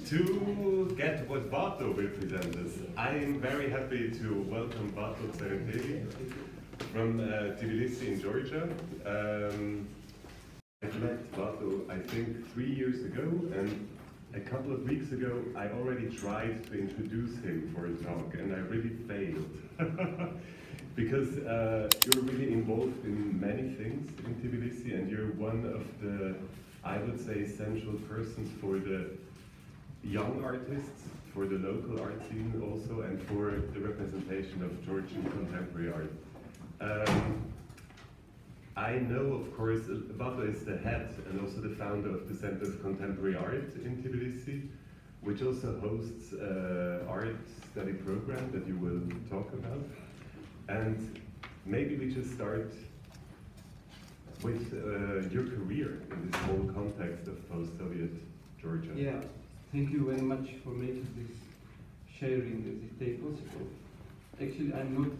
To get what Barto represents, I'm very happy to welcome Barto from Tbilisi in Georgia. I met Barto, I think, 3 years ago, and a couple of weeks ago I already tried to introduce him for a talk, and I really failed. Because you're really involved in many things in Tbilisi, and you're one of the, I would say, essential persons for the young artists, for the local art scene also, and for the representation of Georgian contemporary art. I know, of course, Barto is the head and also the founder of the Center of Contemporary Art in Tbilisi, which also hosts an art study program that you will talk about. And maybe we just start with your career in this whole context of post-Soviet Georgia. Yeah, thank you very much for making this sharing this day possible. Actually, I'm not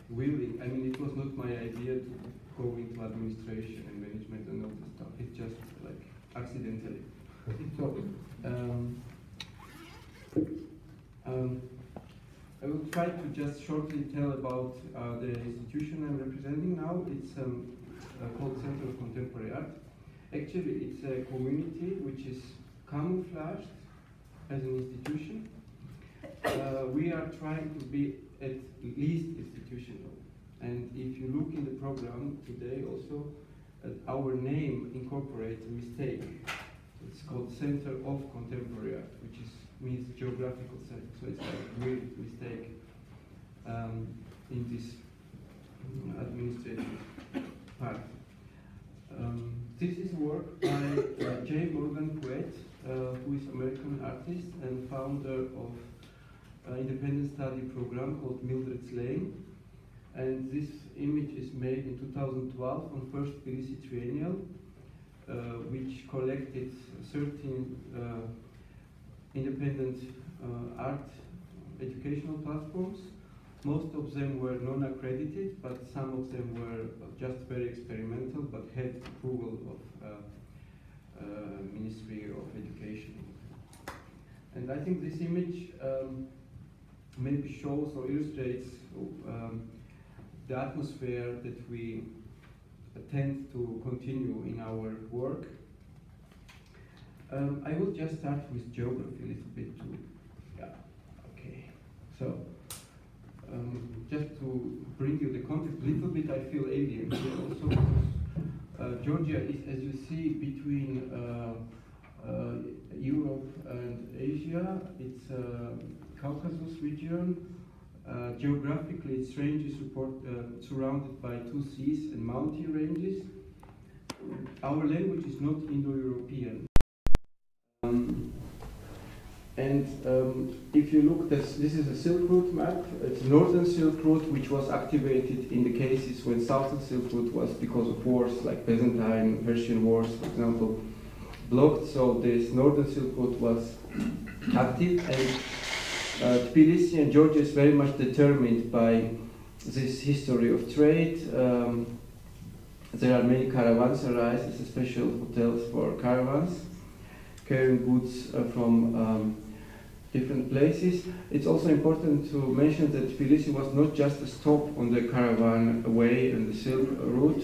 willing, I mean, it was not my idea to go into administration and management and all this stuff. It's just like accidentally. So, I will try to just shortly tell about the institution I'm representing now. It's called Center of Contemporary Art. Actually, it's a community which is camouflaged as an institution. We are trying to be at least institutional. And if you look in the program today also, our name incorporates a mistake. It's called Center of Contemporary Art, which means geographical center. So it's like a weird mistake in this administrative part. This is work by J. Morgan Poet, who is American artist and founder of an independent study program called Mildred's Lane. And this image is made in 2012 on First Tbilisi Triennial, which collected 13 independent art educational platforms. Most of them were non-accredited, but some of them were just very experimental, but had approval of Ministry of Education. And I think this image maybe shows or illustrates the atmosphere that we tend to continue in our work. I will just start with geography a little bit too. Yeah, okay. So, just to bring you the context a little bit, I feel alien here also because Georgia is, as you see, between Europe and Asia. It's Caucasus region. Geographically, its range is surrounded by 2 seas and mountain ranges. Our language is not Indo-European. If you look, this is a Silk Route map. It's Northern Silk Route, which was activated in the cases when Southern Silk Route was, because of wars like Byzantine, Persian wars, for example, blocked. So this Northern Silk Route was active, and Tbilisi and Georgia is very much determined by this history of trade. There are many caravanserais, it's a special hotels for caravans, carrying goods from different places. It's also important to mention that Tbilisi was not just a stop on the caravan way and the Silk Route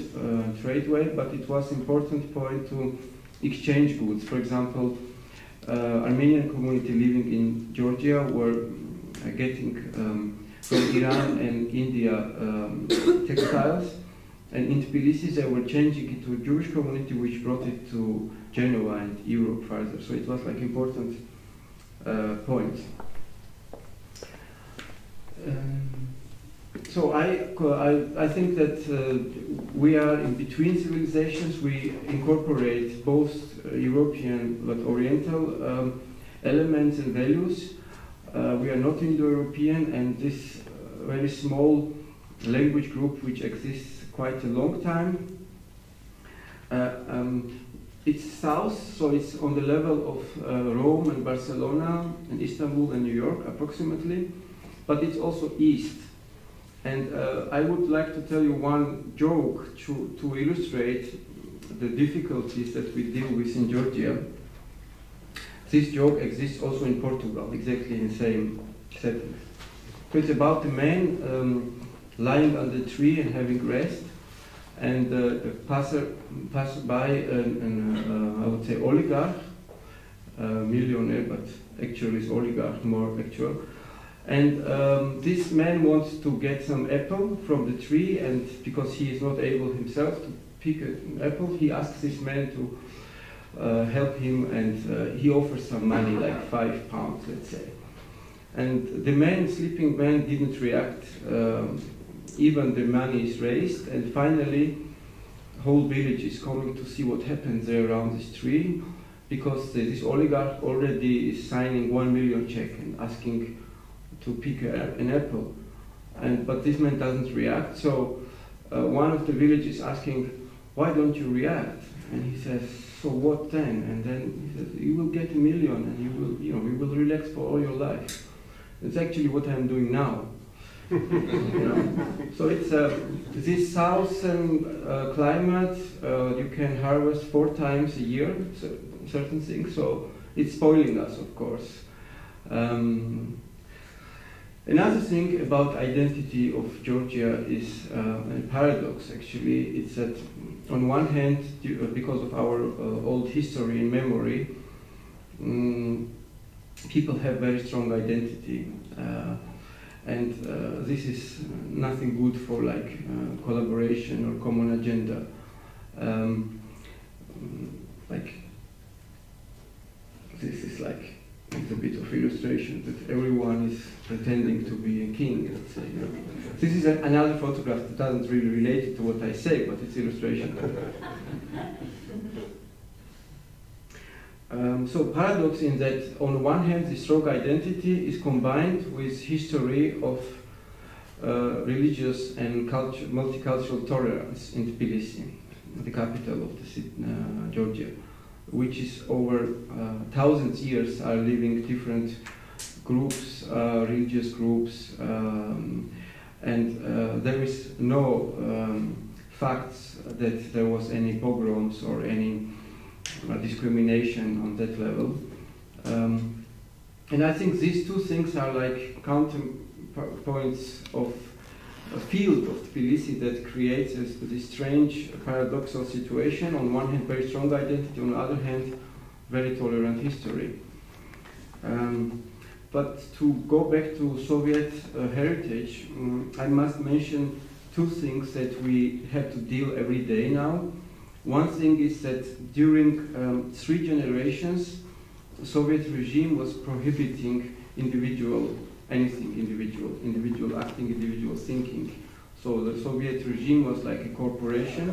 trade way, but it was an important point to exchange goods. For example, Armenian community living in Georgia were getting from Iran and India textiles, and in Tbilisi they were changing it to a Jewish community, which brought it to Genoa and Europe further. So it was like important point. So I think that we are in between civilizations. We incorporate both European but Oriental elements and values. We are not Indo-European, and this very small language group which exists quite a long time. It's south, so it's on the level of Rome and Barcelona and Istanbul and New York approximately, but it's also east. And I would like to tell you one joke to illustrate the difficulties that we deal with in Georgia, this joke exists also in Portugal, exactly in the same setting. So it's about the man lying under the tree and having rest, and the passer by I would say oligarch, millionaire, but actually is oligarch more actual. And this man wants to get some apple from the tree, and because he is not able himself to pick an apple, he asks this man to help him, and he offers some money, like £5, let's say. And the man, sleeping man, didn't react. Even the money is raised, and finally, whole village is coming to see what happens there around this tree, because this oligarch already is signing 1 million check and asking to pick an apple, but this man doesn't react. So one of the villagers is asking, "Why don't you react?" And he says, "So what then?" And then he says, "You will get 1 million, and you will relax for all your life." It's actually what I'm doing now. So it's this southern climate. You can harvest 4 times a year, certain things. So it's spoiling us, of course. Another thing about identity of Georgia is a paradox, actually. It's that on one hand, because of our old history and memory, people have very strong identity. And this is nothing good for collaboration or common agenda. This is like a bit of illustration that everyone is pretending to be a king, let's say. This is another photograph that doesn't really relate to what I say, but it's illustration. So paradox in that on one hand the strong identity is combined with history of religious and multicultural tolerance in Tbilisi, the capital of Georgia, which is over thousands of years are living different groups, religious groups, and there is no facts that there was any pogroms or any discrimination on that level. And I think these two things are like counterpoints of a field of Tbilisi that creates this strange paradoxical situation. On one hand, very strong identity, on the other hand, very tolerant history. But to go back to Soviet heritage, I must mention 2 things that we have to deal every day now. One thing is that during 3 generations, the Soviet regime was prohibiting anything individual acting, individual thinking. So the Soviet regime was like a corporation,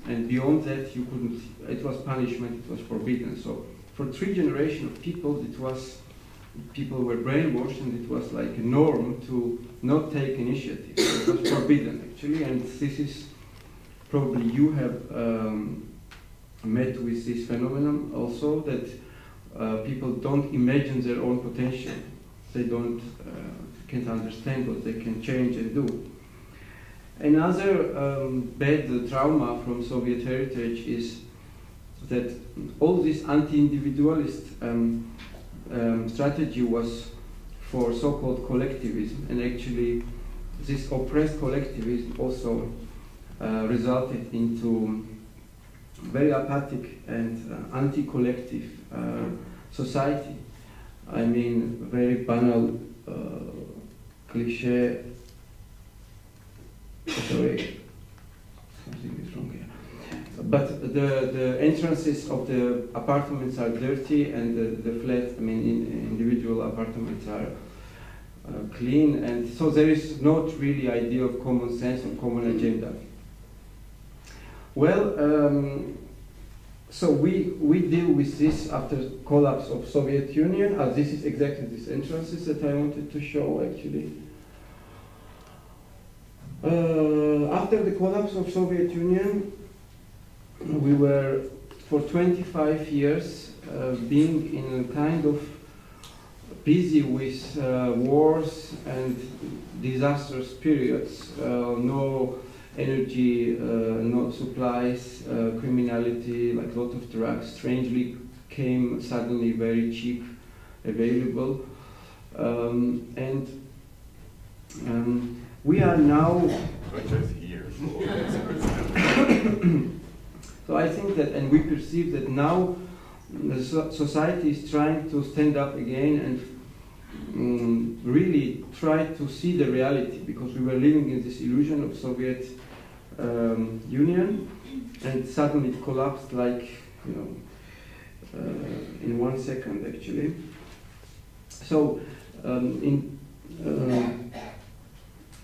and beyond that you couldn't, it was punishment, it was forbidden. So for 3 generations of people, people were brainwashed, and it was like a norm to not take initiative. It was forbidden, actually, and this is probably you have met with this phenomenon also, that people don't imagine their own potential. They can't understand what they can change and do. Another bad trauma from Soviet heritage is that all this anti-individualist strategy was for so-called collectivism, and actually this oppressed collectivism also resulted into very apathic and anti-collective society. I mean, very banal cliche. Sorry, something is wrong here. But the entrances of the apartments are dirty, and the flat, I mean, individual apartments are clean, and so there is not really idea of common sense or common agenda. Well, so we deal with this after collapse of Soviet Union. This is exactly these entrances that I wanted to show, actually. After the collapse of Soviet Union, we were for 25 years being in a kind of busy with wars and disastrous periods. No energy, no supplies, criminality, like a lot of drugs, strangely came suddenly very cheap, available. We are now... So I think that, and we perceive that now the society is trying to stand up again and really try to see the reality, because we were living in this illusion of Soviet Union, and suddenly it collapsed like, you know, in 1 second actually. So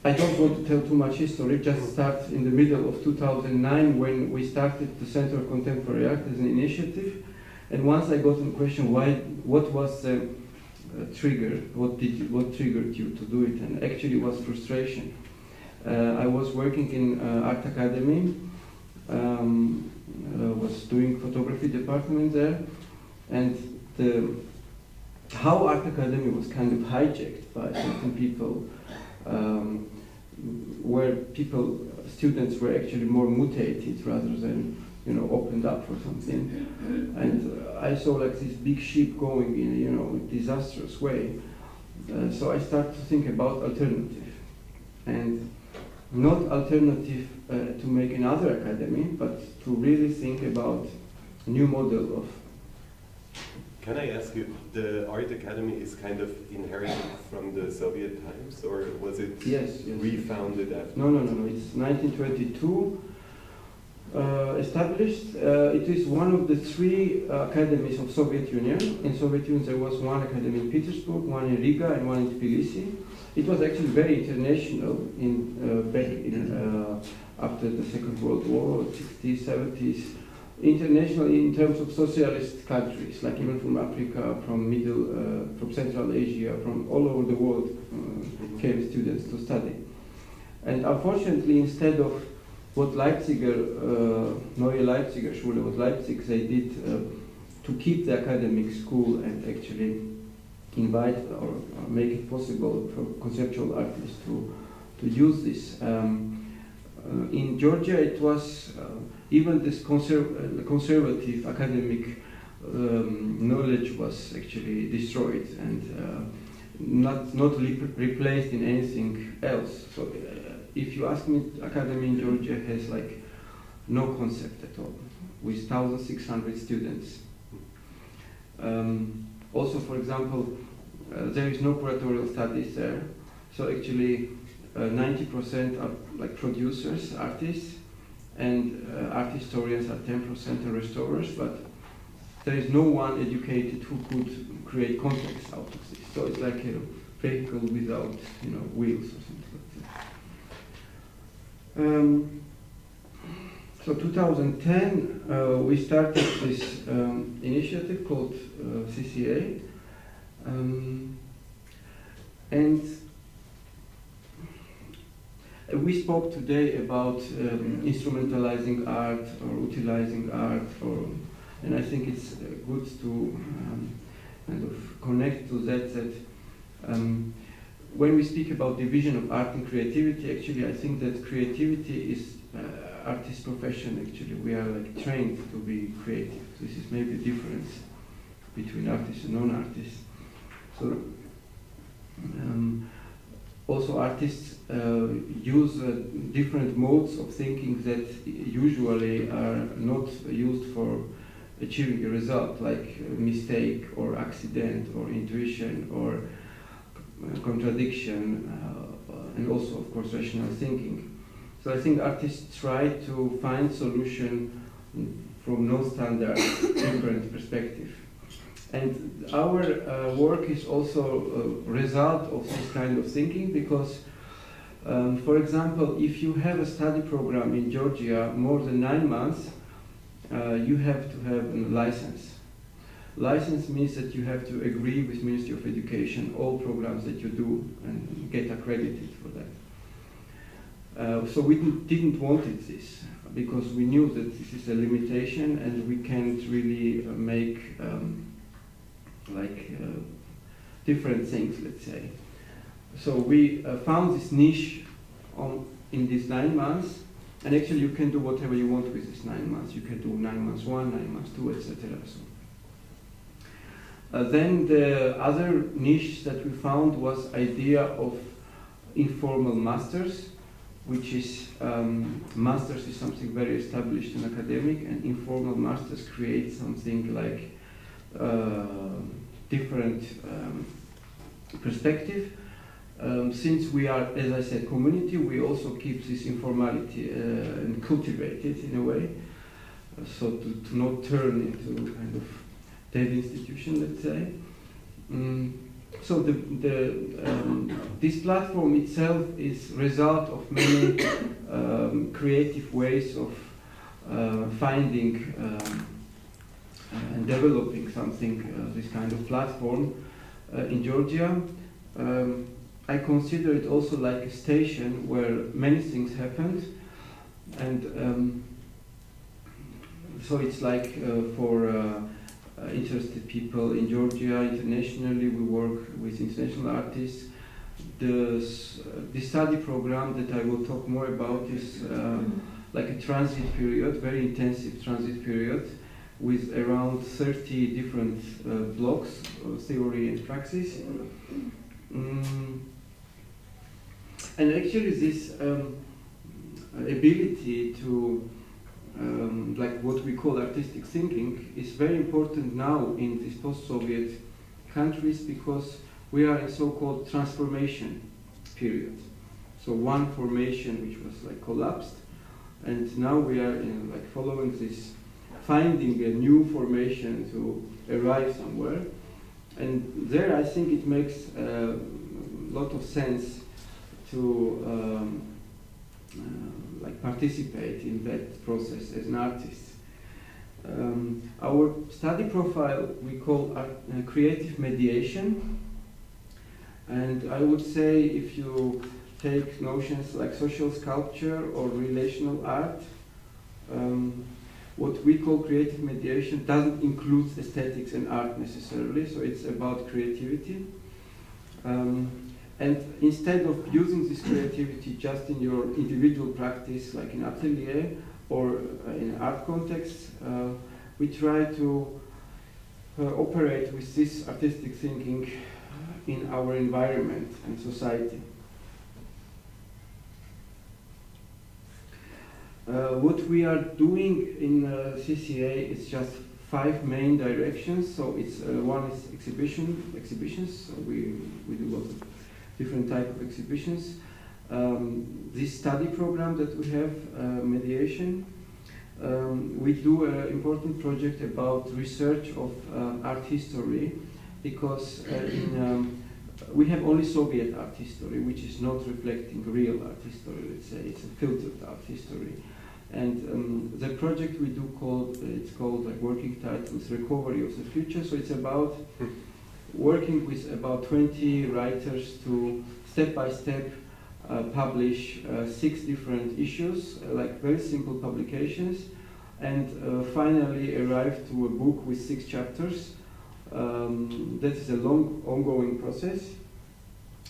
I don't want to tell too much history, just start in the middle of 2009 when we started the Center of Contemporary Art as an initiative. And once I got the question, what was the trigger, what triggered you to do it? And actually it was frustration. I was working in Art Academy, was doing photography department there, and how Art Academy was kind of hijacked by certain people, where students were actually more mutated rather than, you know, opened up for something. And I saw like this big ship going in, you know, a disastrous way. So I started to think about alternative. And not alternative to make another academy, but to really think about a new model of... Can I ask you, the Art Academy is kind of inherited from the Soviet times, or was it refounded after? No. It's 1922 established. It is one of the 3 academies of Soviet Union. In Soviet Union there was one academy in Petersburg, one in Riga, and one in Tbilisi. It was actually very international back in after the Second World War, 60s, 70s. International in terms of socialist countries, like even from Africa, from Central Asia, from all over the world came students to study. And unfortunately, instead of what Neue Leipziger Schule, what Leipzig they did to keep the academic school and actually invite or make it possible for conceptual artists to use this. In Georgia, it was even this conservative academic knowledge was actually destroyed and not replaced in anything else. So if you ask me, academy in Georgia has like no concept at all, with 1,600 students. Also, for example, there is no curatorial studies there. So actually 90% are like producers, artists, and art historians are 10% and restorers, but there is no one educated who could create context out of this. So it's like a vehicle without, you know, wheels or something like that. So 2010, we started this initiative called CCA, and we spoke today about instrumentalizing art or utilizing art, and I think it's good to kind of connect to that when we speak about division of art and creativity, actually I think that creativity is artist's profession. Actually, we are like trained to be creative. This is maybe the difference between artists and non-artists. So also artists use different modes of thinking that usually are not used for achieving a result, like mistake or accident or intuition or contradiction, and also of course rational thinking. So I think artists try to find solution from no standard different perspective. And our work is also a result of this kind of thinking, because for example, if you have a study program in Georgia more than 9 months, you have to have a license. License means that you have to agree with Ministry of Education all programs that you do and get accredited for that. So we didn't want this, because we knew that this is a limitation and we can't really make different things, let's say. So we found this niche in these 9 months, And actually you can do whatever you want with this 9 months. You can do 9 months 1, 9 months 2, etc. So. Then the other niche that we found was idea of informal masters, which is, masters is something very established and academic, and informal masters create something like different perspective. Since we are, as I said, community, we also keep this informality and cultivate it in a way, so to not turn into kind of dead institution, let's say. So this platform itself is result of many creative ways of finding and developing something, this kind of platform in Georgia. I consider it also like a station where many things happened, and so it's like for interested people in Georgia. Internationally, we work with international artists. The study program that I will talk more about is like a transit period, very intensive transit period, with around 30 different blocks, theory and praxis. And actually this ability to like what we call artistic thinking is very important now in these post-Soviet countries, because we are in so-called transformation period. So one formation which was like collapsed, and now we are in like following this, finding a new formation to arrive somewhere. And there I think it makes a lot of sense to like participate in that process as an artist. Our study profile we call creative mediation, and I would say if you take notions like social sculpture or relational art, what we call creative mediation doesn't include aesthetics and art necessarily, so it's about creativity. And instead of using this creativity just in your individual practice, like in atelier or in art context, we try to operate with this artistic thinking in our environment and society. What we are doing in CCA is just 5 main directions. So it's one is exhibitions. So we do lots of different type of exhibitions. This study program that we have, mediation. We do an important project about research of art history, because we have only Soviet art history, which is not reflecting real art history, let's say. It's a filtered art history. And the project we do it's called like working title is Recovery of the Future. So it's about working with about 20 writers to step by step publish 6 different issues, like very simple publications, and finally arrive to a book with 6 chapters. That is a long ongoing process,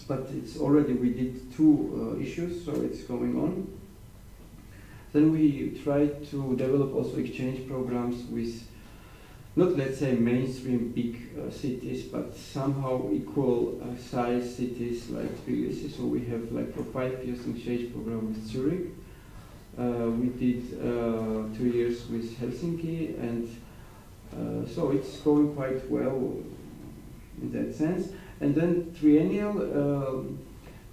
but it's already, we did 2 issues, so it's going on. Then we try to develop also exchange programs with, not let's say mainstream big cities, but somehow equal size cities like Tbilisi. So we have like for 5 years exchange program with Zurich. We did 2 years with Helsinki, and so it's going quite well in that sense. And then triennial,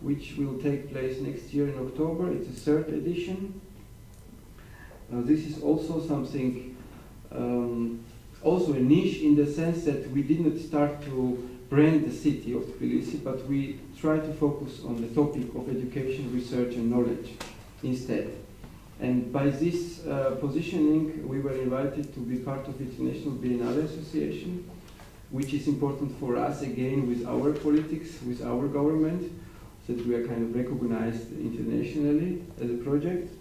which will take place next year in October. It's a 3rd edition. This is also something, also a niche in the sense that we did not start to brand the city of Tbilisi, but we try to focus on the topic of education, research, and knowledge instead. And by this positioning, we were invited to be part of the International Biennale Association, which is important for us, again, with our politics, with our government, so that we are kind of recognized internationally as a project.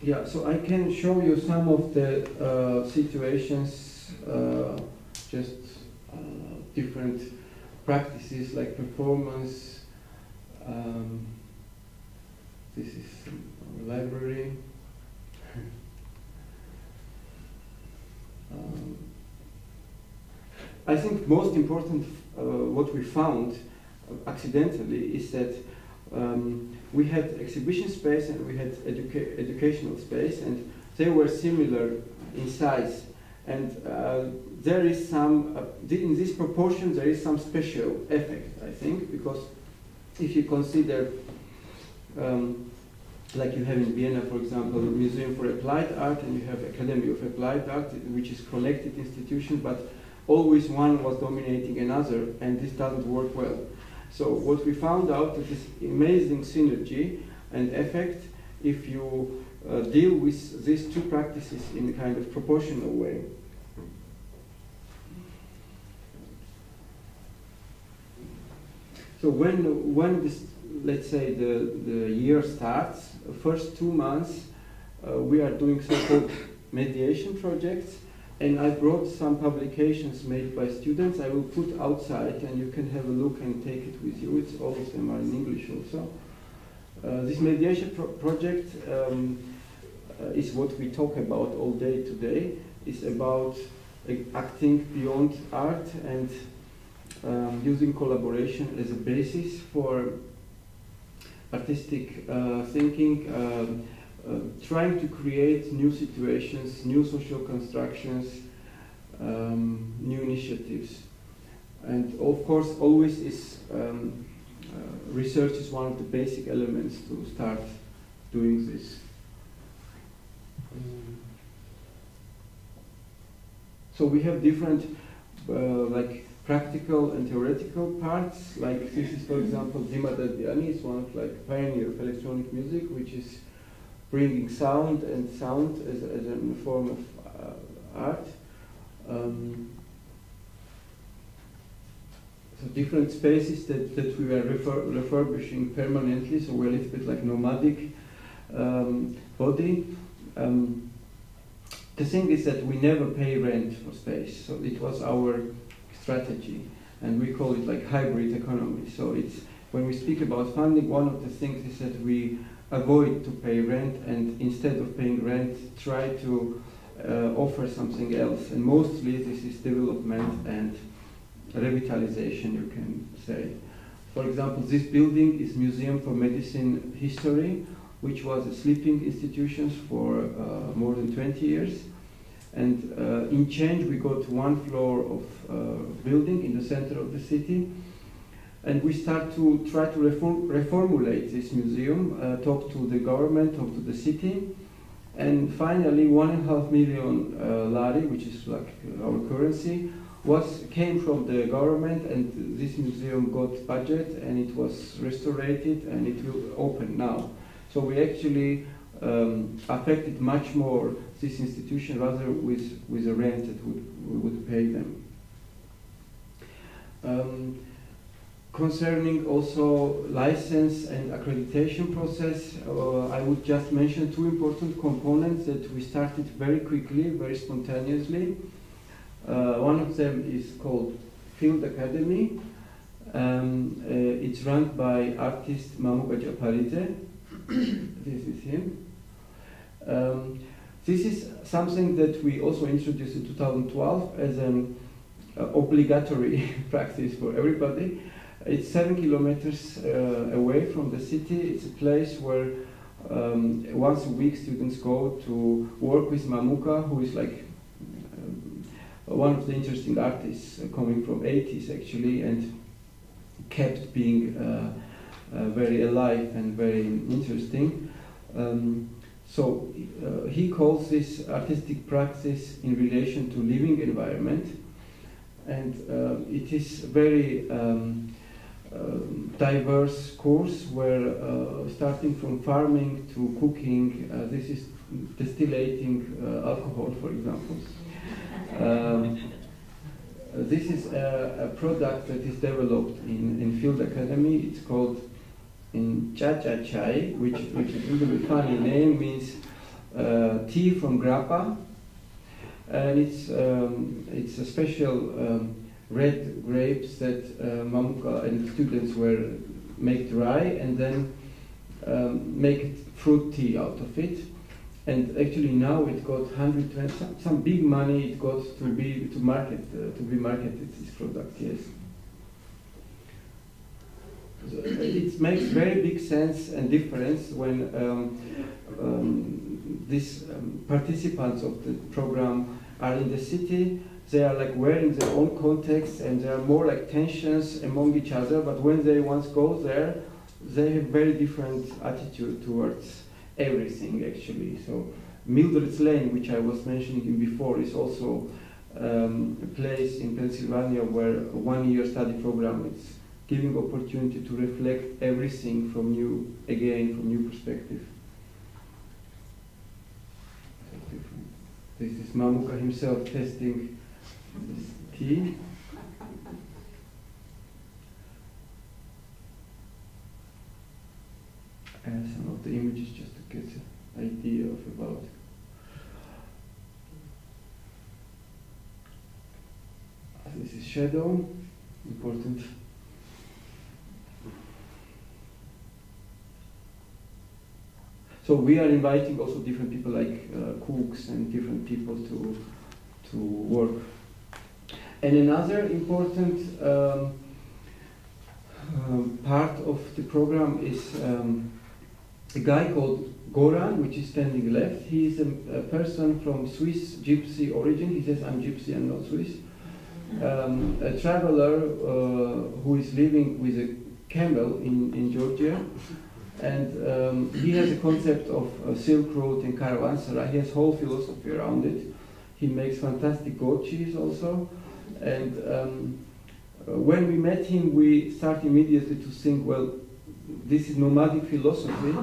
Yeah, so I can show you some of the situations, just different practices like performance, This is our library. I think most important what we found accidentally is that we had exhibition space and we had educational space, and they were similar in size. And there is some, in this proportion, there is some special effect, I think, because if you consider, like you have in Vienna, for example, the Museum for Applied Art, and you have Academy of Applied Art, which is collected institution, but always one was dominating another, and this doesn't work well. So what we found out is this amazing synergy and effect if you deal with these two practices in a kind of proportional way. So when this, let's say the year starts, first 2 months we are doing so-called mediation projects, and I brought some publications made by students. I will put outside and you can have a look and take it with you. It's, all of them are in English also. This mediation project is what we talk about all day today. It's about acting beyond art and using collaboration as a basis for artistic thinking, trying to create new situations, new social constructions, new initiatives. And of course, always is research is one of the basic elements to start doing this. So we have different like practical and theoretical parts. Like this is, for example, Dima Dadviani is one of like pioneer of electronic music, which is bringing sound as a form of art. So different spaces that we are refurbishing permanently, so we're a little bit like nomadic body. The thing is that we never pay rent for space, so it was our strategy, and we call it like hybrid economy. So it's, when we speak about funding, one of the things is that we avoid to pay rent, and instead of paying rent, try to offer something else. And mostly this is development and revitalization, you can say. For example, this building is Museum for Medicine History, which was a sleeping institution for more than 20 years. And in change, we got 1 floor of building in the center of the city. And we start to try to reformulate this museum, talk to the government, talk to the city. And finally, 1.5 million lari, which is like our currency, came from the government, and this museum got budget, and it was restored, and it will open now. So we actually affected much more this institution rather with a rent that we would pay them. Concerning also license and accreditation process, I would just mention 2 important components that we started very quickly, very spontaneously. One of them is called Field Academy. It's run by artist Mamuka Japaridze. This is him. This is something that we also introduced in 2012 as an obligatory practice for everybody. It's 7 kilometers away from the city. It's a place where once a week students go to work with Mamuka, who is like one of the interesting artists coming from 80s actually, and kept being very alive and very interesting. So he calls this artistic practice in relation to living environment, and it is very diverse course where starting from farming to cooking, this is distillating alcohol, for example. This is a product that is developed in Field Academy. It's called in Cha-Cha Chai, which is a really funny name, means tea from grappa. And it's a special red grapes that Mamuka and students were make dry and then make it fruit tea out of it. And actually now it got 120, some big money it got to be marketed, this product, yes. So it makes very big sense and difference when these participants of the program are in the city. They are like wearing their own context and there are more like tensions among each other, but when they once go there, they have very different attitude towards everything actually. So Mildred's Lane, which I was mentioning before, is also a place in Pennsylvania where a one-year study program is giving opportunity to reflect everything from new perspective. This is Mamuka himself testing this tea. And some of the images just to get an idea of about. This is shadow, important. So we are inviting also different people like cooks and different people to work. And another important part of the program is a guy called Goran, which is standing left. He is a person from Swiss gypsy origin. He says, I'm gypsy, I'm not Swiss. A traveler who is living with a camel in Georgia. And he has a concept of Silk Road and caravanserai. He has whole philosophy around it. He makes fantastic goat cheese also. And when we met him, we started immediately to think, well, this is nomadic philosophy,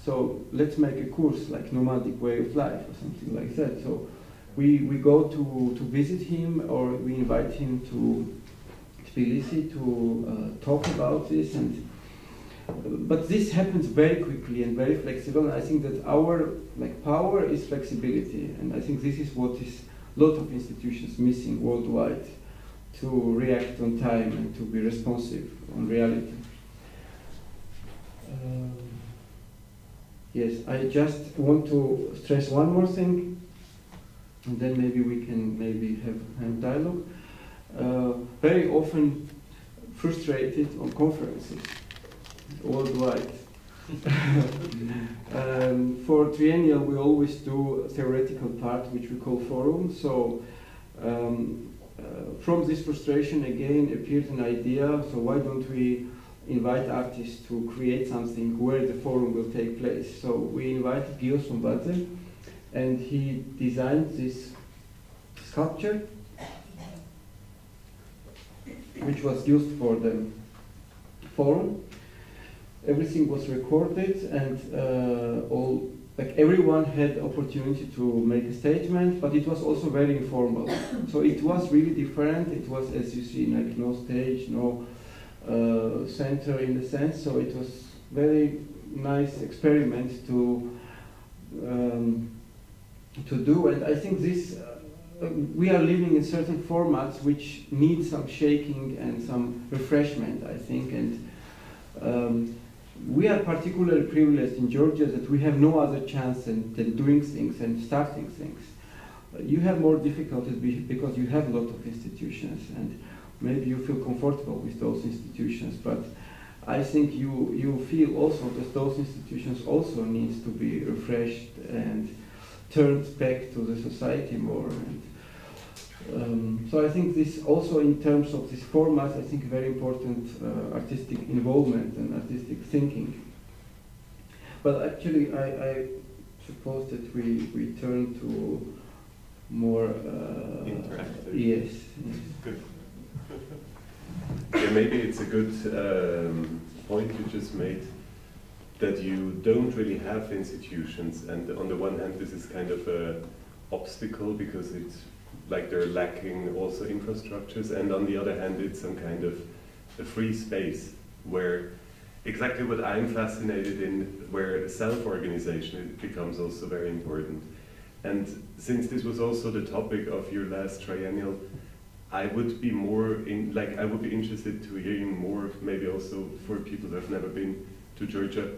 so let's make a course like nomadic way of life or something like that. So we go to visit him, or we invite him to Tbilisi to talk about this. And but this happens very quickly and very flexible. And I think that our power is flexibility, and I think this is what is a lot of institutions missing worldwide, to react on time and to be responsive on reality. Yes, I just want to stress one more thing, and then maybe we can have dialogue. Very often frustrated on conferences worldwide. For triennial, we always do a theoretical part, which we call forum. So from this frustration again appeared an idea, so why don't we invite artists to create something where the forum will take place. So we invited Guillaume Sombadze, and he designed this sculpture, which was used for the forum. Everything was recorded, and everyone had opportunity to make a statement, but it was also very informal. So it was really different. It was, as you see, like no stage, no center in the sense. So it was very nice experiment to do. And I think this we are living in certain formats which need some shaking and some refreshment, I think. And we are particularly privileged in Georgia that we have no other chance than doing things and starting things. You have more difficulties because you have a lot of institutions, and maybe you feel comfortable with those institutions, but I think you feel also that those institutions also needs to be refreshed and turned back to the society more. And, so I think this also, in terms of this format, I think very important artistic involvement and artistic thinking. But actually, I suppose that we turn to more interactive. Yes. Good. Yeah, maybe it's a good point you just made, that you don't really have institutions, and on the one hand, this is kind of a obstacle because it's like they're lacking also infrastructures, and on the other hand, it's some kind of a free space where exactly what I'm fascinated in, where self-organization becomes also very important. And since this was also the topic of your last triennial, I would be more I would be interested to hearing more, maybe also for people who have never been to Georgia,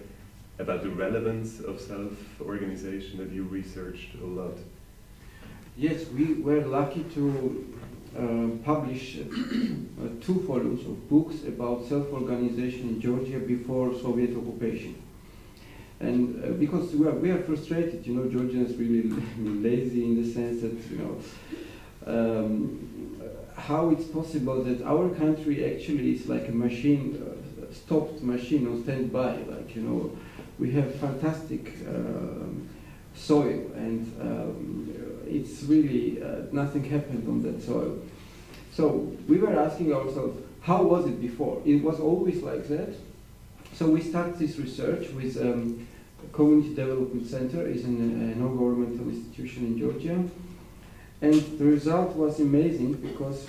about the relevance of self-organization that you researched a lot. Yes, we were lucky to publish 2 volumes of books about self-organization in Georgia before Soviet occupation. And because we are frustrated, Georgia is really lazy in the sense that, how it's possible that our country actually is like a machine, stopped machine on standby. Like, we have fantastic soil, and it's really nothing happened on that soil. So we were asking ourselves, how was it before? It was always like that. So we started this research with Community Development Center, is a non-governmental institution in Georgia, and the result was amazing because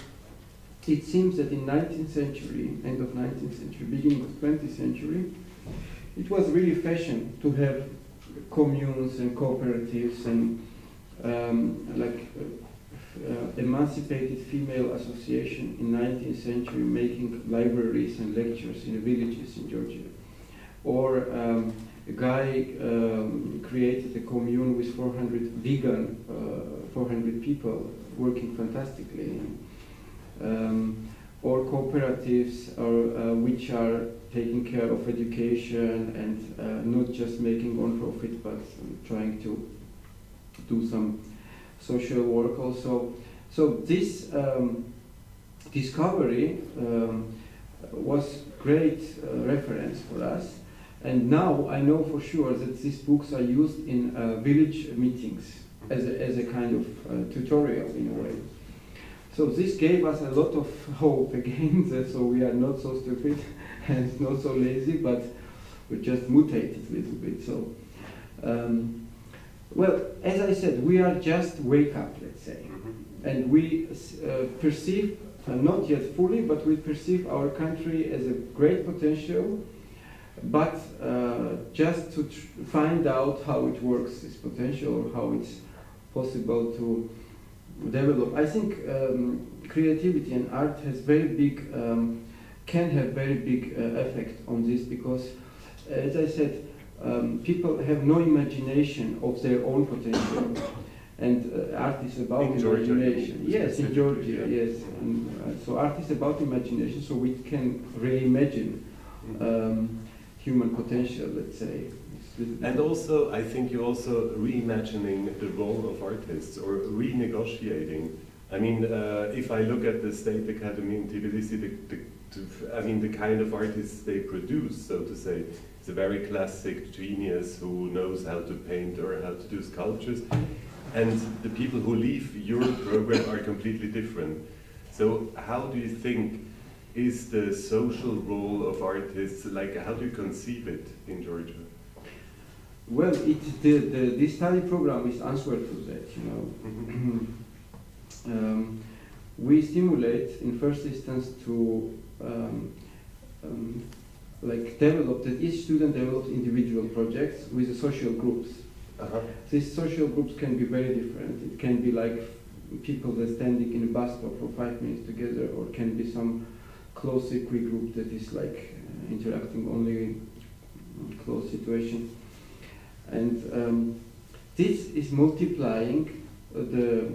it seems that in 19th century, end of 19th century, beginning of 20th century, it was really fashion to have communes and cooperatives and emancipated female association in 19th century making libraries and lectures in villages in Georgia. Or a guy created a commune with 400 vegan, 400 people working fantastically. Or cooperatives which are taking care of education and not just making on profit, but trying to do some social work also. So this discovery was great reference for us, and now I know for sure that these books are used in village meetings as a kind of tutorial in a way. So this gave us a lot of hope again, so we are not so stupid and not so lazy, but we just mutated a little bit. So, well, as I said, we are just wake up, let's say, and we perceive, not yet fully, but we perceive our country as a great potential, but just to find out how it works, this potential, or how it's possible to develop. I think creativity and art has very big, can have very big effect on this, because, as I said, people have no imagination of their own potential, and art is about imagination. Yes, in Georgia, yes. And, so art is about imagination, so we can reimagine human potential, let's say. And also, I think you're also reimagining the role of artists, or renegotiating. I mean, if I look at the State Academy in Tbilisi, the kind of artists they produce, so to say, it's a very classic genius who knows how to paint or how to do sculptures, and the people who leave your program are completely different. So how do you think is the social role of artists, like how do you conceive it in Georgia? Well, the study program is answer to that, we stimulate in first instance to develop, that each student develops individual projects with the social groups. These social groups can be very different. It can be like people that are standing in a bus stop for 5 minutes together, or can be some close equi group that is like interacting only in close situation. And this is multiplying the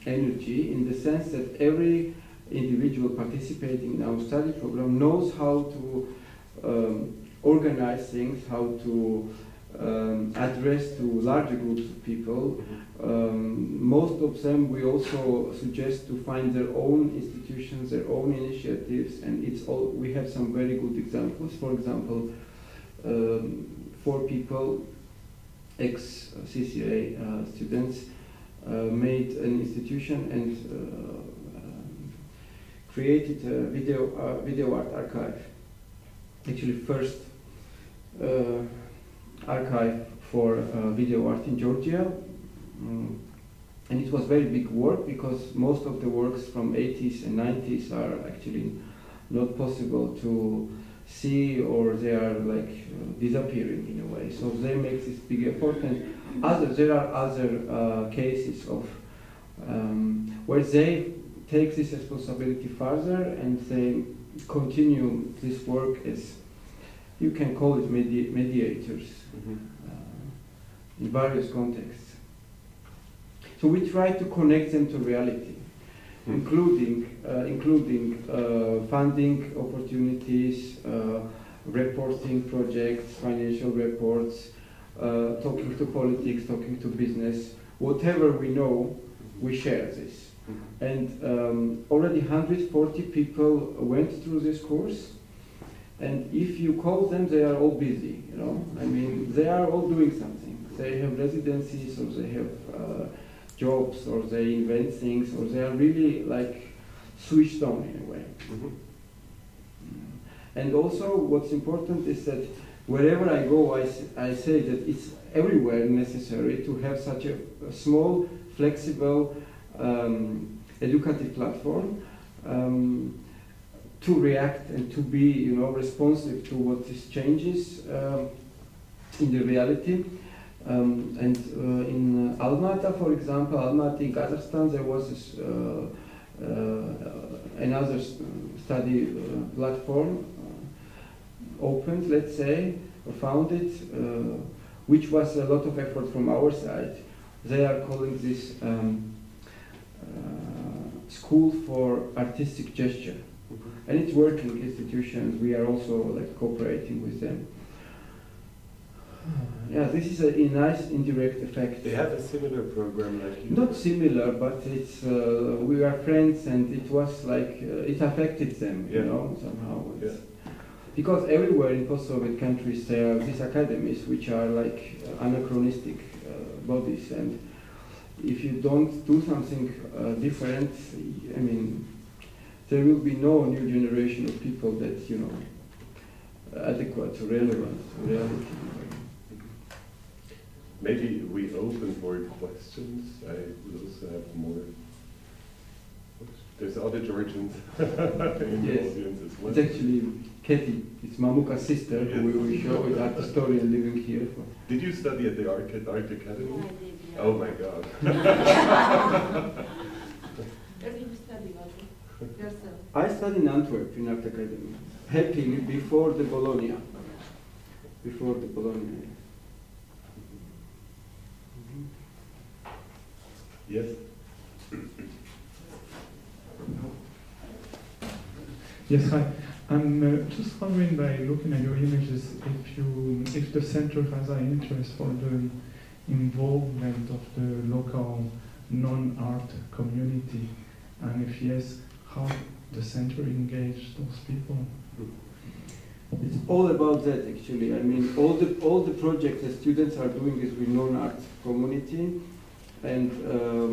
energy, in the sense that every individual participating in our study program knows how to organize things, how to address to larger groups of people. Most of them we also suggest to find their own institutions, their own initiatives, and it's all, we have some very good examples. For example, 4 people, ex-CCA students, made an institution and created a video art archive. Actually, first archive for video art in Georgia. And it was very big work, because most of the works from 80s and 90s are actually not possible to see, or they are like disappearing in a way. So they make this big effort, and there are other cases of where they take this responsibility further and they continue this work as, you can call it mediators in various contexts. So we try to connect them to reality, including funding opportunities, reporting projects, financial reports, talking to politics, talking to business. Whatever we know, we share this. And already 140 people went through this course. And if you call them, they are all busy, you know. I mean, they are all doing something. They have residencies, or they have jobs, or they invent things, or they are really like switched on in a way. And also, what's important is that wherever I go, I say that it's everywhere necessary to have such a small, flexible, educative platform to react and to be, you know, responsive to what these changes in the reality. In Almaty, for example, Almaty, Kazakhstan, there was this, another study platform opened, let's say, or founded, which was a lot of effort from our side. They are calling this School for Artistic Gesture. And it's working institutions. We are also like cooperating with them. Yeah, this is a nice indirect effect. They have a similar program like you? Not similar, but it's we are friends, and it was like it affected them, you know, somehow. Because everywhere in post-Soviet countries there are these academies which are like anachronistic bodies, and if you don't do something different, I mean, there will be no new generation of people that, you know, adequate, relevant to reality. Maybe we open for questions. I will also have more. There's other Georgians in the audience as well. It's actually Katie, it's Mamuka's sister, who we will show, is art historian living here. Did you study at the Art Academy? I did, yeah. Oh my God. Where did you study, Walter? Yourself? I studied in Antwerp, in Art Academy. Happily, before the Bologna. Before the Bologna. Yes? Yes, hi. I'm just wondering, by looking at your images, if the center has an interest for the involvement of the local non-art community, and if yes, how the center engage those people? It's all about that, actually. I mean, all the projects that students are doing is with non-art community, and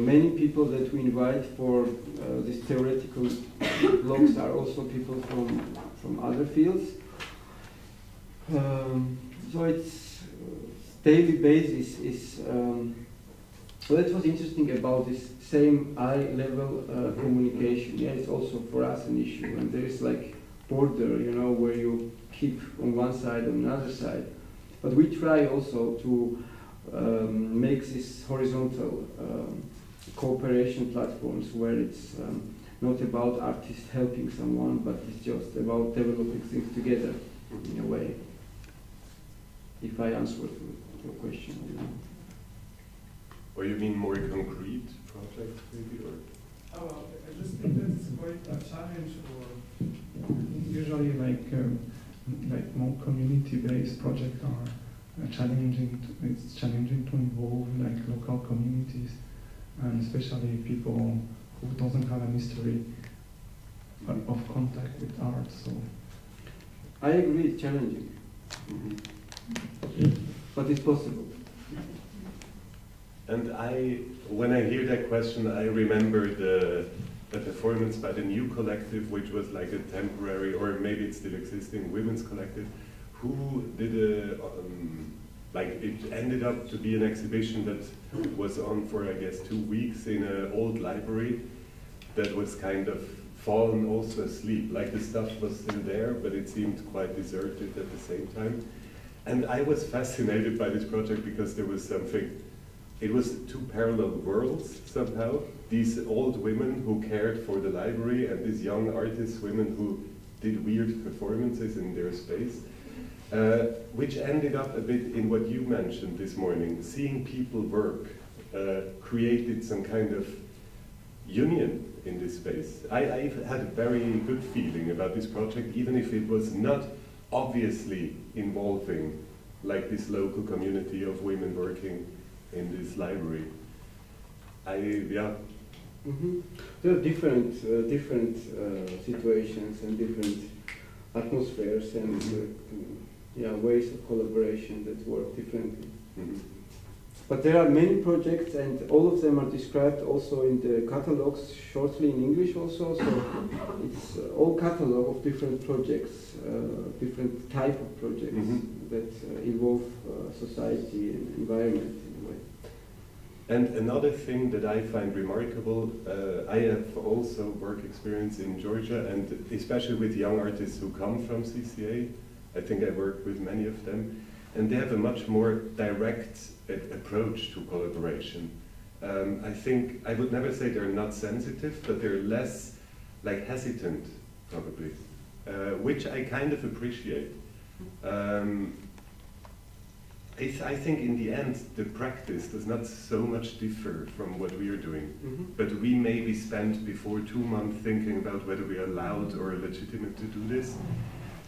many people that we invite for these theoretical blocks are also people from other fields. So it's daily basis is so that was interesting about this same eye-level communication. Yeah, it's also for us an issue, and there is like border, you know, where you keep on one side on another side. But we try also to make this horizontal cooperation platforms where it's not about artists helping someone, but it's just about developing things together in a way. If I answered your question, you know. Or you mean more concrete projects, maybe, or? Oh, I just think that's quite a challenge, or usually like more community-based projects are challenging. It's challenging to involve like local communities, and especially people who doesn't have a history of contact with art. So I agree, it's challenging, but it's possible. And when I hear that question, I remember the performance by the New Collective, which was like a temporary, or maybe it's still existing, women's collective, who did like it ended up to be an exhibition that was on for, I guess, 2 weeks in an old library that was kind of fallen also asleep. Like the stuff was still there, but it seemed quite deserted at the same time. And I was fascinated by this project because there was something it was two parallel worlds somehow. These old women who cared for the library and these young artist women who did weird performances in their space, which ended up a bit in what you mentioned this morning. Seeing people work created some kind of union in this space. I've had a very good feeling about this project, even if it was not obviously involving like this local community of women working in this library. Yeah. Mm-hmm. There are different situations and different atmospheres and yeah, ways of collaboration that work differently. Mm-hmm. But there are many projects, and all of them are described also in the catalogs shortly in English also. So it's all catalog of different projects, different type of projects that involve society and environment in a way. And another thing that I find remarkable, I have also work experience in Georgia, and especially with young artists who come from CCA. I think I work with many of them, and they have a much more direct approach to collaboration. I think, I would never say they're not sensitive, but they're less like hesitant, probably, which I kind of appreciate. I think in the end, the practice does not so much differ from what we are doing, but we maybe spent before 2 months thinking about whether we are allowed or legitimate to do this.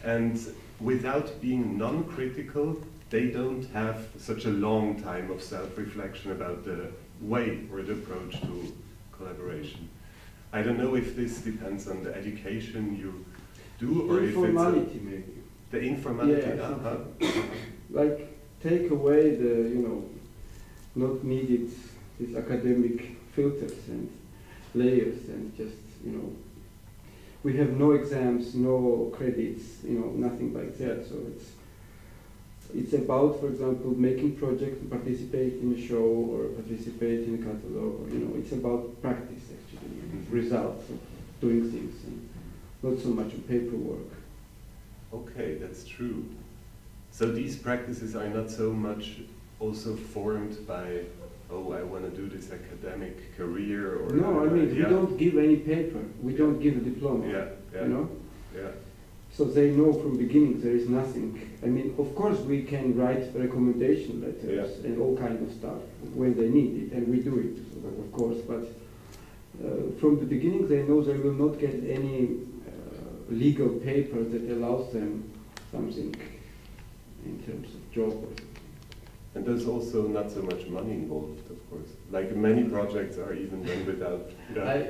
And without being non-critical, they don't have such a long time of self-reflection about the way or the approach to collaboration. I don't know if this depends on the education you do, or if it's informality, maybe. The informality. Yeah, like take away the not needed these academic filters and layers, and just we have no exams, no credits, nothing like that. So it's about, for example, making projects, participate in a show or participate in a catalog. Or, it's about practice actually, results of doing things, and not so much of paperwork. Okay, that's true. So these practices are not so much also formed by, oh, I want to do this academic career, or no, I mean, we don't give any paper, we don't give a diploma. Yeah. Yeah. So they know from beginning there is nothing. I mean, of course we can write recommendation letters and all kind of stuff when they need it, and we do it, of course, but from the beginning they know they will not get any legal paper that allows them something in terms of job or something. And there's also not so much money involved, of course. Like many projects are even done without.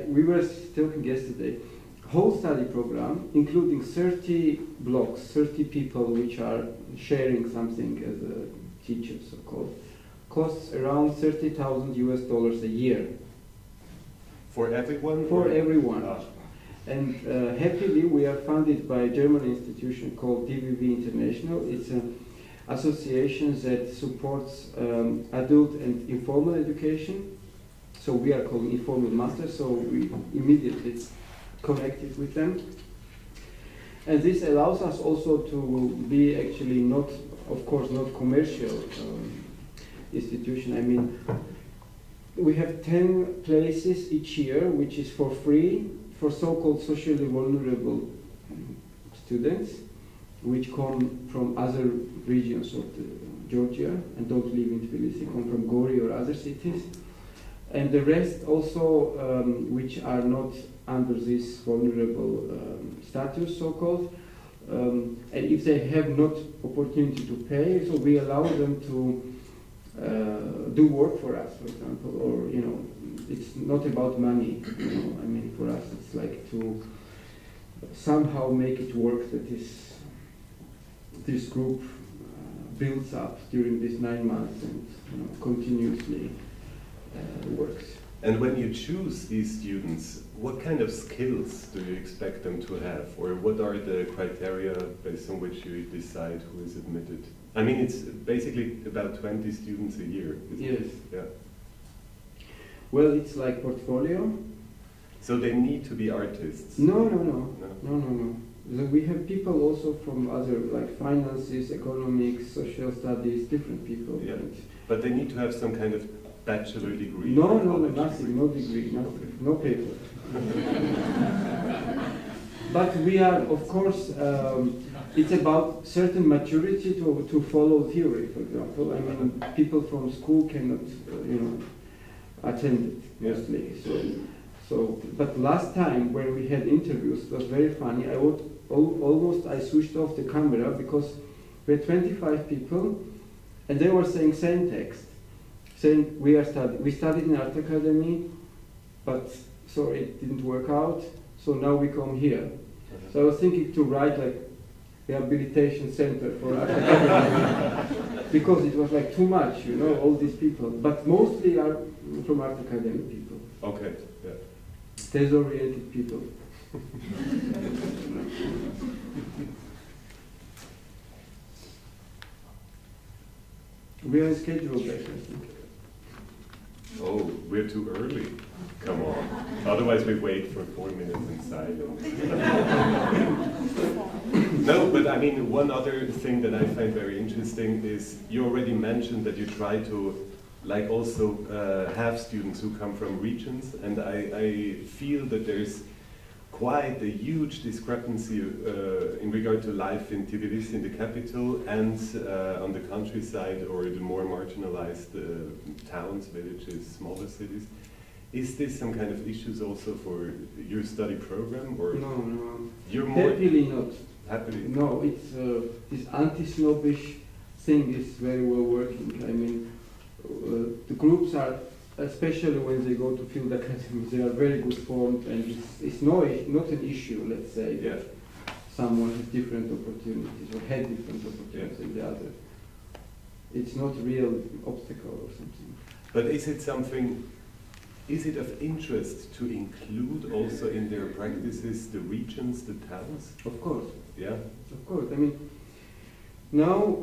We were talking yesterday. Whole study program, including 30 blocks, 30 people which are sharing something as a teacher, so-called, costs around $30,000 US a year. For everyone? For everyone. Ah. And happily, we are funded by a German institution called DVV International. It's an association that supports adult and informal education. So we are called Informal Masters, so we immediately connected with them. And this allows us also to be actually not, of course, not commercial institution. I mean, we have 10 places each year, which is for free, for so-called socially vulnerable students, which come from other regions of Georgia and don't live in Tbilisi, come from Gori or other cities. And the rest also, which are not under this vulnerable status, so-called, and if they have not opportunity to pay, so we allow them to do work for us, for example, or it's not about money. I mean, for us, it's like to somehow make it work that this group builds up during these 9 months and continuously works. And when you choose these students, what kind of skills do you expect them to have, or what are the criteria based on which you decide who is admitted? I mean, it's basically about 20 students a year. Yes. Yeah. Well, it's like portfolio. So they need to be artists? No. So we have people also from other, like finances, economics, social studies, different people. Yeah. But they need to have some kind of bachelor degree? No, nothing, no degree, nothing, no paper. But we are, of course, it's about certain maturity to follow theory, for example. I mean, people from school cannot, attend it mostly. But last time when we had interviews, it was very funny. I switched off the camera because we had 25 people, and they were saying same text, saying we studied in Art Academy, but sorry, it didn't work out, so now we come here. So I was thinking to write like rehabilitation center for Art Academy, because it was like too much, all these people, but mostly are from Art Academy people. Okay, yeah. Detail-oriented people. We are scheduled back, I think. Oh, we're too early. Come on. Otherwise we wait for 4 minutes in silence. No, but I mean, one other thing that I find very interesting is you already mentioned that you try to also have students who come from regions, and I feel that there's quite a huge discrepancy in regard to life in Tbilisi, in the capital, and on the countryside or the more marginalized towns, villages, smaller cities. Is this some kind of issues also for your study program, or no, you're more happily not. Happily? No, it's this anti-snobbish thing is very well working. I mean, the groups are, especially when they go to field academies, they are very good formed, and it's not an issue, let's say, yeah, that someone has different opportunities or had different opportunities than the other. It's not a real obstacle or something. But is it of interest to include also in their practices the regions, the towns? Of course. Yeah? Of course. I mean, now,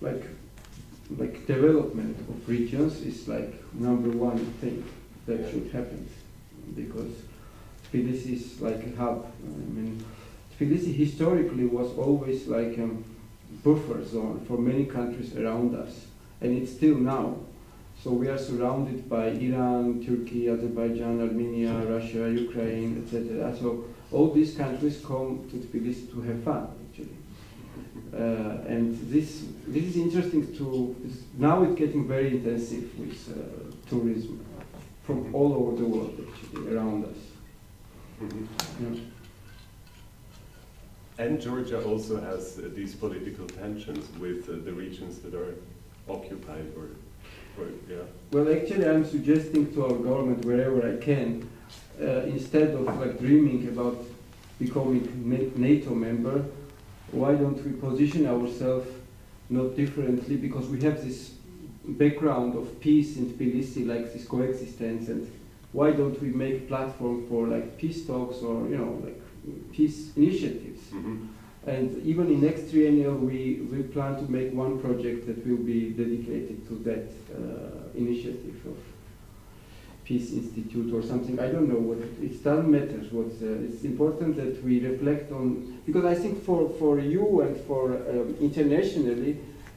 like development of regions is like #1 thing that should happen, because Tbilisi is like a hub. I mean, Tbilisi historically was always like a buffer zone for many countries around us, and it's still now. So we are surrounded by Iran, Turkey, Azerbaijan, Armenia, Russia, Ukraine, etc. So all these countries come to Tbilisi to have fun, actually. And this is interesting now it's getting very intensive with tourism from all over the world, actually, around us. Mm-hmm. Yeah. And Georgia also has these political tensions with the regions that are occupied, or yeah. Well, actually, I'm suggesting to our government wherever I can, instead of like dreaming about becoming NATO member, why don't we position ourselves not differently, because we have this background of peace in Tbilisi, like this coexistence, and why don't we make a platform for like peace talks or like peace initiatives? Mm-hmm. And even in next triennial, we plan to make one project that will be dedicated to that initiative of Peace Institute or something. I don't know what it doesn't matter what. It's important that we reflect on, because I think for you and for internationally,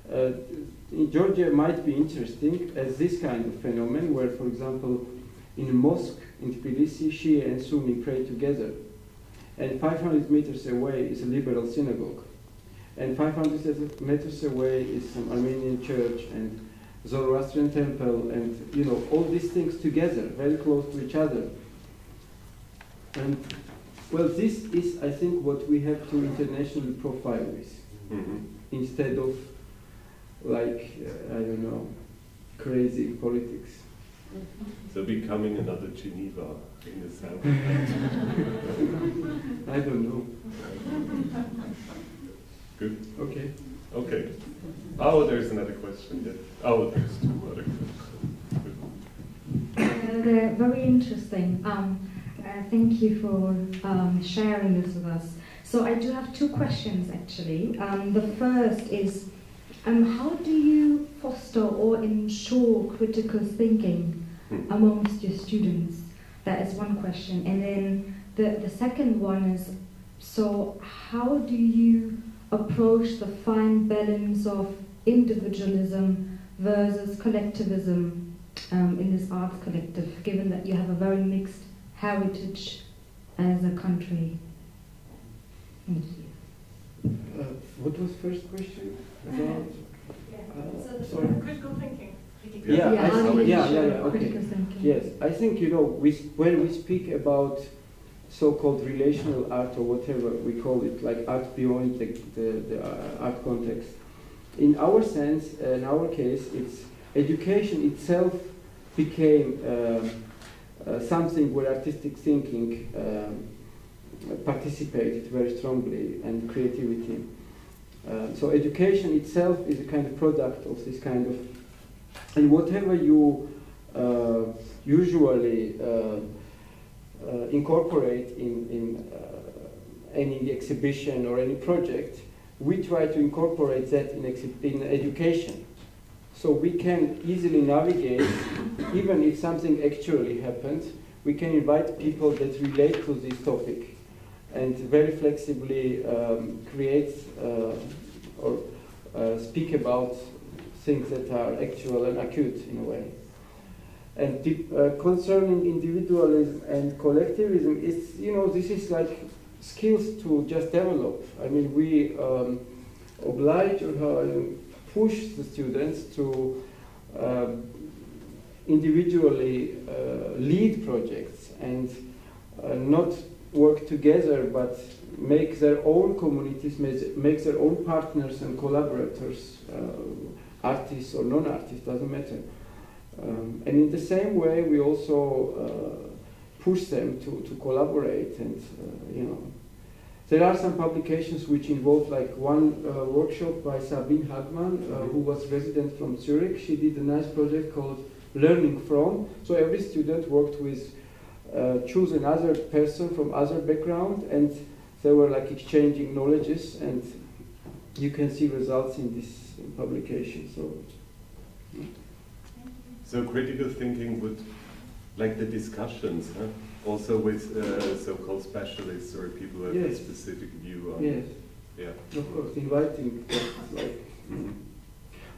in Georgia might be interesting as this kind of phenomenon where, for example, in a mosque in Tbilisi, Shia and Sunni pray together. And 500 meters away is a liberal synagogue. And 500 meters away is some Armenian church and Zoroastrian temple, and all these things together, very close to each other. And well, this is, I think, what we have to internationally profile with, mm-hmm. instead of like, I don't know, crazy politics. So becoming another Geneva in the south. I don't know. Good. Okay. Okay. Oh, there's another question. Yeah. Oh, there's two other questions. They're very interesting. Thank you for sharing this with us. So I do have two questions, actually. The first is, how do you foster or ensure critical thinking amongst your students? That is one question. And then the second one is, so how do you approach the fine balance of individualism versus collectivism in this arts collective, given that you have a very mixed heritage as a country? Thank you. What was first question? About, So sorry. critical thinking. Okay. Critical thinking. Yes, I think, you know, when we speak about so-called relational art or whatever we call it, like art beyond the art context, in our sense, in our case, it's education itself became something where artistic thinking participated very strongly, and creativity. So education itself is a kind of product of this kind of, and whatever you usually incorporate in any exhibition or any project, we try to incorporate that in education. So we can easily navigate, even if something actually happens, we can invite people that relate to this topic and very flexibly create or speak about things that are actual and acute in a way. And concerning individualism and collectivism, it's, you know, this is like skills to just develop. I mean, we oblige or push the students to individually lead projects and not work together, but make their own communities, make their own partners and collaborators, artists or non-artists, doesn't matter. And in the same way, we also push them to collaborate, and you know, there are some publications which involve, like one workshop by Sabine Hagmann, who was resident from Zurich. She did a nice project called Learning From. So every student worked with, choose another person from other background, and they were like exchanging knowledges, and you can see results in this publication. So critical thinking would, like the discussions, huh? Also with so-called specialists or people who have a specific view on. Yes. Yeah. Of course, inviting, like,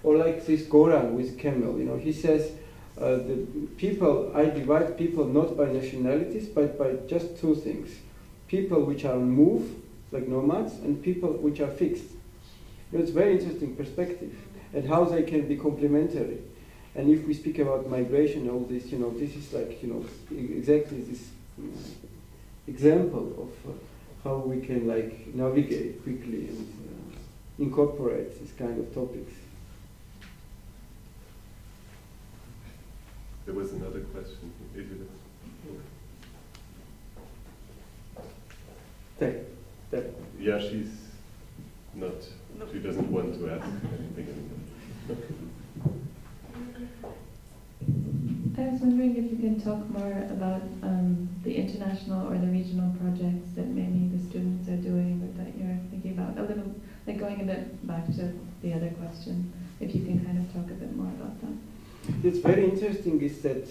or like this Goran with Camel. You know, he says the people, I divide people not by nationalities, but by just two things: people which are on move, like nomads, and people which are fixed. You know, it's a very interesting perspective, and how they can be complementary. And if we speak about migration, all this, you know, this is like, you know, exactly this example of how we can like navigate quickly and incorporate this kind of topics. There was another question. Yeah, she's not. She doesn't want to ask anything. I was wondering if you can talk more about the international or the regional projects that maybe the students are doing or that you're thinking about. A little, like going a bit back to the other question, if you can kind of talk a bit more about that. It's very interesting is that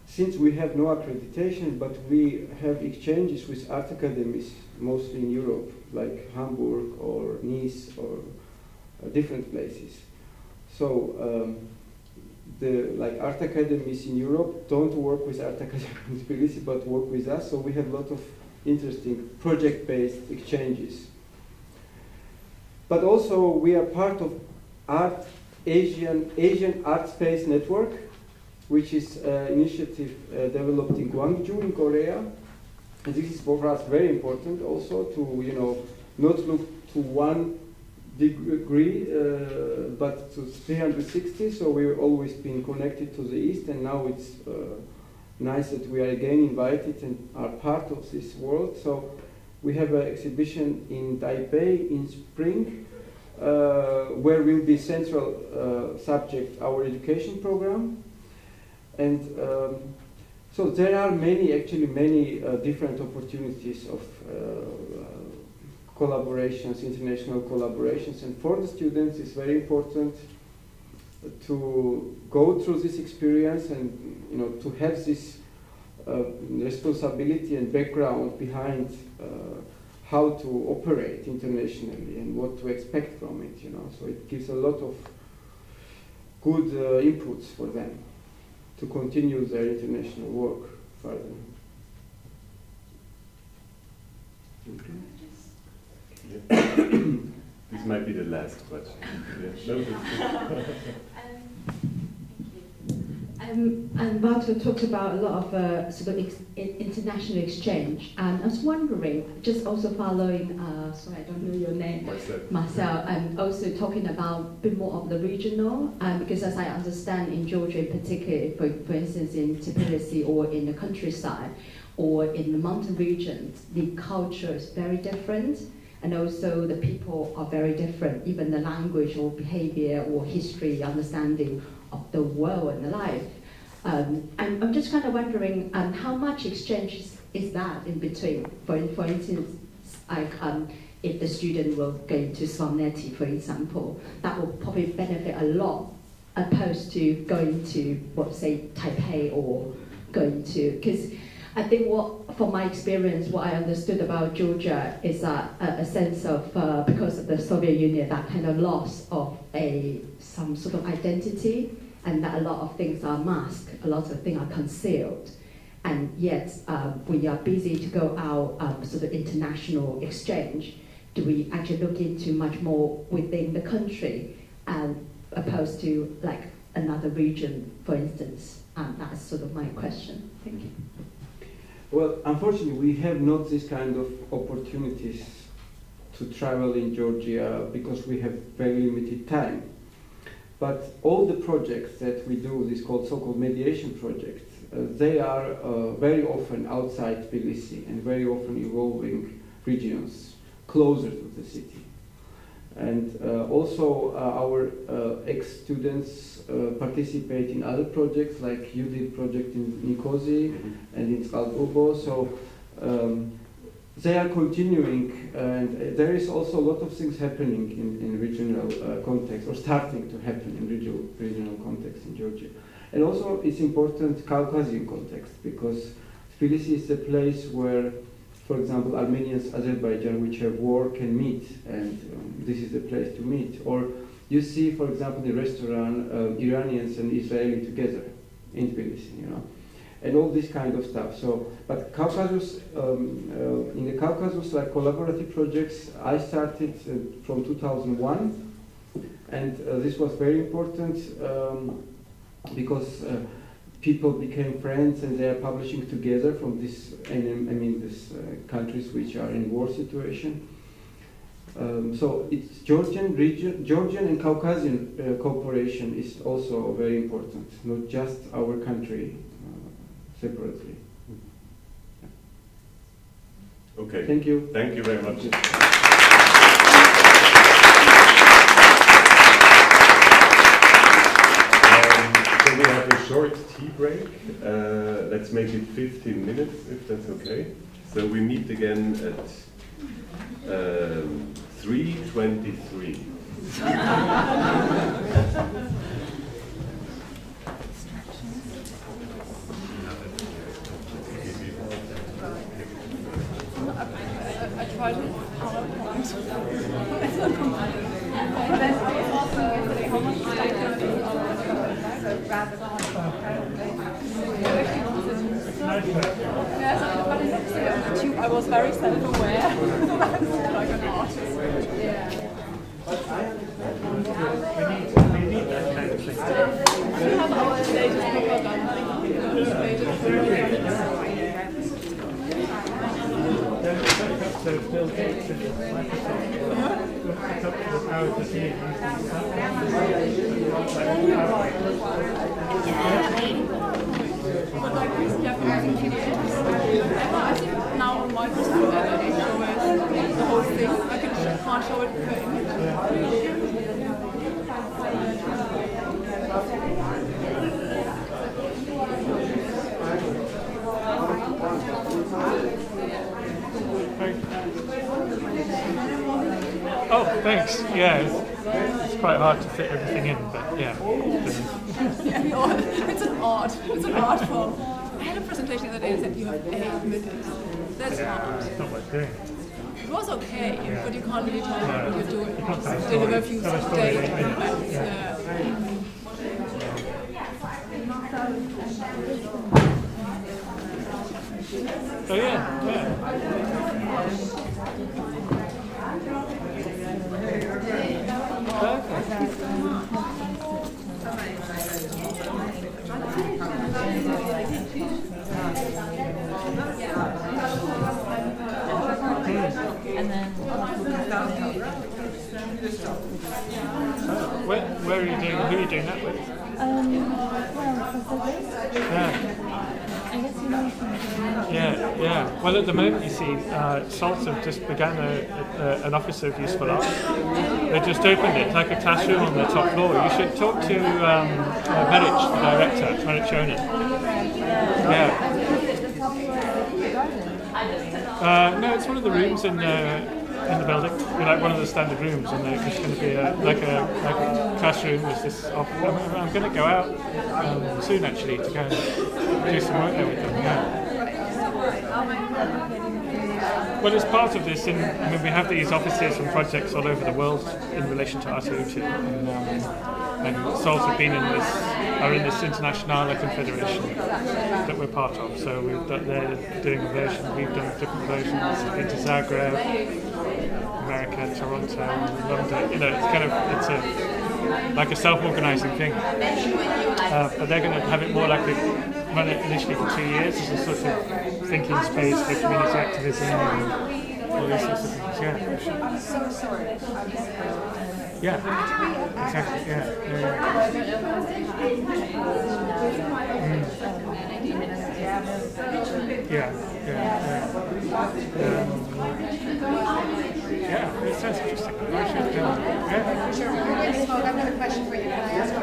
since we have no accreditation, but we have exchanges with art academies, mostly in Europe, like Hamburg or Nice or different places. So the art academies in Europe don't work with art academies in Tbilisi, but work with us. So we have a lot of interesting project-based exchanges. But also we are part of Asian Art Space Network, which is an initiative developed in Gwangju in Korea. And this is for us very important also to, you know, not look to one degree, but to 360. So we've always been connected to the East, and now it's nice that we are again invited and are part of this world. So we have an exhibition in Taipei in spring, where will be central subject our education program. And so there are many different opportunities of collaborations, international collaborations, and for the students it's very important to go through this experience and, you know, to have this responsibility and background behind how to operate internationally and what to expect from it, you know. So it gives a lot of good inputs for them to continue their international work further. This might be the last question. Walter talked about a lot of sort of international exchange, and I was wondering, just also following, sorry, I don't know your name, Marcel, and also talking about a bit more of the regional, because as I understand in Georgia in particular, for instance in Tbilisi or in the countryside, or in the mountain regions, the culture is very different, and also the people are very different, even the language or behavior or history, understanding of the world and the life. And I'm just kind of wondering how much exchange is that in between? For instance, like, if the student will go to Svaneti, for example, that will probably benefit a lot opposed to going to, what, say, Taipei, or going to, because I think from my experience, what I understood about Georgia is that a sense of, because of the Soviet Union, that kind of loss of some sort of identity, and that a lot of things are masked, a lot of things are concealed, and yet we are busy to go out sort of international exchange. Do we actually look into much more within the country, opposed to like another region, for instance? That's sort of my question. Thank you. Well, unfortunately, we have not this kind of opportunities to travel in Georgia because we have very limited time. But all the projects that we do, these so-called mediation projects, they are very often outside Tbilisi and very often involving regions closer to the city. And also our ex-students participate in other projects, like you did project in Nicosia and in Skaldubo. So they are continuing, and there is also a lot of things happening in regional context, or starting to happen in regional context in Georgia. And also it's important Caucasian context, because Tbilisi is the place where, for example, Armenians, Azerbaijan, which have war, can meet, and this is the place to meet. Or you see, for example, in a restaurant, Iranians and Israeli together in Tbilisi, you know, and all this kind of stuff. So, but Caucasus, in the Caucasus, like collaborative projects, I started from 2001, and this was very important because people became friends, and they are publishing together from this, these countries which are in war situation. So it's Georgian and Caucasian cooperation is also very important, not just our country separately. Okay. Thank you. Thank you very much. So we have a short tea break. Let's make it 15 minutes, if that's okay. So we meet again at 3:23. I tried it PowerPoint. It's not I was very self-aware. Like an artist. Yeah. We need that kind of thing. We have our latest propaganda. So Bill Gates and Microsoft, it's up to the powers that be. But like these Japanese PDFs, I think now on Microsoft Edit shows the whole thing. I can't show it per image. Oh, thanks. Yeah, it's quite hard to fit everything in, but yeah. It's an art. It's an art form. I had a presentation the other day that said you have 8 minutes. That's hard. It's not worth doing. It was okay, Yeah. but you can't really tell what you're doing. You can't tell a Deliver a story. few Tell a story in 8 minutes. data. Oh yeah, yeah. And then Where are you doing? Who are you doing that with? Yeah. I guess you know something. Yeah. Well, at the moment, you see, SALT have just began an Office of Useful Art. They just opened it, like a classroom on the top floor. You should talk to Merich, the director, Merich Shonen. Yeah. No, it's one of the rooms in the building. Like one of the standard rooms, and there's going to be like a classroom. There's this. I'm going to go out soon, actually, to go and do some work there with them. Yeah. Well, as part of this, we have these offices and projects all over the world in relation to archaeology, and SALT have been are in this international confederation that we're part of. So they're doing a version, we've done different versions into Zagreb, America, Toronto, London. It's like a self-organising thing. But they're going to have it more like run it initially for 2 years as a sort of thinking space for community activism and all these sorts of things. Yeah. I'm so sorry. Yeah. Exactly. Yeah, it sounds interesting. I should yeah. Sure. We're going to smoke. I've got a question for you. Can I ask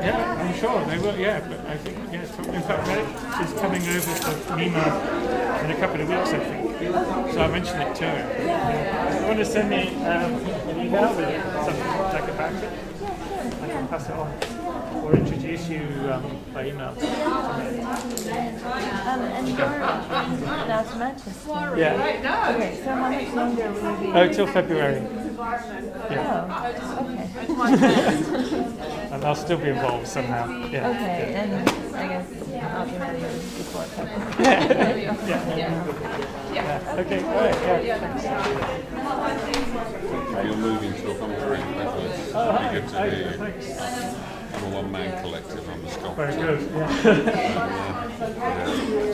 Yeah, I'm sure they will. Yeah, but I think in fact, Merich is coming over to Lima in a couple of weeks, I think. So I mentioned it to her. Yeah. You want to send me an email with something like about it? I can pass it on. Or introduce you by email. And you're now to Manchester? Yeah. Okay, so how much longer will you be? Oh, till February. Yeah. Oh, okay. And I'll still be involved somehow. Yeah. Okay, yeah. and I guess I'll be ready before February. Yeah. Okay, all right, yeah, thanks. You're moving to a country, Oh, good to hear you. Thanks. I'm a one-man collective, I'm a sculptor. Very good, yeah.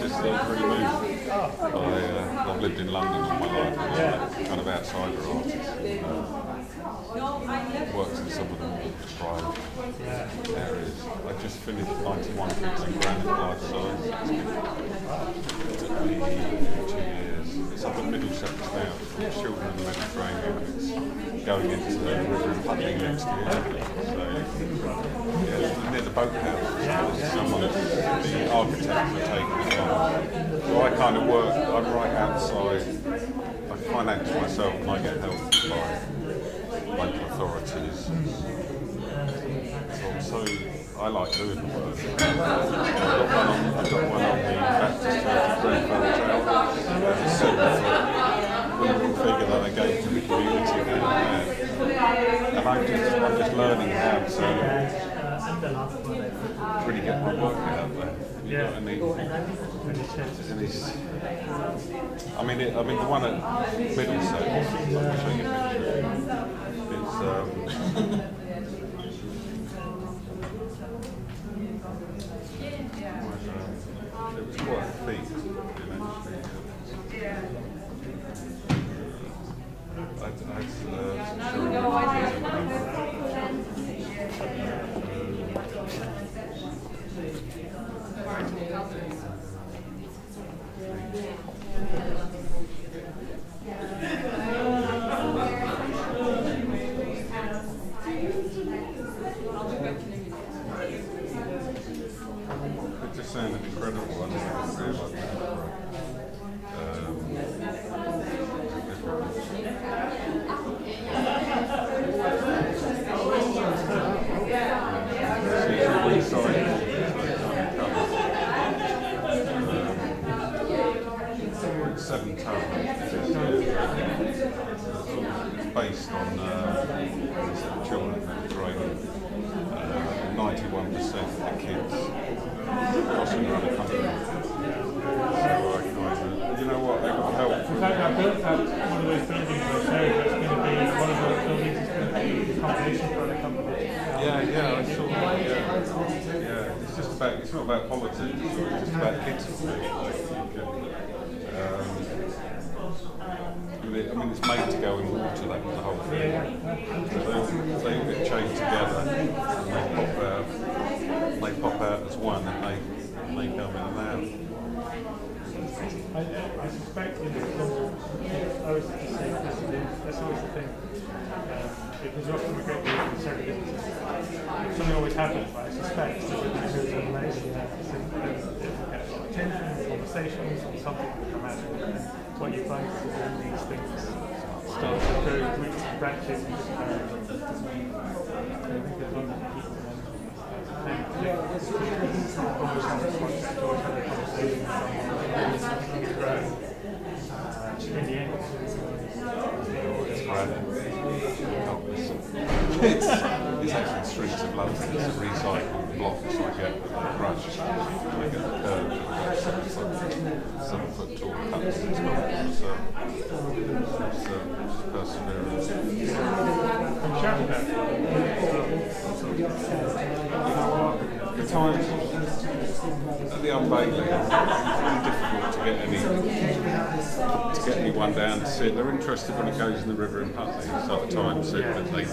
Just pretty moved. I've lived in London all my life, kind of outsider artist. Worked in some of the more deprived areas. I just finished 91 pixel granite life size. It took me 2 years. It's up at Middlesex now, for children in the Mediterranean. It's going into the river and Putney next year. So, near the boathouse. Someone, the architects are taking it on. So I kind of work, I'm right outside. I finance myself and I get help by local authorities. So I like doing the work. I've got one on the Baptist Church of Grenfell Hotel. There's a 7-foot figure that I gave to the community there. And I'm just learning how to really get my work out there. You know what I mean? I mean, the one at Middlesex, I'll show you a picture. It was quite a feat, It just sounded incredible. I didn't even realise it's 7 tons. It's based on children training. 91% of the kids crossing around the country. You know what, they've got help. In fact, I built one of those buildings I showed that's going to be one of those buildings is going to be a combination for the company. Yeah, I saw that. Yeah, it's just about. It's not about politics. It's just about kids. I mean, it's made to go in water. That was the whole thing. They all get chained together, and they pop out as one, and they come in and out. I suspect I was the same. That's always the thing. Because often we get conservatism. Something always happens, but I suspect that it goes on later. Attention, conversations, or something will come out. What you find is that these things start to grow roots and branches. I think there's one that people always have a concept, always have a conversation with someone, and grow. In the end, it's actually streets of London. It's recycled blocks I get with a brush. I get the curves of 7 foot tall cuts and stuff. So it's perseverance. The times at the unveiling, it's really difficult to get anyone down to see it. They're interested when it goes in the river in Putney. So at the Times said that they do.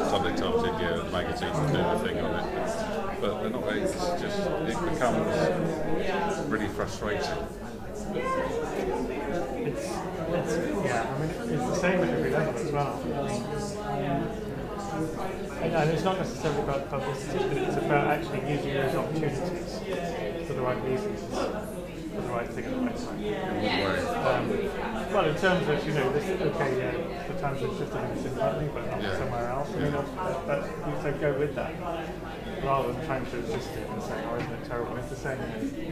Sunday Times said, yeah, the magazine will do the thing on it. But they're not. It's just, it becomes really frustrating. It's the same at every level as well. And it's not necessarily about publicity, but it's about actually using those opportunities for the right reasons, for the right thing at the right time. Well, in terms of, the Times is just in Putney, but not somewhere else. So go with that, rather than trying to resist it and saying, oh, isn't it terrible? It's the same.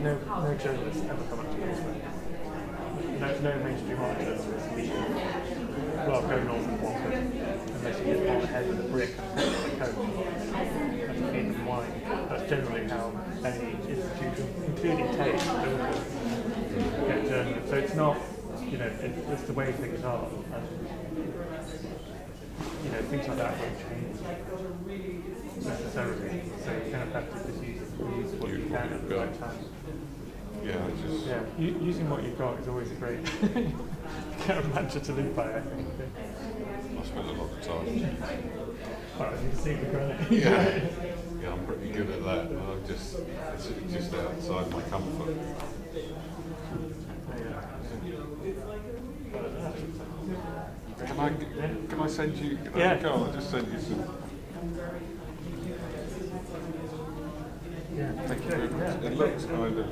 No journalists ever come up to this way. No mainstream art journalists leave. Well, go north of Watford, unless you get on ahead with a brick and the coach and feed them wine. That's generally how any institution, including Tate, get journalists. So it's not, it's the way things are. And, things like that won't change necessarily. So you kind of have to just use what you can at the right time. Using what you've got is always a great kind of mantra to live by, I think. I spend a lot of time. Well, you can see the granite. Yeah, I'm pretty good at that. It's just outside my comfort. Can I send you? I'll just send you some. Thank you very much. It looks kind of.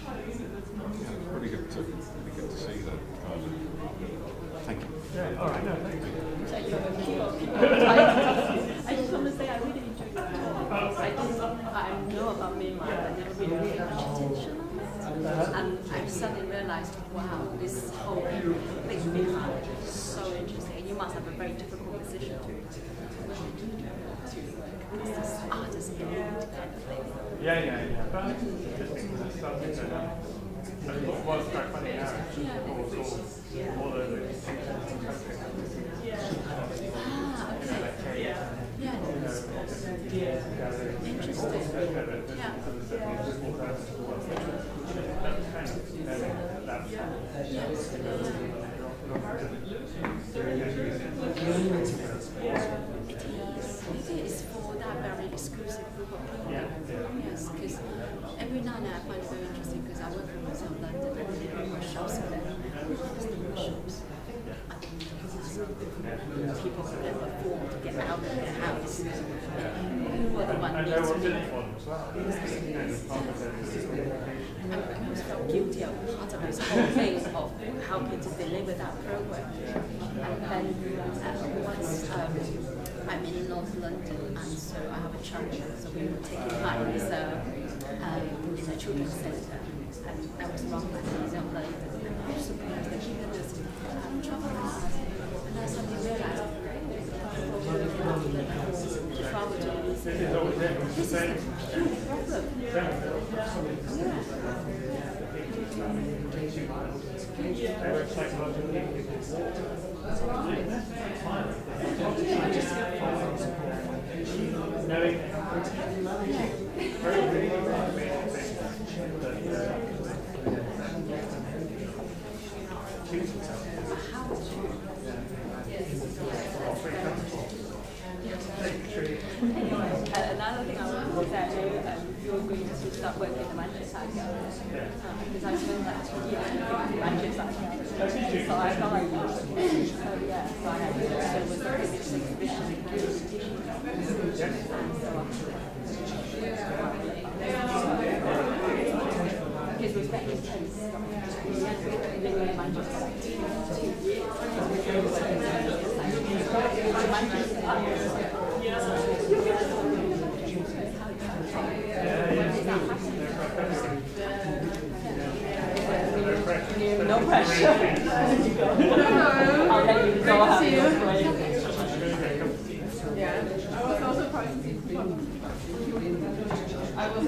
It's pretty good to see that kind of. Thank you. All right, no, thank you. I just want to say I really enjoyed the talk. I know about Myanmar, but I never really paid much attention on it. And I suddenly realized, wow, this whole thing behind it is so interesting. And you must have a very difficult position to work as this artist elite kind of thing. Yeah. But it's interesting when I started to it was quite funny now. All over the country. It's for that very exclusive group of people. Yes, because every now and then I find it very interesting because I work for myself in London and there are workshops there. Workshops. People who can afford to get out of their house. Who were the ones meeting. I always felt guilty of part of this whole thing of helping to deliver that program. And then once I'm in North London, and so I have a church, so we were taking part in this in a children's centre, and that was run by the Museum of London. And I was surprised that even this traveled hard, and I suddenly realized, travel to the museum, this is a huge problem. Another thing I wanted to say, you were going to start working in the Manchester Art Gallery, because I spent like 2 years in the Manchester Art Gallery, so I felt like that was yeah, so I had to was the biggest exhibition in the institution, and so his respect is tense. We've been in Manchester for like 2 years. Manchester Art Gallery. No pressure. I'll let you go out. Great to see you. Yeah, I was also surprised to see you. I was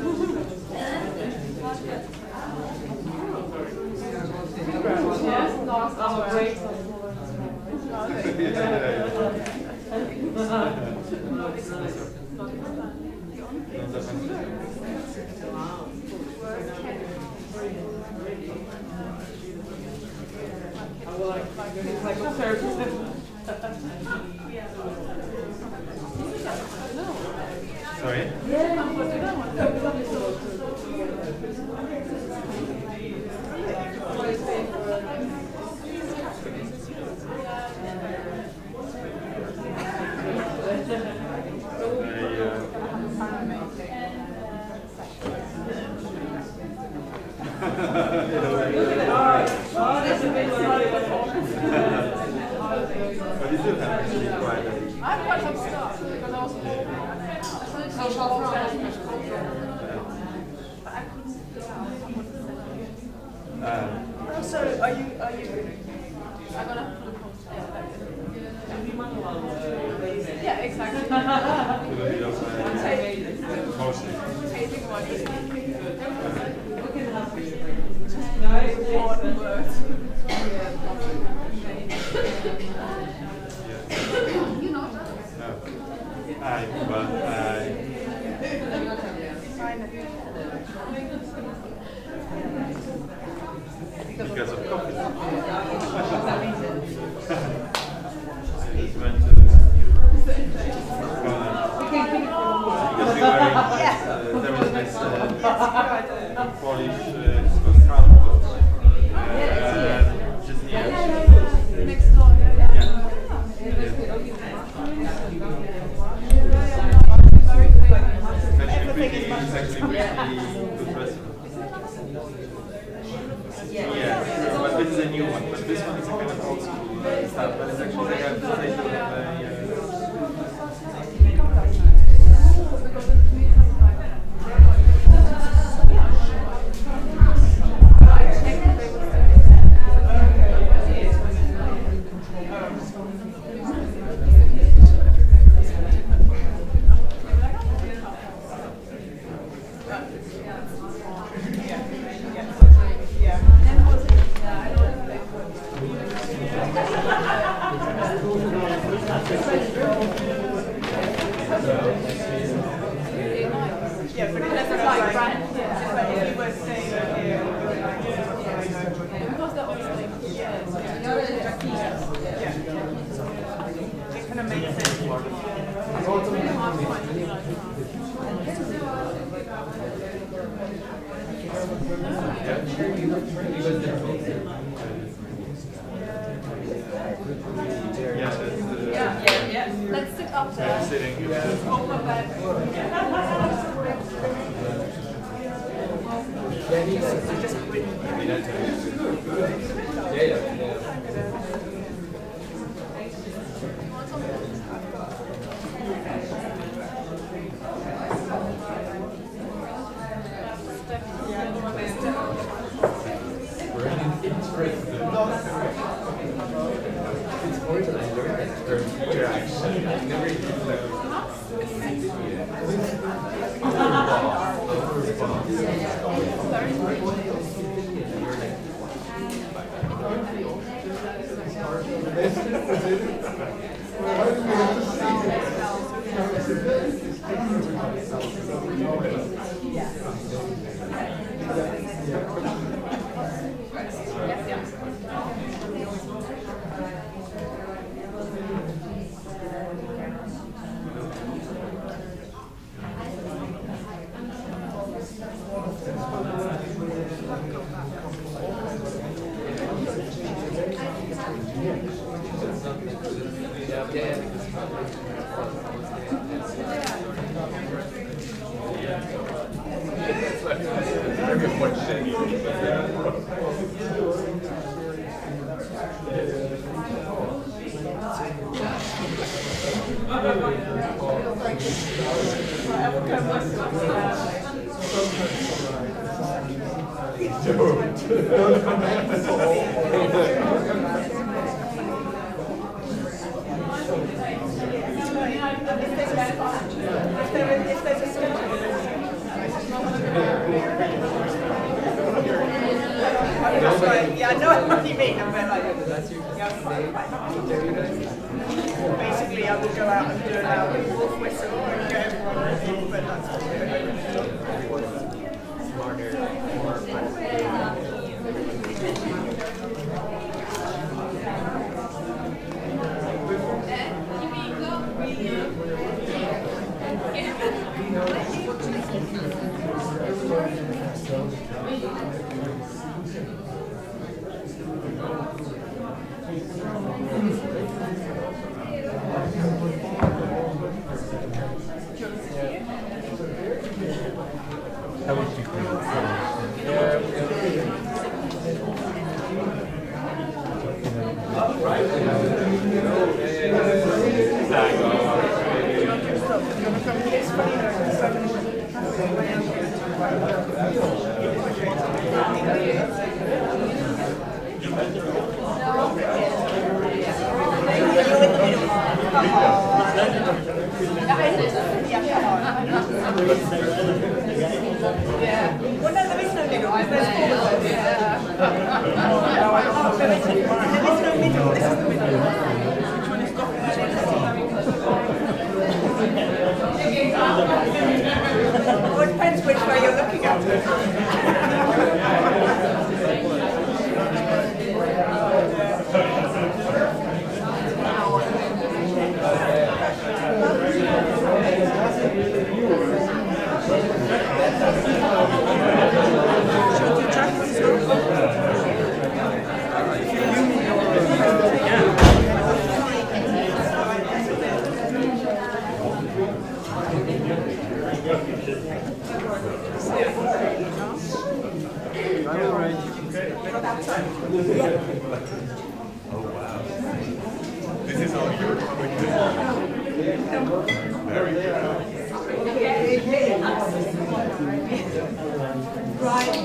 yes, last hour. Great. Like a third. Sorry? I have quite some stuff because I was social but I couldn't figure out what to say. So are you I'm gonna put a post yeah, exactly. Tasting what is important words. You know that? No. Because of coffee. Just went to because we were in, there was this Polish campus just near. Next door, yeah. It's actually pretty good restaurant. Yeah, but this is a new one. But this one is a kind of old school stuff. But it's actually they have Let's sit up there. Hold my back. Yeah, I know what you mean. I'm basically, I would go out and do a loud wolf whistle and get everyone ready, but that's smarter, Well, it depends which way you're looking at Oh wow. This is all you're coming to. Very good. Right.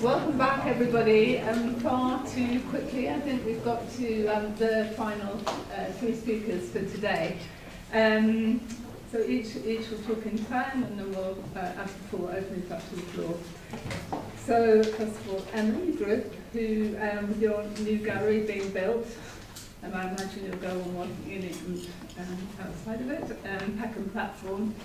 Welcome back, everybody. Far too quickly, I think we've got to the final three speakers for today. So each will talk in turn, and then we'll, as before, open it up to the floor. So, first of all, Emma, group, who, with your new gallery being built, and I imagine you'll go on one unit outside of it, Peckham platform.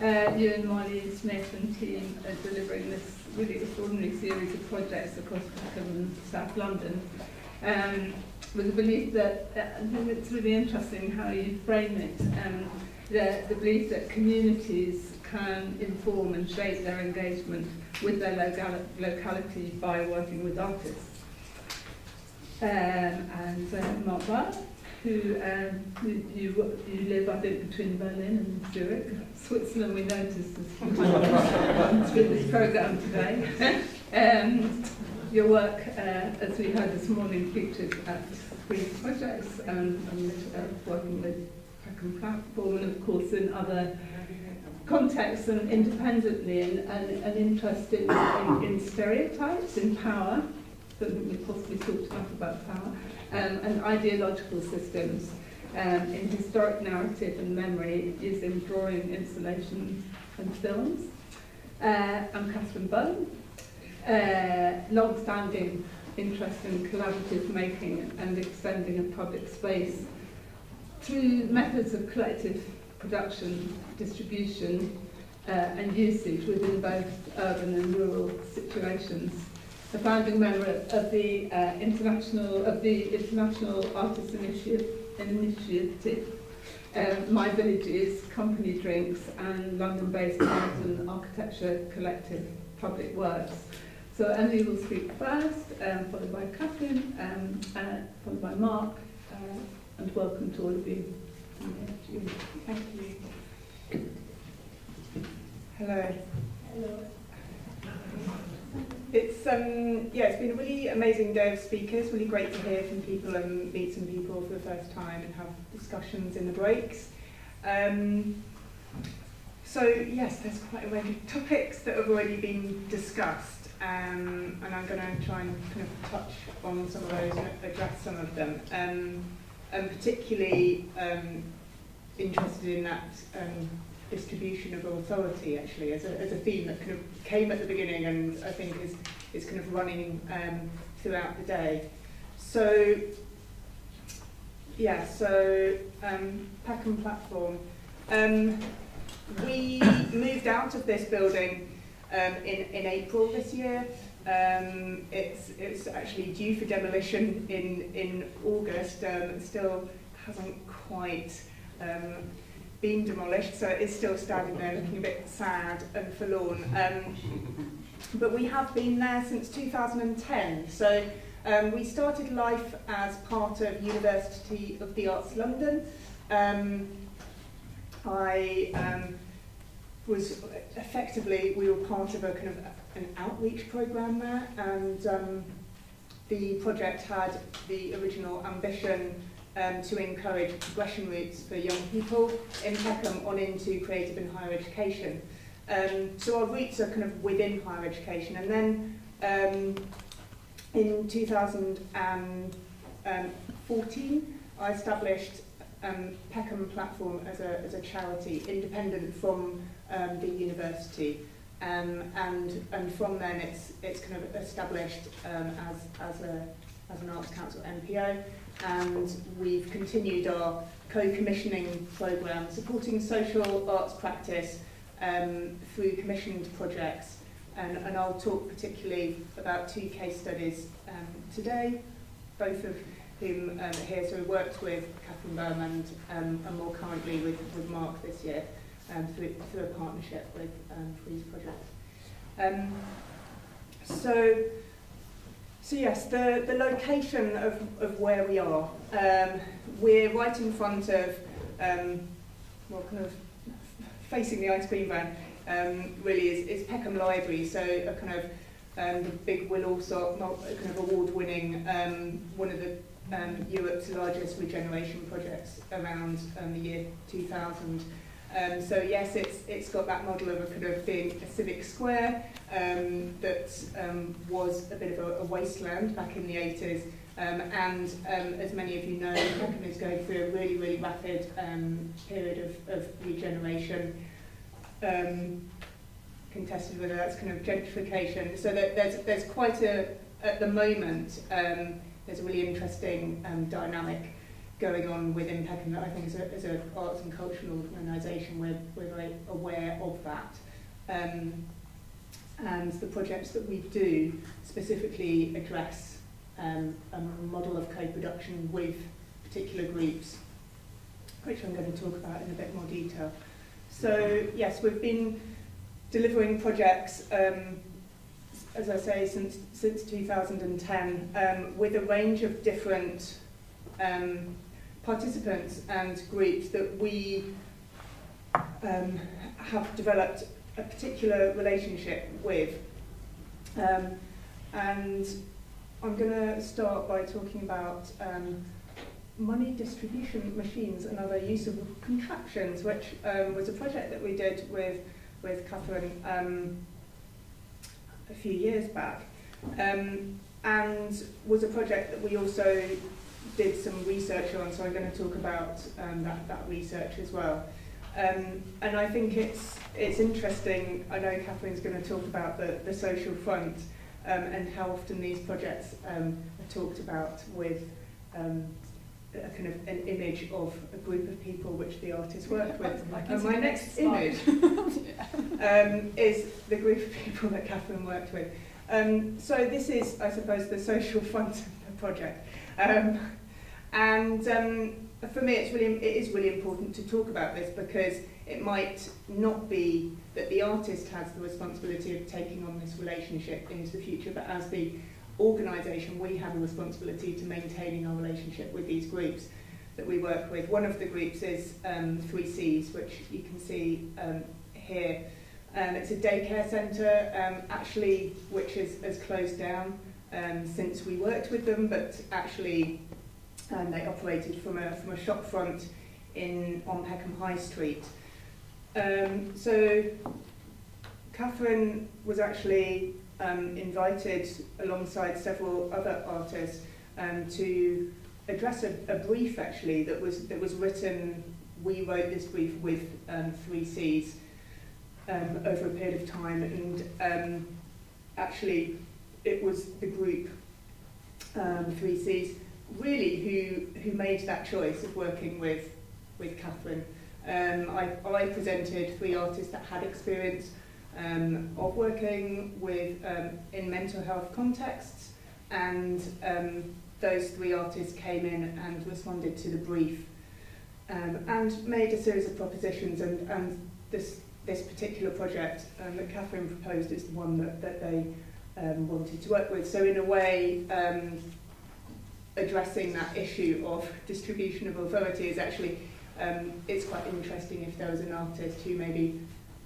You and Molly Smith and team are delivering this really extraordinary series of projects across Peckham and South London, with the belief that, I think it's really interesting how you frame it, the belief that communities can inform and shape their engagement with their locality by working with artists. And Mark Barr, who you live, I think, between Berlin and Zurich. Switzerland, we noticed with this programme today. Your work, as we heard this morning, featured at Frieze projects and working with Peckham platform, and of course in other contexts and independently, and an interest in stereotypes, in power. So we possibly talked enough about power. and ideological systems in historic narrative and memory using drawing, installation and films. I'm Catherine Bunn, long-standing interest in collaborative making and extending of public space through methods of collective production, distribution and usage within both urban and rural situations. A founding member of the International Artists Initiative, My Villages, Company Drinks, and London-based art and architecture collective Public Works. So Emily will speak first, followed by Catherine, followed by Mark, and welcome to all of you. Thank you. Hello. Hello. It's it's been a really amazing day of speakers. Really great to hear from people and meet some people for the first time and have discussions in the breaks. So yes, there's quite a range of topics that have already been discussed, and I'm going to try and kind of touch on some of those and address some of them. And particularly interested in that distribution of authority, actually, as a theme that kind of came at the beginning and I think is kind of running throughout the day. So, yeah, so Peckham Platform. We moved out of this building in April this year. It's actually due for demolition in August. It still hasn't quite been demolished, so it is still standing there looking a bit sad and forlorn. But we have been there since 2010. So we started life as part of University of the Arts London. We were part of a kind of an outreach programme there, and the project had the original ambition to encourage progression routes for young people in Peckham on into creative and higher education. So our roots are kind of within higher education, and then in 2014 I established Peckham Platform as a charity independent from the university, and from then it's kind of established as an Arts Council NPO, and we've continued our co-commissioning programme supporting social arts practice through commissioned projects, and I'll talk particularly about 2 case studies today, both of whom are here. So we worked with Catherine Berman and more currently with Mark this year through a partnership with Frieze project. So yes, the location of where we are. We're right in front of, well, kind of facing the ice cream van. Really is Peckham Library. So a kind of the big Will Alsop, kind of award-winning, one of the Europe's largest regeneration projects around the year 2000. So yes, it's got that model of a kind of being a civic square that was a bit of a wasteland back in the 80s, and as many of you know, Peckham is going through a really, really rapid period of regeneration, contested whether that's kind of gentrification. So that there's quite at the moment, there's a really interesting dynamic going on within Peckham that I think as an arts and cultural organisation we're very aware of that. And the projects that we do specifically address a model of co-production with particular groups, which I'm going to talk about in a bit more detail. So yes, we've been delivering projects, as I say, since 2010, with a range of different participants and groups that we have developed a particular relationship with. And I'm going to start by talking about money distribution machines and other usable contraptions, which was a project that we did with Catherine a few years back, and was a project that we also did some research on, so I'm going to talk about that research as well. And I think it's interesting. I know Catherine's going to talk about the social front and how often these projects are talked about with a kind of an image of a group of people which the artist worked with. And my next image is the group of people that Catherine worked with. So this is, I suppose, the social front of the project. For me, it is really important to talk about this, because it might not be that the artist has the responsibility of taking on this relationship into the future, but as the organisation, we have a responsibility to maintaining our relationship with these groups that we work with. One of the groups is Frieze, which you can see here. It's a daycare centre, actually, which has closed down since we worked with them, but actually they operated from a shop front on Peckham High Street. So Catherine was actually invited alongside several other artists to address a brief actually that was written. We wrote this brief with Frieze over a period of time, and actually it was the group Frieze really who made that choice of working with Catherine. I presented 3 artists that had experience of working with in mental health contexts, and those 3 artists came in and responded to the brief and made a series of propositions, and this particular project that Catherine proposed is the one that they wanted to work with. So in a way, addressing that issue of distribution of authority is actually, it's quite interesting if there was an artist who maybe,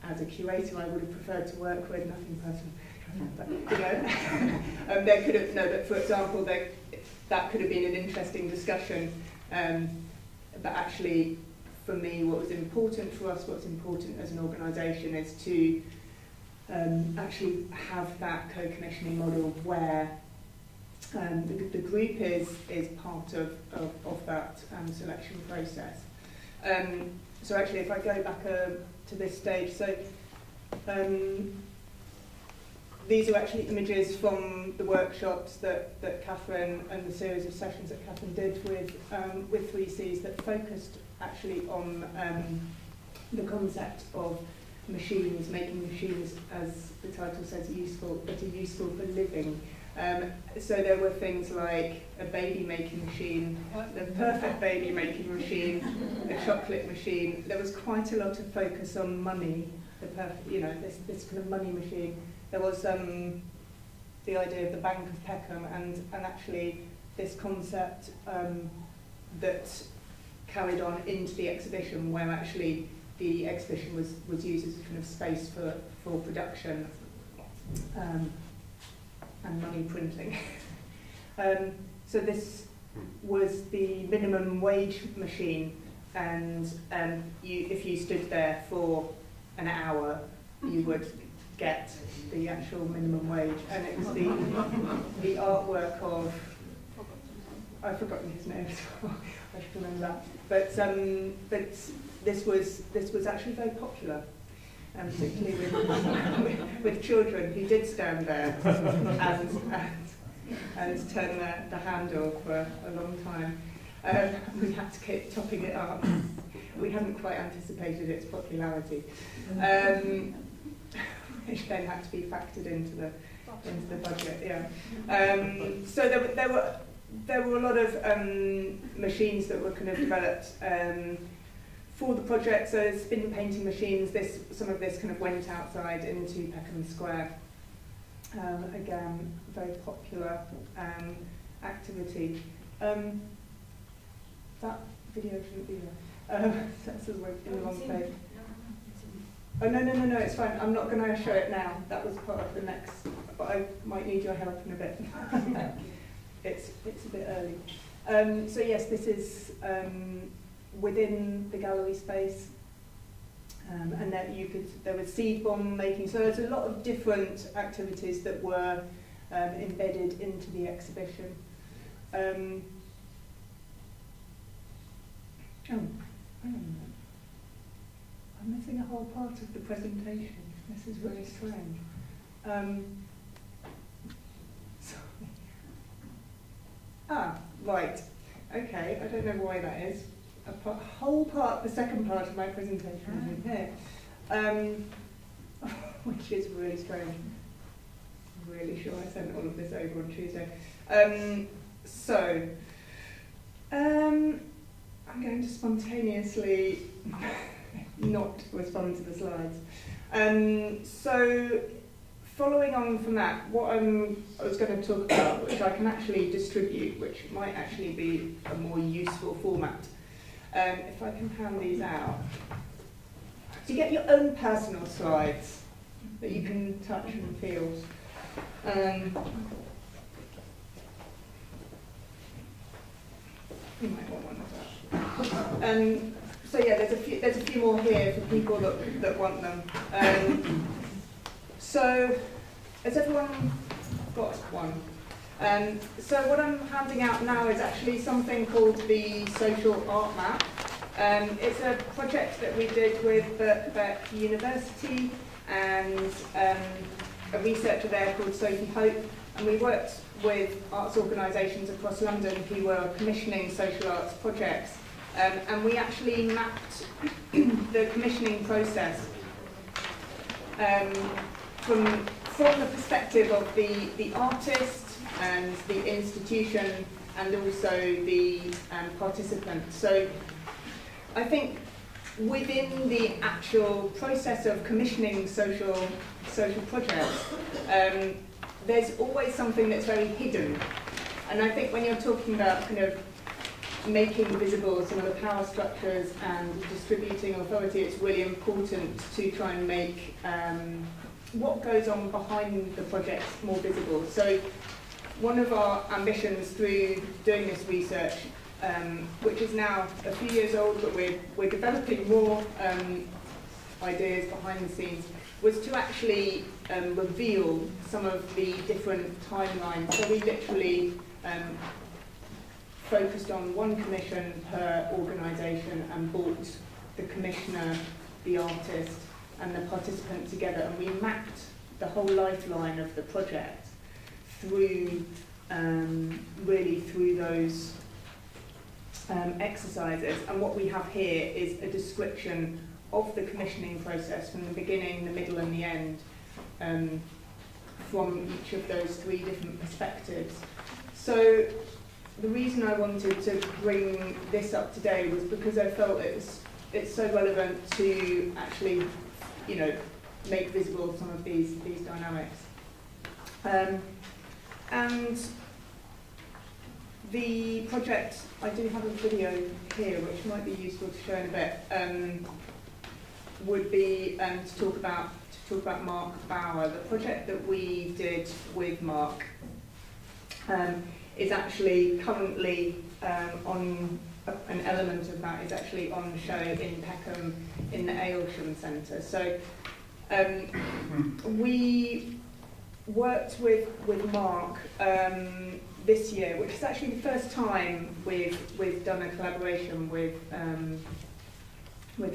as a curator, I would have preferred to work with, nothing personal, but you know, there could have, no, but for example, that could have been an interesting discussion, but actually, for me, what was important for us, what's important as an organisation, is to actually have that co-commissioning model where the group is part of that selection process. So actually, if I go back to this stage, so these are actually images from the workshops that Catherine and the series of sessions that Catherine did with Frieze that focused actually on the concept of machines, making machines, as the title says, useful, that are useful for living. So there were things like a baby making machine, the perfect baby making machine, a chocolate machine. There was quite a lot of focus on money, the perfect, you know, this kind of money machine. There was the idea of the Bank of Peckham, and actually this concept that carried on into the exhibition, where actually the exhibition was used as a kind of space for production and money printing. So this was the minimum wage machine, and if you stood there for an hour, you would get the actual minimum wage, and it was the artwork of, I've forgotten his name, so I should remember that. But this was actually very popular, particularly with children who did stand there and turn the handle for a long time. We had to keep topping it up. We hadn't quite anticipated its popularity, which then had to be factored into the budget. Yeah. So there were a lot of machines that were kind of developed for the project. So spin painting machines. Some of this kind of went outside into Peckham Square. Again, very popular activity. That video shouldn't be there. That's in the wrong place. Oh no, it's fine. I'm not going to show it now. That was part of the next, but I might need your help in a bit. It's a bit early. So yes, this is within the gallery space, and there was seed bomb making. So there's a lot of different activities that were embedded into the exhibition. hang on a minute. I'm missing a whole part of the presentation. This is very strange. Sorry. Ah, right. Okay, I don't know why that is. Whole part, the second part of my presentation is in here, which is really strange. I'm really sure I sent all of this over on Tuesday. I'm going to spontaneously not respond to the slides. So, following on from that, what I was going to talk about, which I can actually distribute, which might actually be a more useful format. If I can hand these out. So you get your own personal slides that you can touch and feel. You might want one of that. So yeah, there's a few more here for people that want them. So has everyone got one? So what I'm handing out now is actually something called the Social Art Map. It's a project that we did with Birkbeck University and a researcher there called Sophie Hope, and we worked with arts organisations across London who were commissioning social arts projects, and we actually mapped the commissioning process from the perspective of the artist and the institution and also the participant. So I think within the actual process of commissioning social projects, there's always something that's very hidden. And I think when you're talking about kind of making visible some of the power structures and distributing authority, it's really important to try and make what goes on behind the project more visible. So one of our ambitions through doing this research, which is now a few years old, but we're developing more ideas behind the scenes, was to actually reveal some of the different timelines. So we literally focused on one commission per organisation and brought the commissioner, the artist and the participant together, and we mapped the whole lifeline of the project through really through those exercises. And what we have here is a description of the commissioning process from the beginning, the middle and the end, from each of those three different perspectives. So the reason I wanted to bring this up today was because I felt it's so relevant to actually, you know, make visible some of these dynamics. And the project, I do have a video here which might be useful to show in a bit, would be to talk about Mark Bauer. The project that we did with Mark is actually currently on an element of that is actually on show in Peckham in the Aylsham Centre. So we worked with Mark this year, which is actually the first time we've done a collaboration with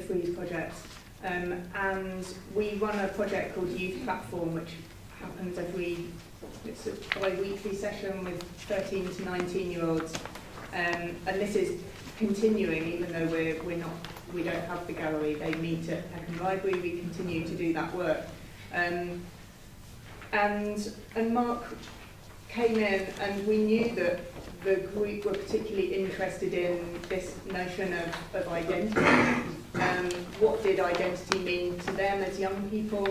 Frieze projects, and we run a project called Youth Platform, which happens it's a bi-weekly session with 13 to 19-year-olds, and this is continuing even though we don't have the gallery. They meet at Peckham Library. We continue to do that work, and Mark came in, and we knew that the group were particularly interested in this notion of identity. What did identity mean to them as young people,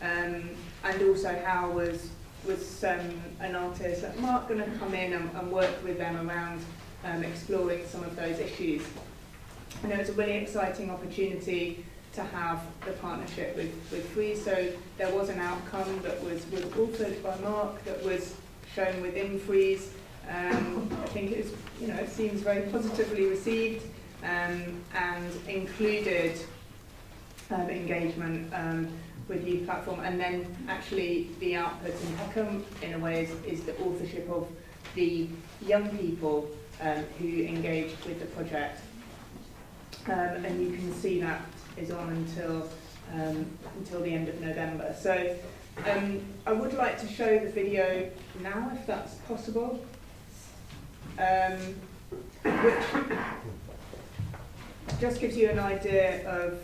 and also how was an artist like Mark going to come in and work with them around exploring some of those issues. And it was a really exciting opportunity to have the partnership with Frieze. So there was an outcome that was authored by Mark, that was shown within Frieze. I think it seems very positively received, and included engagement with Youth Platform. And then actually the output in Peckham, in a way, is the authorship of the young people who engaged with the project. and you can see that is on until the end of November. So I would like to show the video now, if that's possible, which just gives you an idea of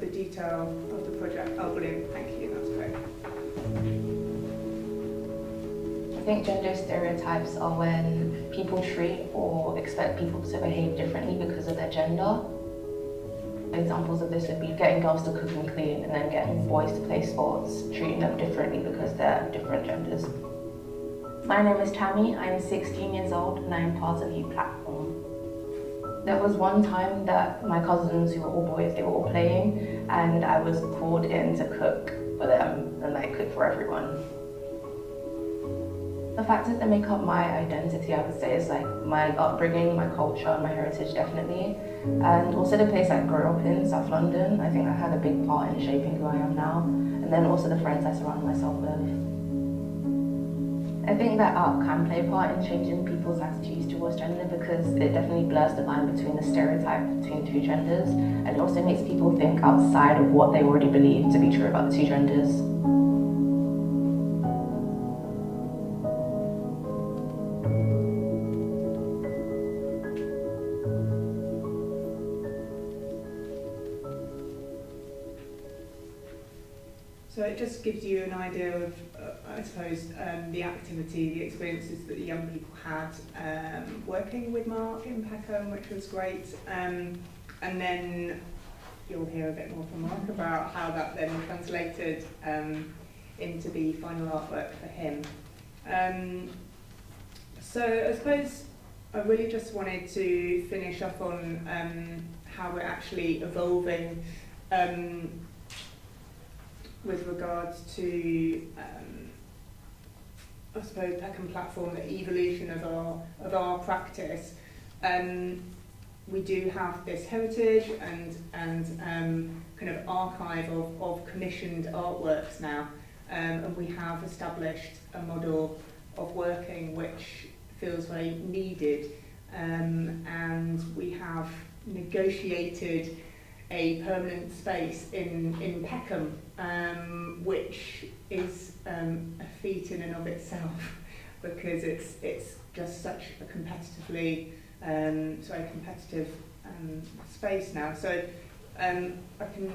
the detail of the project. Oh, brilliant, thank you, that's great. I think gender stereotypes are when people treat or expect people to behave differently because of their gender. Examples of this would be getting girls to cook and clean, and then getting boys to play sports, treating them differently because they're different genders. My name is Tammy, I'm 16 years old and I'm part of the platform. There was one time that my cousins, who were all boys, they were all playing, and I was called in to cook for them, and I cooked for everyone. The factors that make up my identity, I would say, is like my upbringing, my culture, and my heritage, definitely. And also the place I grew up in, South London. I think that had a big part in shaping who I am now. And then also the friends I surround myself with. I think that art can play a part in changing people's attitudes towards gender, because it definitely blurs the line between the stereotype between two genders, and it also makes people think outside of what they already believe to be true about the two genders. So it just gives you an idea of, I suppose, the activity, the experiences that the young people had working with Mark in Peckham, which was great. And then you'll hear a bit more from Mark about how that then translated into the final artwork for him. So I suppose I really just wanted to finish up on how we're actually evolving with regards to, I suppose, Peckham Platform, the evolution of our practice. We do have this heritage and kind of archive of commissioned artworks now, and we have established a model of working which feels very needed, and we have negotiated a permanent space in Peckham, which is a feat in and of itself, because it's just such a competitive space now. So I can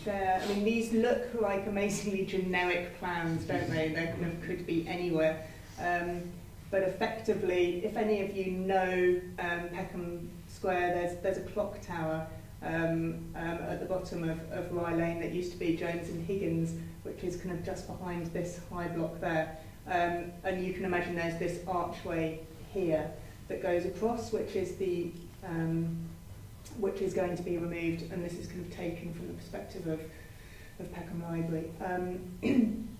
share. I mean, these look like amazingly generic plans, don't they? They kind of could be anywhere. But effectively, if any of you know Peckham Square, there's a clock tower at the bottom of Rye Lane that used to be Jones and Higgins, which is kind of just behind this high block there. And you can imagine there's this archway here that goes across, which is going to be removed, and this is kind of taken from the perspective of Peckham Library.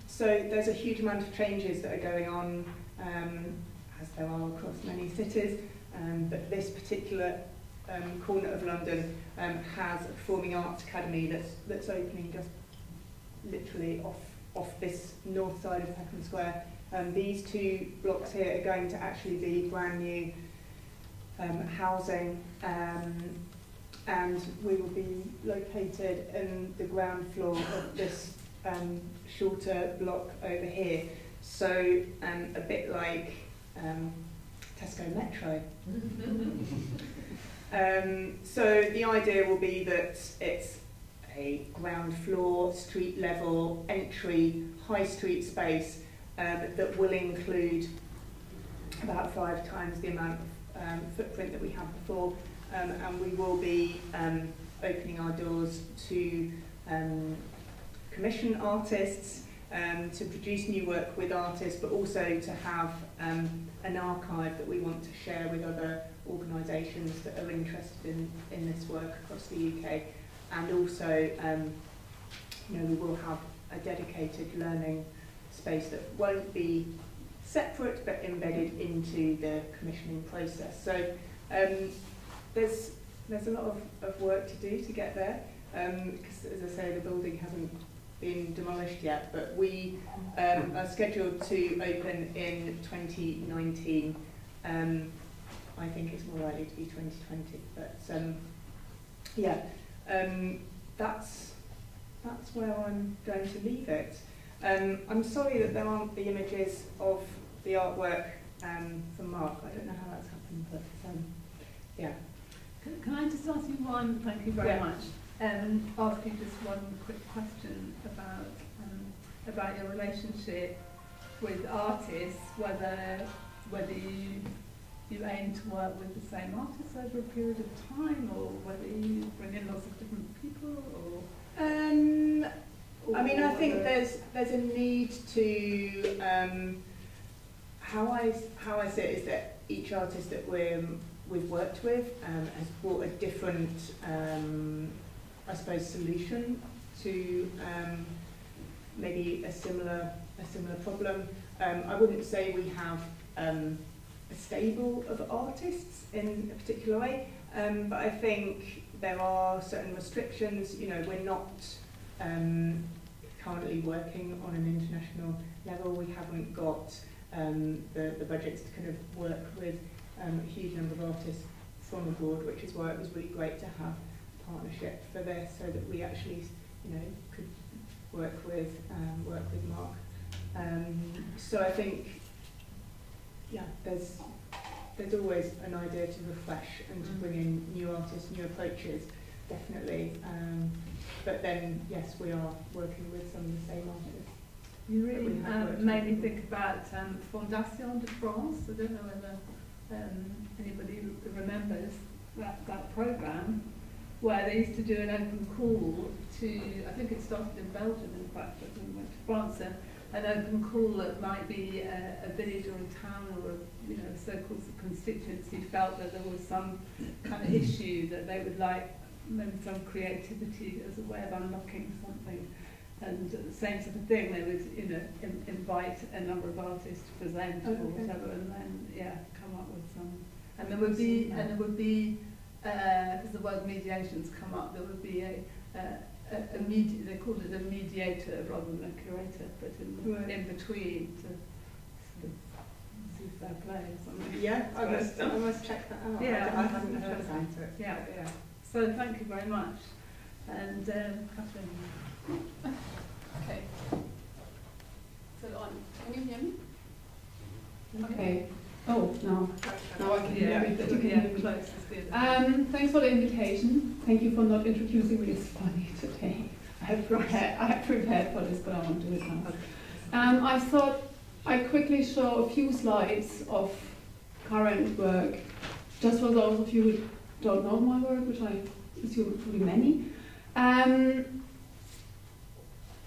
So there's a huge amount of changes that are going on, as there are across many cities, but this particular corner of London has a performing arts academy that's opening just literally off this north side of Peckham Square. These two blocks here are going to actually be brand new housing, and we will be located in the ground floor of this shorter block over here. So a bit like Tesco Metro. So the idea will be that it's a ground floor, street level, entry, high street space that will include about 5 times the amount of footprint that we had before, and we will be opening our doors to commission artists, to produce new work with artists, but also to have an archive that we want to share with other organisations that are interested in this work across the UK. And also, we will have a dedicated learning space that won't be separate but embedded into the commissioning process. So there's a lot of work to do to get there, because, as I say, the building hasn't been demolished yet, but we are scheduled to open in 2019, I think it's more likely to be 2020. But yeah, that's where I'm going to leave it. I'm sorry that there aren't the images of the artwork from Mark. I don't know how that's happened, but yeah. Can I just ask you one, thank you very much, ask you just one quick question about your relationship with artists, whether you aim to work with the same artists over a period of time, or whether you bring in lots of different people, or I mean, I think there's a need to how I see it is that each artist that we've worked with has brought a different I suppose solution to maybe a similar problem. I wouldn't say we have a stable of artists in a particular way, but I think there are certain restrictions. You know, we're not currently working on an international level. We haven't got the budgets to kind of work with a huge number of artists from abroad, which is why it was really great to have a partnership for this, so that we actually, you know, could work with Mark. So I think, yeah, there's always an idea to refresh and to bring in new artists, new approaches, definitely. But then, yes, we are working with some of the same artists. You really made me think about Fondation de France. I don't know whether anybody remembers that programme, where they used to do an open call to, I think it started in Belgium in fact, but then went to France, and an open call that might be a village or a town or a so-called constituency felt that there was some kind of issue that they would like, maybe some creativity as a way of unlocking something. And the same sort of thing, they would, invite a number of artists to present or whatever, and then come up with some. And there would be, because the word mediation's come up, there would be they called it a mediator rather than a curator, but in between to sort of see if they're playing something. Yeah, I must check that out. Yeah, I haven't heard about it. Yeah. So thank you very much. And Catherine. Okay. So on. Can you hear me? Okay. Oh, now I can hear you. But you can hear me. Close. Thanks for the invitation. Thank you for not introducing me. It's funny today. I have prepared for this, but I won't do it now. I thought I'd quickly show a few slides of current work, just for those of you who don't know my work, which I assume will be many.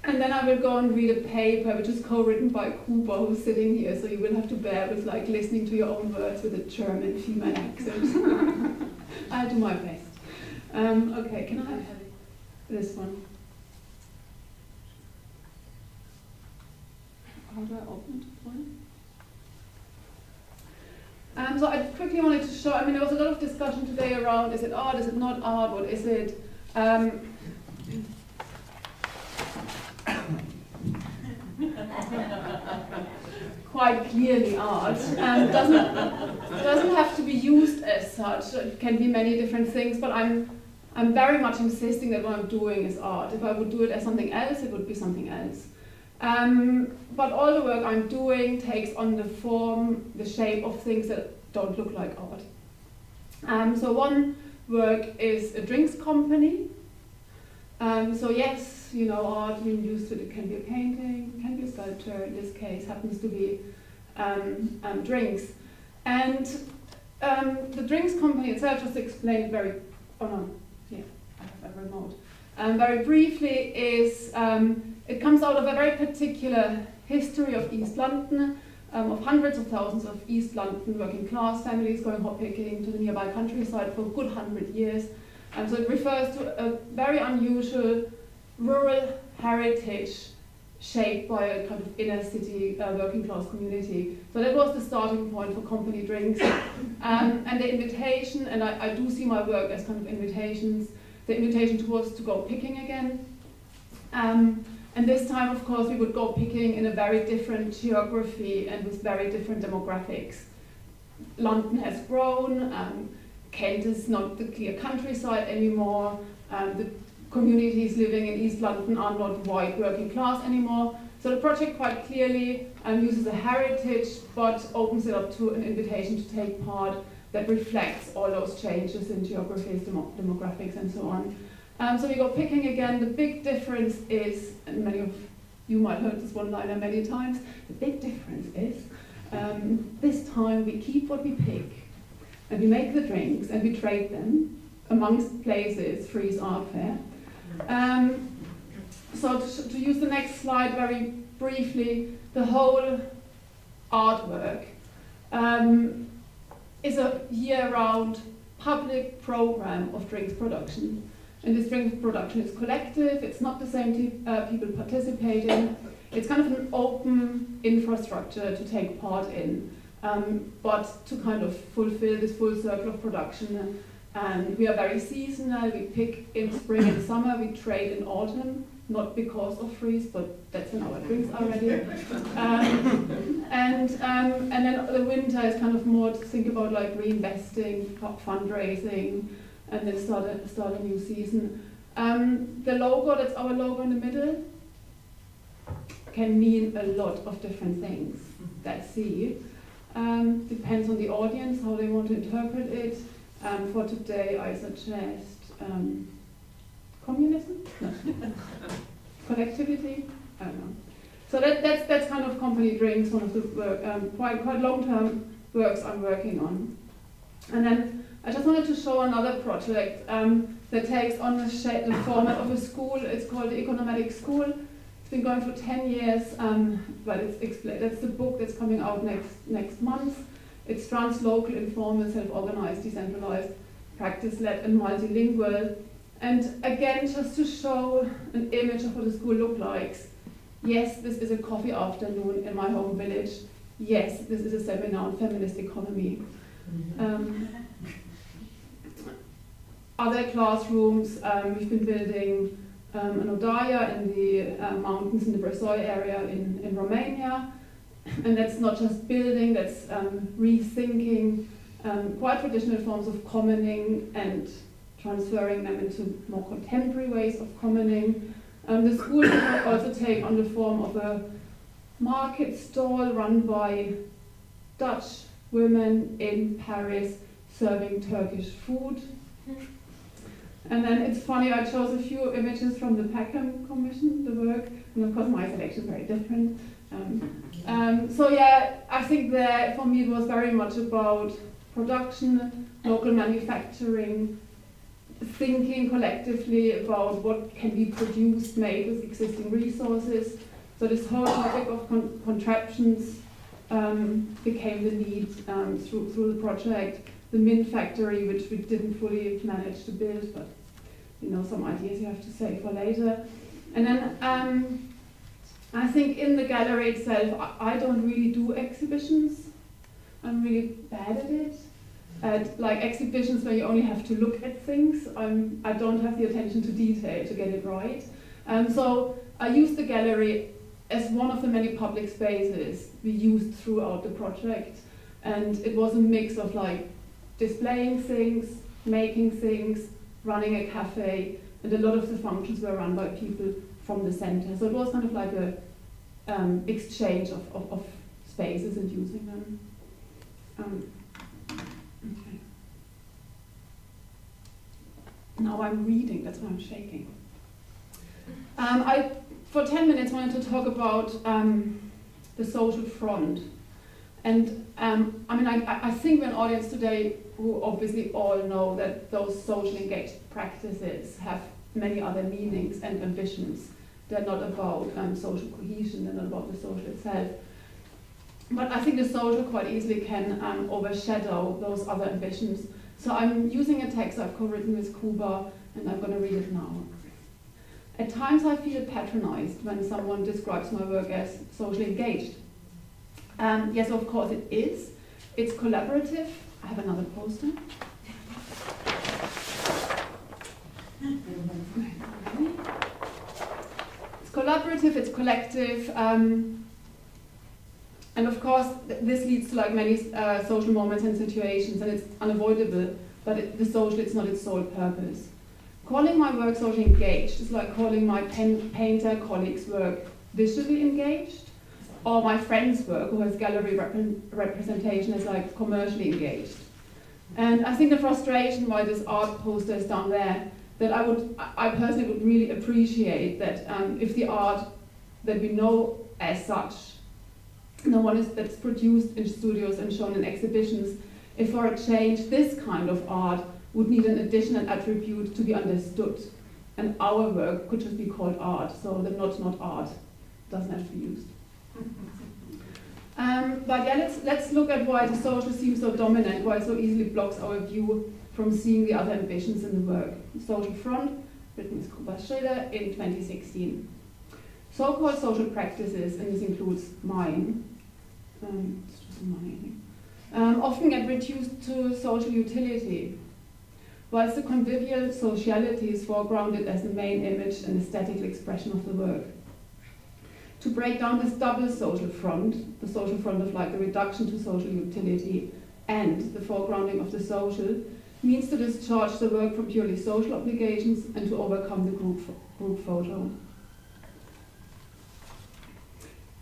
And then I will go and read a paper which is co-written by Kuba, who's sitting here, so you will have to bear with listening to your own words with a German female accent. I'll do my best. Okay, can I have this one? How do I open it? So I quickly wanted to show, there was a lot of discussion today around, is it art, is it not art, what is it? Quite clearly art. Doesn't have to be used as such. It can be many different things, but I'm very much insisting that what I'm doing is art. If I would do it as something else, it would be something else. But all the work I'm doing takes on the form, the shape of things that don't look like art. So one work is a drinks company. So yes, art being used to, it can be a painting, it can be a sculpture, in this case happens to be drinks. And the drinks company itself, just to explain it very, I have a remote. Very briefly is, it comes out of a very particular history of East London, of hundreds of thousands of East London working class families going hop picking to the nearby countryside for a good 100 years. So it refers to a very unusual rural heritage shaped by a kind of inner city working class community. So that was the starting point for company drinks. And the invitation, and I do see my work as kind of invitations, the invitation was to go picking again. And this time, of course, we would go picking in a very different geography and with very different demographics. London has grown, Kent is not the clear countryside anymore, the communities living in East London are not white working class anymore. So the project quite clearly uses a heritage, but opens it up to an invitation to take part that reflects all those changes in geographies, demographics, and so on. So we go picking again. The big difference is, and many of you might have heard this one-liner many times, the big difference is this time we keep what we pick, and we make the drinks, and we trade them amongst places, Frieze Art Fair. So to use the next slide very briefly, the whole artwork is a year-round public program of drinks production. And this drinks production is collective, it's not the same people participating, it's kind of an open infrastructure to take part in, but to kind of fulfill this full circle of production. And we are very seasonal, we pick in spring and summer, we trade in autumn, not because of Frieze, but that's when our drinks are ready. And then the winter is kind of more to think about like reinvesting, fundraising, and then start a new season. The logo, that's our logo in the middle, can mean a lot of different things. That's C. Depends on the audience, how they want to interpret it. For today, I suggest communism? No. Collectivity? I don't know. So that's kind of Company Drinks, one of the quite long-term works I'm working on. And then I just wanted to show another project that takes on the format of a school. It's called the Econometric School. It's been going for 10 years, but that's the book that's coming out next month. It's trans-local, informal, self-organized, decentralized, practice-led, and multilingual. And again, just to show an image of what the school looks like. Yes, this is a coffee afternoon in my home village. Yes, this is a seminar on feminist economy. Other classrooms, we've been building an Odaya in the mountains in the Brezoy area in Romania. And that's not just building, that's rethinking quite traditional forms of commoning and transferring them into more contemporary ways of commoning. The school will also take on the form of a market stall run by Dutch women in Paris serving Turkish food. And then it's funny, I chose a few images from the Peckham Commission, the work, and of course my selection is very different. So yeah, I think that for me it was very much about production, local manufacturing, thinking collectively about what can be produced, made with existing resources. So this whole topic of contraptions became the need through the project. The Mint Factory, which we didn't fully manage to build, but you know, some ideas you have to save for later. And then I think in the gallery itself, I don't really do exhibitions. I'm really bad at it. At like exhibitions where you only have to look at things, I don't have the attention to detail to get it right. So I used the gallery as one of the many public spaces we used throughout the project. And it was a mix of like displaying things, making things, running a cafe, and a lot of the functions were run by people from the center. So it was kind of like a exchange of spaces and using them. Okay. Now I'm reading, that's why I'm shaking. I, for 10 minutes, wanted to talk about the social front. And I mean, I think we're an audience today who obviously all know that those socially engaged practices have many other meanings and ambitions. They're not about social cohesion, they're not about the social itself. But I think the social quite easily can overshadow those other ambitions. So I'm using a text I've co-written with Kuba, and I'm going to read it now. At times I feel patronized when someone describes my work as socially engaged. Yes, of course it is. It's collaborative. I have another poster. It's collaborative, it's collective. And of course, this leads to like many social moments and situations, and it's unavoidable, but the social is not its sole purpose. Calling my work socially engaged is like calling my painter colleagues' work visually engaged, or my friend's work, who has gallery representation, is like commercially engaged. And I think the frustration why this art poster is down there, that I personally would really appreciate that if the art that we know as such, that's produced in studios and shown in exhibitions, if for a change this kind of art would need an additional attribute to be understood. And our work could just be called art, so the not art doesn't have to be used. But yeah, let's look at why the social seems so dominant, why it so easily blocks our view from seeing the other ambitions in the work. Social Front, written with Kuba Schiller in 2016. So-called social practices, and this includes mine, often get reduced to social utility, whilst the convivial sociality is foregrounded as the main image and aesthetical expression of the work. To break down this double social front, the social front of like the reduction to social utility and the foregrounding of the social, means to discharge the work from purely social obligations and to overcome the group photo.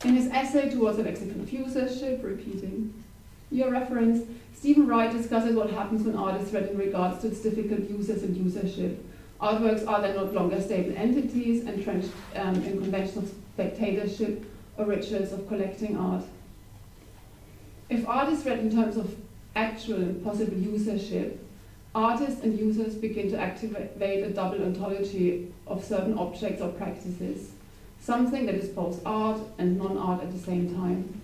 In his essay Towards the Lexicon of Usership, repeating your reference, Stephen Wright discusses what happens when art is read in regards to its difficult users and usership. Artworks are then no longer stable entities entrenched in conventions of spectatorship or rituals of collecting art. If art is read in terms of actual and possible usership, artists and users begin to activate a double ontology of certain objects or practices, something that is both art and non-art at the same time.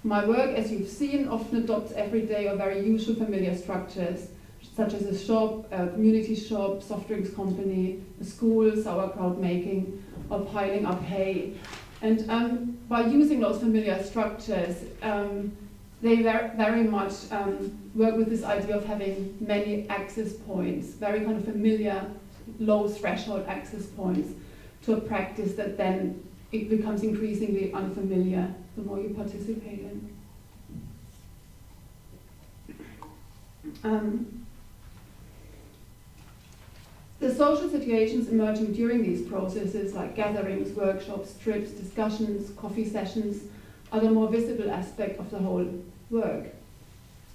My work, as you've seen, often adopts everyday or very usual familiar structures, such as a shop, a community shop, soft drinks company, a school, sauerkraut making, or piling up hay. And by using those familiar structures, they very much work with this idea of having many access points, very kind of familiar, low threshold access points to a practice that then it becomes increasingly unfamiliar the more you participate in. The social situations emerging during these processes, like gatherings, workshops, trips, discussions, coffee sessions, are the more visible aspect of the whole work.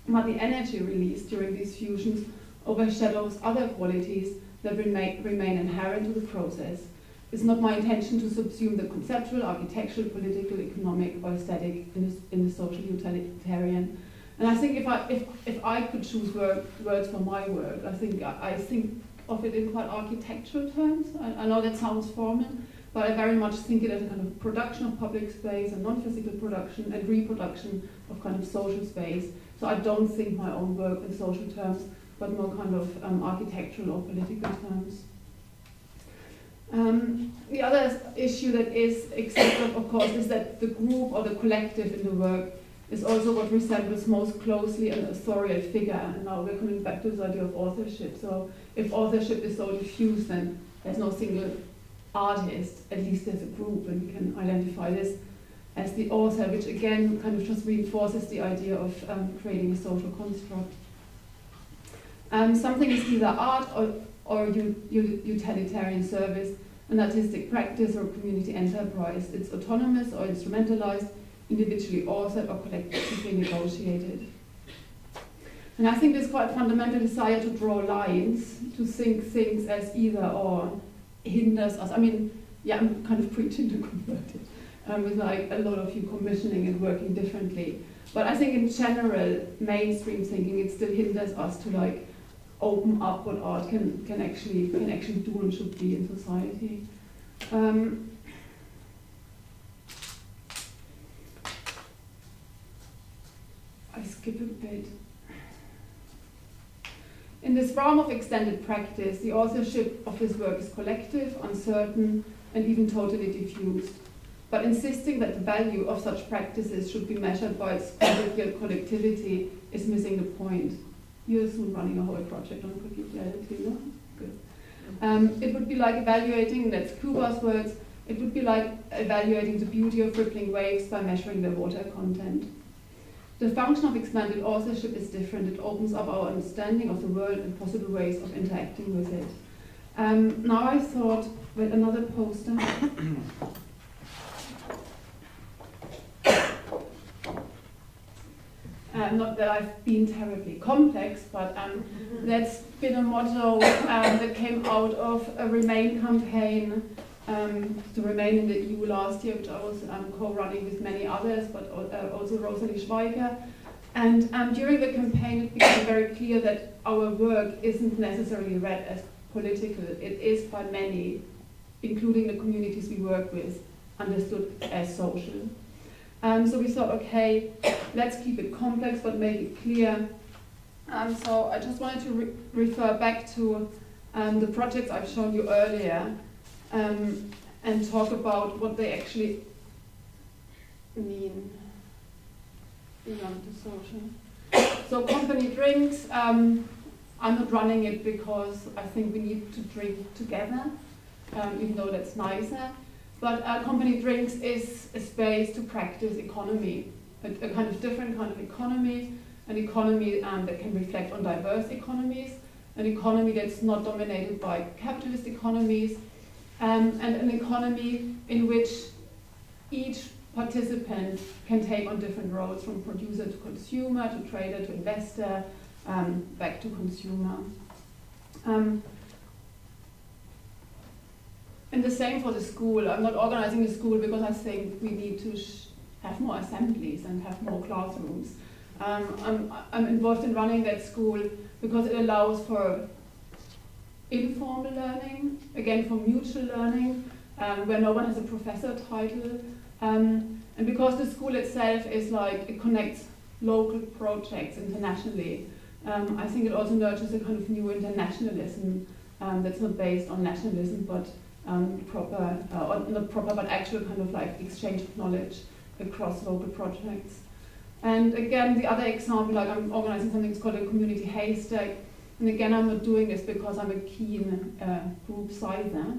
But the energy released during these fusions overshadows other qualities that remain inherent to the process. It's not my intention to subsume the conceptual, architectural, political, economic, or aesthetic in the social utilitarian. And I think if I could choose words for my work, I think of it in quite architectural terms. I know that sounds formal, but I very much think it as a kind of production of public space and non-physical production and reproduction of kind of social space. So I don't think my own work in social terms, but more kind of architectural or political terms. The other issue that is accepted, of course, is that the group or the collective in the work is also what resembles most closely an authorial figure. And now we're coming back to this idea of authorship. So if authorship is so diffuse, then there's no single artist, at least there's a group, and we can identify this as the author, which again kind of just reinforces the idea of creating a social construct. Something is either art or utilitarian service, an artistic practice or community enterprise. It's autonomous or instrumentalized, individually authored or collectively negotiated. And I think there's quite a fundamental desire to draw lines, to think things as either or hinders us. I mean, yeah, I'm kind of preaching to converted, with like a lot of you commissioning and working differently. But I think in general, mainstream thinking, it still hinders us to like open up what art can actually do and should be in society. I skip a bit. In this realm of extended practice, the authorship of his work is collective, uncertain, and even totally diffused. But insisting that the value of such practices should be measured by its convivial collectivity is missing the point. You're soon running a whole project on collegiality, no? Good. It would be like evaluating, that's Kuba's words, It would be like evaluating the beauty of rippling waves by measuring their water content. The function of expanded authorship is different. It opens up our understanding of the world and possible ways of interacting with it. Now I thought, wait, another poster. Not that I've been terribly complex, but that's been a motto that came out of a Remain campaign to remain in the EU last year, which I was co-running with many others, but also Rosalie Schweiger. And during the campaign, it became very clear that our work isn't necessarily read as political. It is by many, including the communities we work with, understood as social. So we thought, okay, let's keep it complex but make it clear. So I just wanted to refer back to the projects I've shown you earlier and talk about what they actually mean beyond the social. So company drinks, I'm not running it because I think we need to drink together, even though that's nicer. But company drinks is a space to practice economy, a kind of different kind of economy, an economy that can reflect on diverse economies, an economy that's not dominated by capitalist economies, and an economy in which each participant can take on different roles, from producer to consumer, to trader to investor, back to consumer. And the same for the school. I'm not organizing the school because I think we need to have more assemblies and have more classrooms. I'm involved in running that school because it allows for informal learning, again for mutual learning, where no one has a professor title, and because the school itself is like, it connects local projects internationally. I think it also nurtures a kind of new internationalism that's not based on nationalism, but not proper, but actual kind of like exchange of knowledge across local projects. And again, the other example, like I'm organizing something that's called a community haystack. And again, I'm not doing this because I'm a keen group sizer.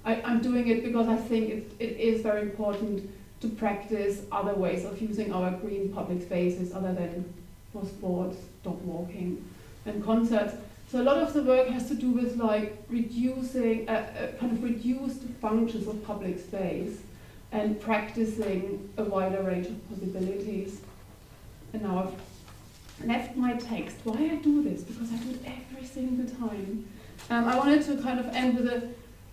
I'm doing it because I think it is very important to practice other ways of using our green public spaces other than for sports, dog walking, and concerts. So a lot of the work has to do with like reducing, kind of reduced functions of public space and practicing a wider range of possibilities. And now I've left my text. Why I do this? Because I do it every single time. I wanted to kind of end with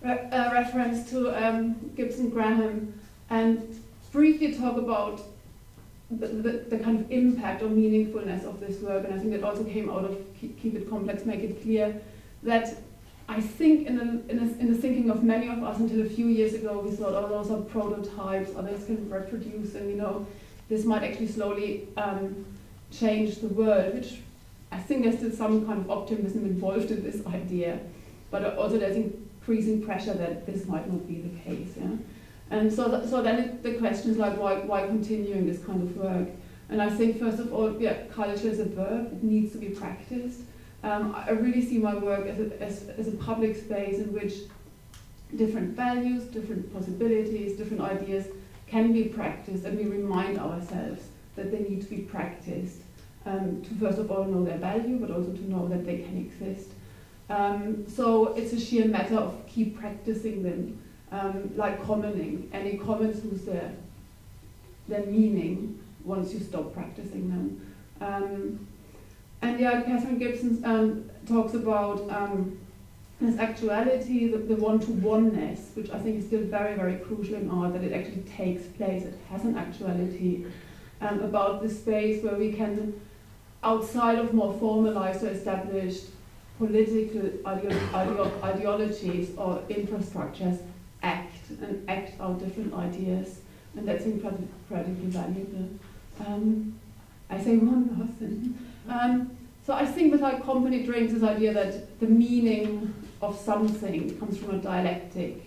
a reference to Gibson Graham and briefly talk about the kind of impact or meaningfulness of this work, and I think that also came out of Keep It Complex, Make It Clear, that I think in the thinking of many of us until a few years ago, we thought, oh, those are prototypes, others can reproduce, and you know, this might actually slowly change the world, which I think there's still some kind of optimism involved in this idea, but also there's increasing pressure that this might not be the case. Yeah? And so then the question is like, why continuing this kind of work? And I think first of all, yeah, culture is a verb, it needs to be practiced. I really see my work as a public space in which different values, different possibilities, different ideas can be practiced, and we remind ourselves that they need to be practiced to first of all know their value, but also to know that they can exist. So it's a sheer matter of keep practicing them. Like commoning, any comments lose their meaning once you stop practicing them. And yeah, Catherine Gibson talks about this actuality, the one-to-oneness, which I think is still very, very crucial in art, that it actually takes place, it has an actuality, about the space where we can, outside of more formalized or established political ideologies or infrastructures, act out different ideas, and that's incredibly valuable. I say one more thing. So I think with like company drinks, this idea that the meaning of something comes from a dialectic,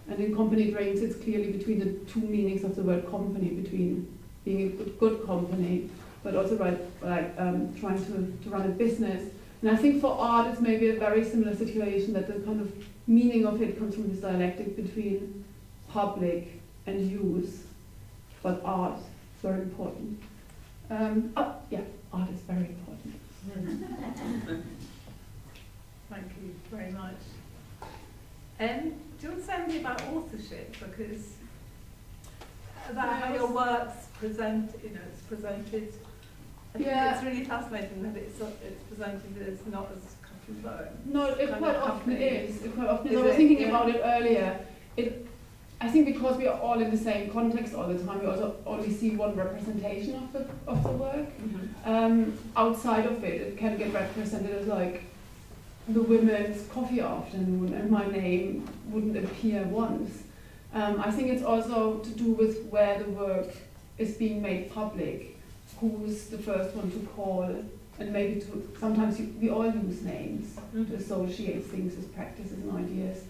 and in company drinks it's clearly between the two meanings of the word company, between being a good company, but also like trying to run a business. And I think for art it's maybe a very similar situation, that the kind of meaning of it comes from this dialectic between public and use, but art is very important. Yeah, art is very important. Thank you very much. Do you want to say anything about authorship? Because about how your work's presented, it's presented. I think it's really fascinating that it's presented as not as copy poem. No, it quite often is. It quite often is. I was thinking about it earlier. I think because we are all in the same context all the time, we also only see one representation of the work. Mm-hmm. Outside of it, it can get represented as like the women's coffee afternoon, and my name wouldn't appear once. I think it's also to do with where the work is being made public, who's the first one to call, and maybe sometimes we all use names to associate things as practices and ideas.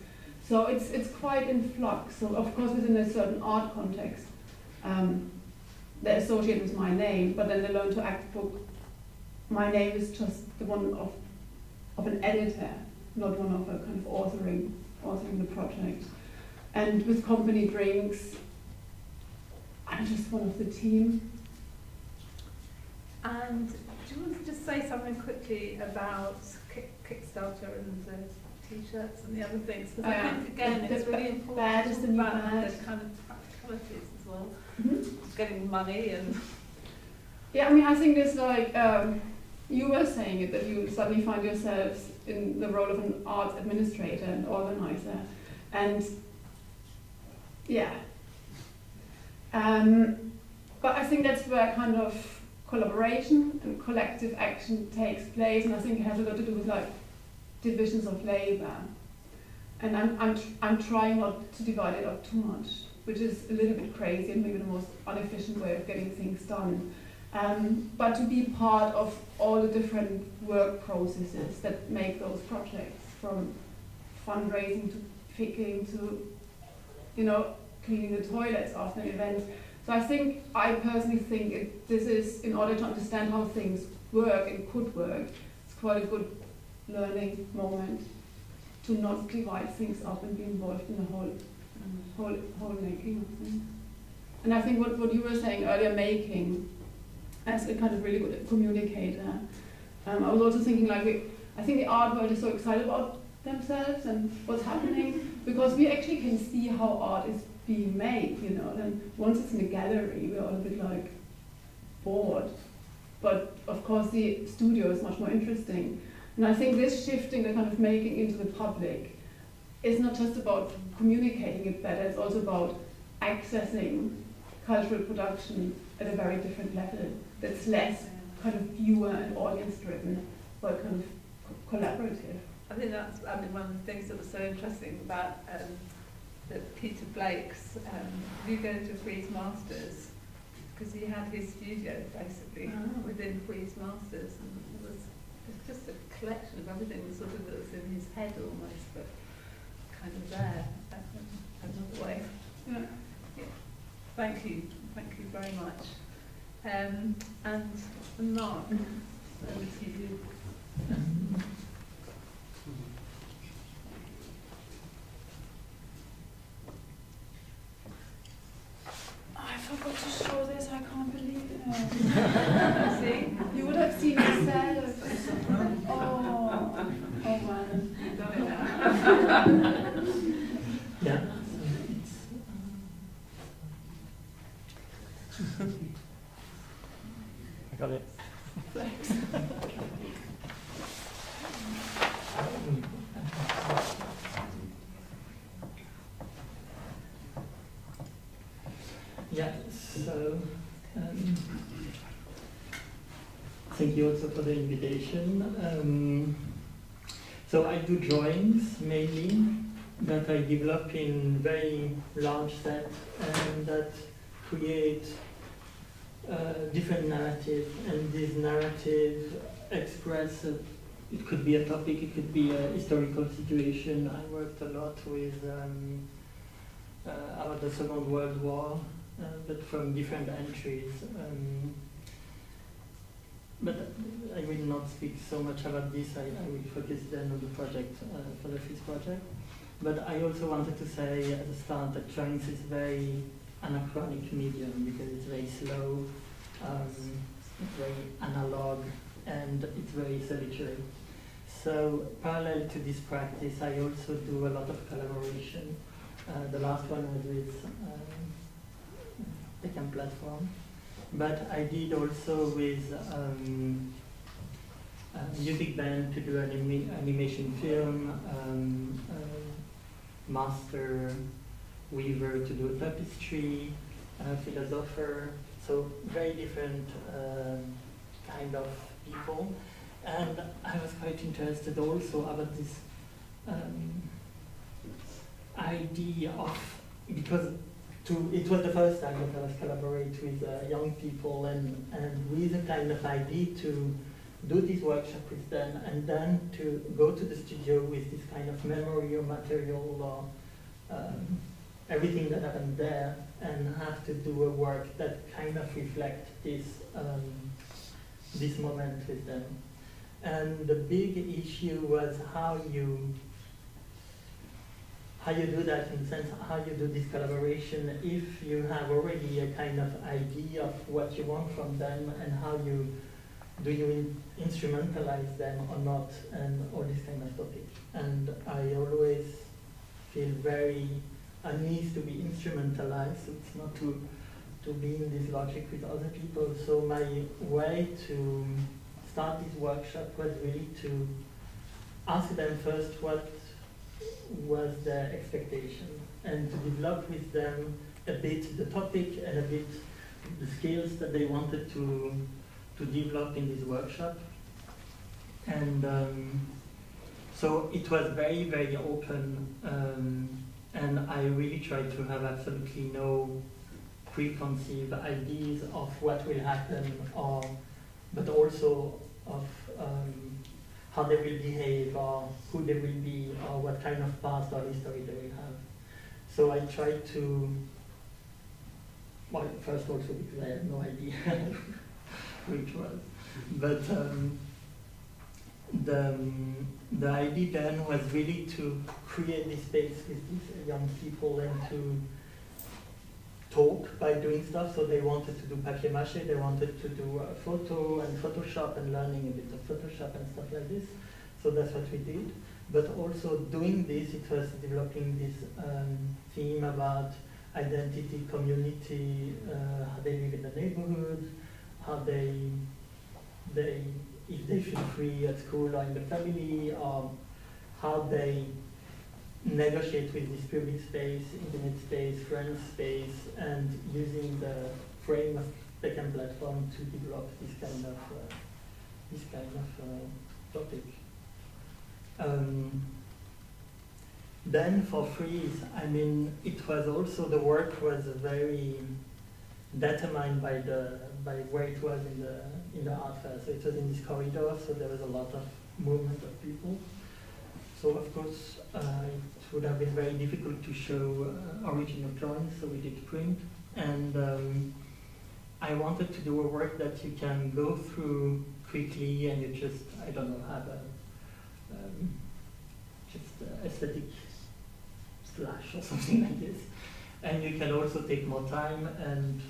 So it's quite in flux. So of course within a certain art context, they associate with my name, but then they learn to act book. My name is just the one of an editor, not one of a kind of authoring the project. And with company drinks, I'm just one of the team. And do you want to just say something quickly about Kickstarter and the T-shirts and the other things? Because I think, again, it's really important to balance the kind of practicalities as well. Mm-hmm. Getting money and... Yeah, I mean, I think there's like, you were saying it, that you suddenly find yourselves in the role of an arts administrator and organizer. And yeah. But I think that's where kind of collaboration and collective action takes place, and I think it has a lot to do with like divisions of labor. And I'm trying not to divide it up too much, which is a little bit crazy and maybe the most inefficient way of getting things done. But to be part of all the different work processes that make those projects, from fundraising to picking to, cleaning the toilets after an event. So I personally think this is, in order to understand how things work and could work, it's quite a good learning moment to not divide things up and be involved in the whole making of things. And I think what you were saying earlier, making as a kind of really good communicator. I was also thinking I think the art world is so excited about themselves and what's happening, because we actually can see how art is being made, and once it's in a gallery, we're all a bit like bored. But of course the studio is much more interesting. And I think this shifting, the kind of making into the public, is not just about communicating it better, it's also about accessing cultural production at a very different level that's less kind of viewer and audience driven, but kind of collaborative. I think that's one of the things that was so interesting about Peter Blake's, you go to Frieze Masters, because he had his studio basically within Frieze Masters, and it's just a collection of everything that was in his head almost, but kind of there, another way. Yeah. Thank you very much. And Mark, over to you. I forgot to show this, I can't believe it. See? You would have seen yourself. Oh man. You've done it now. Yeah. I got it. Thanks. Yeah, so thank you also for the invitation. So I do drawings mainly that I develop in very large sets and that create different narratives, and these narratives express it could be a topic, it could be a historical situation. I worked a lot with about the Second World War, but from different entries. But I will not not speak so much about this. I will focus then on the project, for the Frieze project. But I also wanted to say at the start that drawings is very anachronic medium because it's very slow, it's very analog, and it's very solitary. So parallel to this practice, I also do a lot of collaboration. The last one was with Beckham Platform, but I did also with a music band to do an animation film, master weaver to do a tapestry, philosopher, so very different kind of people. And I was quite interested also about this idea of, because it was the first time that I was collaborating with young people and with a kind of idea to do this workshop with them and then to go to the studio with this kind of memory or material or everything that happened there and have to do a work that kind of reflects this, this moment with them. And the big issue was how you do that, in the sense how you do this collaboration if you have already a kind of idea of what you want from them and how you instrumentalize them or not, and all this kind of topic. And I always feel very uneasy to be instrumentalized, so it's not to be in this logic with other people. So my way to start this workshop was really to ask them first what was their expectation and to develop with them a bit the topic and a bit the skills that they wanted to develop in this workshop. And so it was very, very open, and I really tried to have absolutely no preconceived ideas of what will happen, but also of how they will behave, or who they will be, or what kind of past or history they will have. So I tried to, well, first also because I had no idea which was, but the idea then was really to create this space with these young people and to talk by doing stuff. So they wanted to do papier-mâché, they wanted to do photo and Photoshop and learning a bit of Photoshop and stuff like this. So that's what we did. But also doing this, it was developing this theme about identity, community, how they live in the neighborhood, how if they feel free at school or in the family, or how they negotiate with this public space, internet space, friend space, and using the frame of Beckham Platform to develop this kind of topic. Then for Frieze, I mean, it was also, the work was very determined by where it was in the art fair. So it was in this corridor, so there was a lot of movement of people. So of course, it would have been very difficult to show original drawings, so we did print. And I wanted to do a work that you can go through quickly and you just, I don't know, have a aesthetic splash or something like this. And you can also take more time and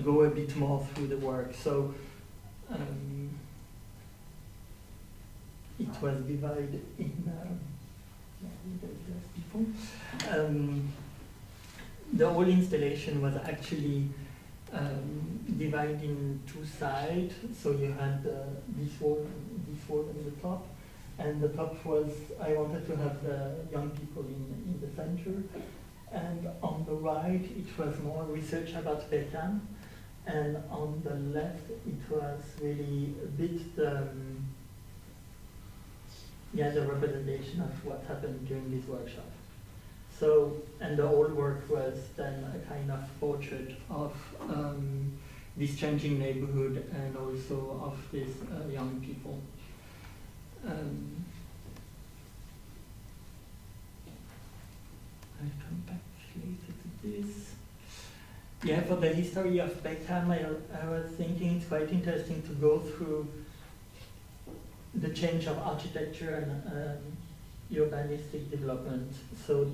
go a bit more through the work. So it was divided in the whole installation was actually divided in two sides. So you had this wall on the top, and the top was, I wanted to have the young people in the center, and on the right it was more research about Beckham, and on the left it was really a bit the representation of what happened during this workshop. So, and the whole work was then a kind of portrait of this changing neighborhood and also of these young people. I'll come back later to this. Yeah, for the history of Peckham, I was thinking it's quite interesting to go through the change of architecture and urbanistic development. So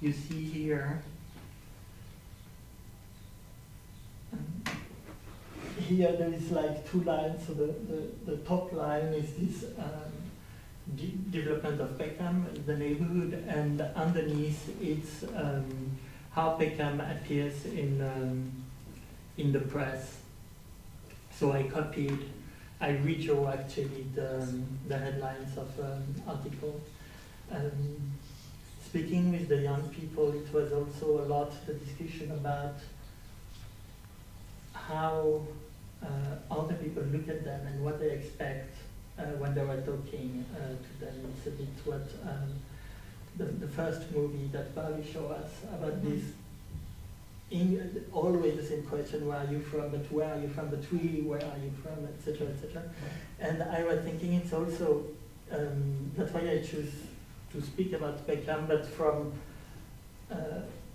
you see here, here there is like two lines. So the top line is this development of Peckham, the neighborhood, and underneath it's how Peckham appears in the press. So I redrew actually the headlines of articles. Speaking with the young people, it was also a lot the discussion about how other people look at them and what they expect when they were talking to them. It's a bit what the first movie that Bali showed us about this. Always the same question: where are you from? But where are you from? But really, where are you from? Etc. Etc. And I was thinking it's also that's why I choose to speak about Peckham, but from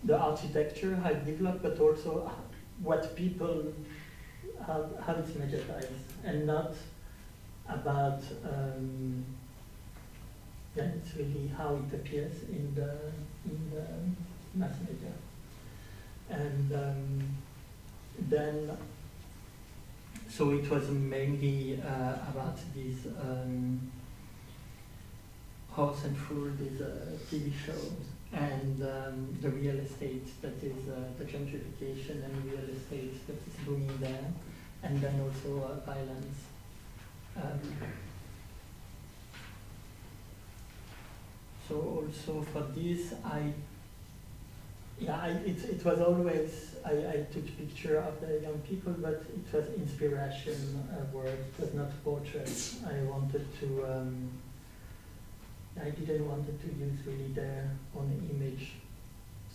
the architecture, how it developed, but also what people how it's mediatized, and not about yeah, it's really how it appears in the mass media. And then, so it was mainly about this Horse and Fool, this TV show, and the real estate that is the gentrification and real estate that is booming there, and then also violence. So also for this, it was always, I took picture of the young people, but it was inspiration work, it was not portrait. I wanted to, I didn't want to use really their own image.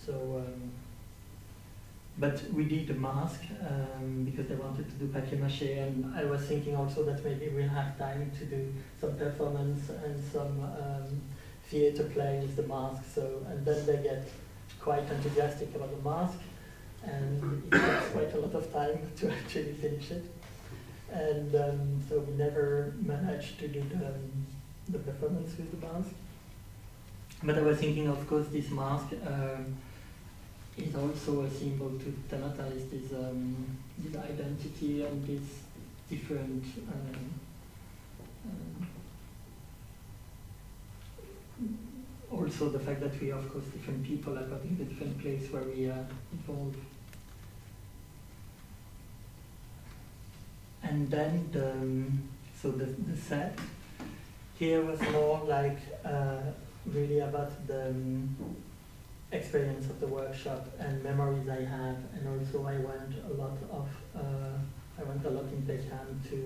So, but we did a mask because they wanted to do papier-mâché, and I was thinking also that maybe we'll have time to do some performance and some theater play with the mask. So, and then they get quite enthusiastic about the mask, and it takes quite a lot of time to actually finish it. And so we never managed to do the performance with the mask. But I was thinking, of course, this mask is also a symbol to thematize this identity and this different also the fact that we are, of course, different people according to the different place where we evolve. And then so the set here was more like really about the experience of the workshop and memories I have, and also I went a lot in Peckham to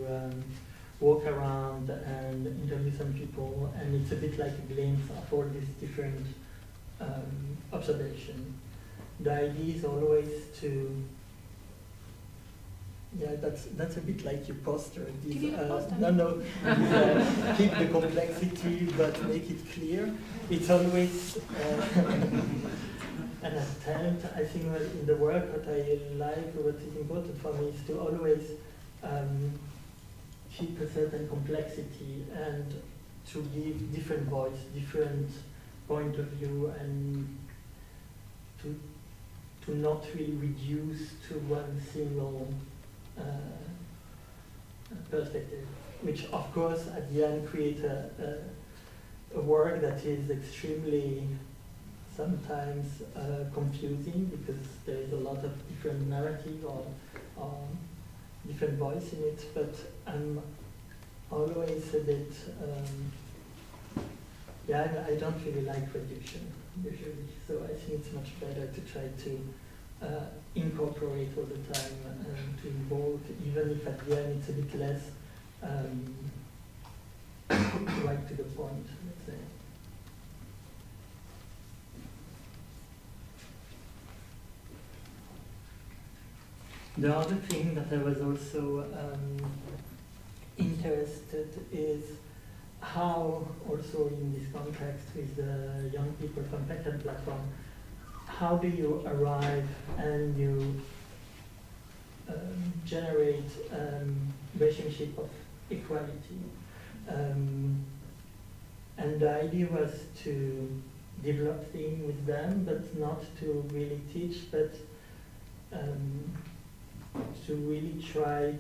walk around and interview some people, and it's a bit like a glimpse of all these different observations. The idea is always to, yeah, that's a bit like your poster. These, keep the complexity but make it clear. It's always an attempt. I think in the work what I like, what is important for me is to always keep a certain complexity and to give different voice, different point of view, and to not really reduce to one single perspective, which of course at the end creates a work that is extremely sometimes confusing, because there is a lot of different narrative or different voice in it, but I'm always a bit, I don't really like reduction usually, so I think it's much better to try to incorporate all the time and to involve, even if at the end it's a bit less right to the point, let's say. The other thing that I was also interested is how, also in this context with the young people from Peckham platform, how do you arrive and you generate relationship of equality? And the idea was to develop things with them, but not to really teach, but to really try